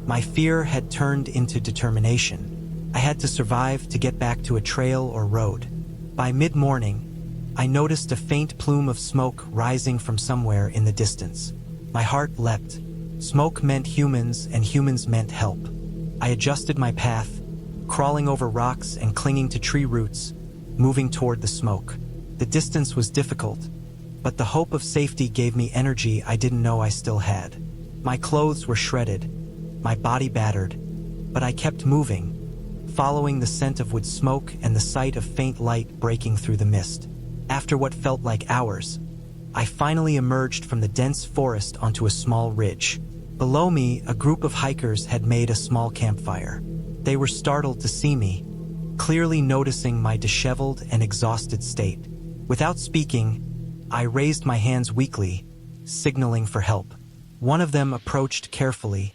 My fear had turned into determination. I had to survive to get back to a trail or road. By mid-morning, I noticed a faint plume of smoke rising from somewhere in the distance. My heart leapt. Smoke meant humans, and humans meant help. I adjusted my path, crawling over rocks and clinging to tree roots, moving toward the smoke. The distance was difficult, but the hope of safety gave me energy I didn't know I still had. My clothes were shredded, my body battered, but I kept moving, following the scent of wood smoke and the sight of faint light breaking through the mist. After what felt like hours, I finally emerged from the dense forest onto a small ridge. Below me, a group of hikers had made a small campfire. They were startled to see me, clearly noticing my disheveled and exhausted state. Without speaking, I raised my hands weakly, signaling for help. One of them approached carefully,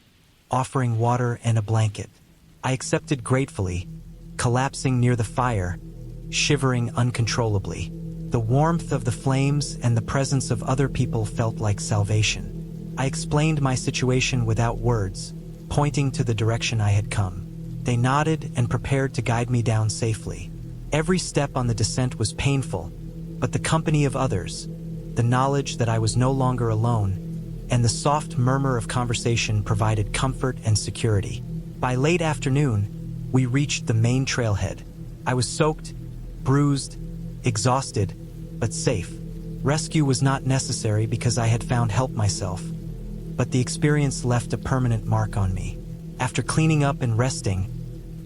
offering water and a blanket. I accepted gratefully, collapsing near the fire, shivering uncontrollably. The warmth of the flames and the presence of other people felt like salvation. I explained my situation without words, pointing to the direction I had come. They nodded and prepared to guide me down safely. Every step on the descent was painful, but the company of others, the knowledge that I was no longer alone, and the soft murmur of conversation provided comfort and security. By late afternoon, we reached the main trailhead. I was soaked, bruised, exhausted, but safe. Rescue was not necessary because I had found help myself, but the experience left a permanent mark on me. After cleaning up and resting,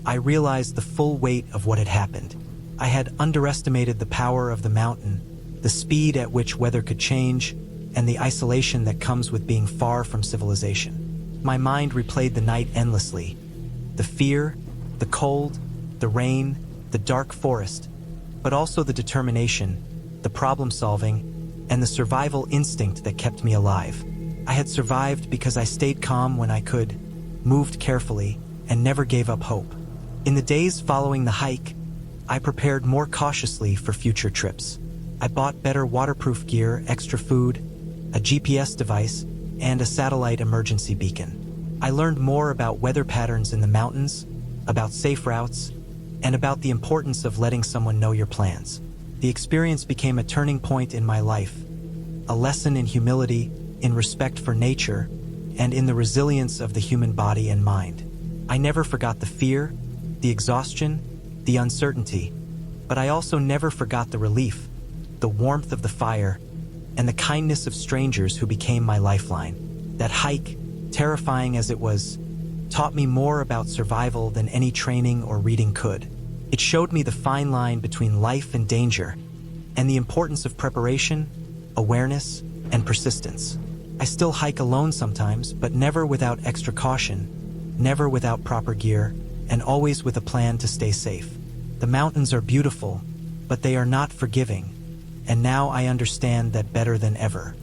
I realized the full weight of what had happened. I had underestimated the power of the mountain, the speed at which weather could change, and the isolation that comes with being far from civilization. My mind replayed the night endlessly. The fear, the cold, the rain, the dark forest, but also the determination, the problem-solving, and the survival instinct that kept me alive. I had survived because I stayed calm when I could, moved carefully, and never gave up hope. In the days following the hike, I prepared more cautiously for future trips. I bought better waterproof gear, extra food, a GPS device, and a satellite emergency beacon. I learned more about weather patterns in the mountains, about safe routes, and about the importance of letting someone know your plans. The experience became a turning point in my life, a lesson in humility, in respect for nature, and in the resilience of the human body and mind. I never forgot the fear, the exhaustion, the uncertainty, but I also never forgot the relief, the warmth of the fire, and the kindness of strangers who became my lifeline. That hike, terrifying as it was, taught me more about survival than any training or reading could. It showed me the fine line between life and danger, and the importance of preparation, awareness, and persistence. I still hike alone sometimes, but never without extra caution, never without proper gear, and always with a plan to stay safe. The mountains are beautiful, but they are not forgiving, and now I understand that better than ever.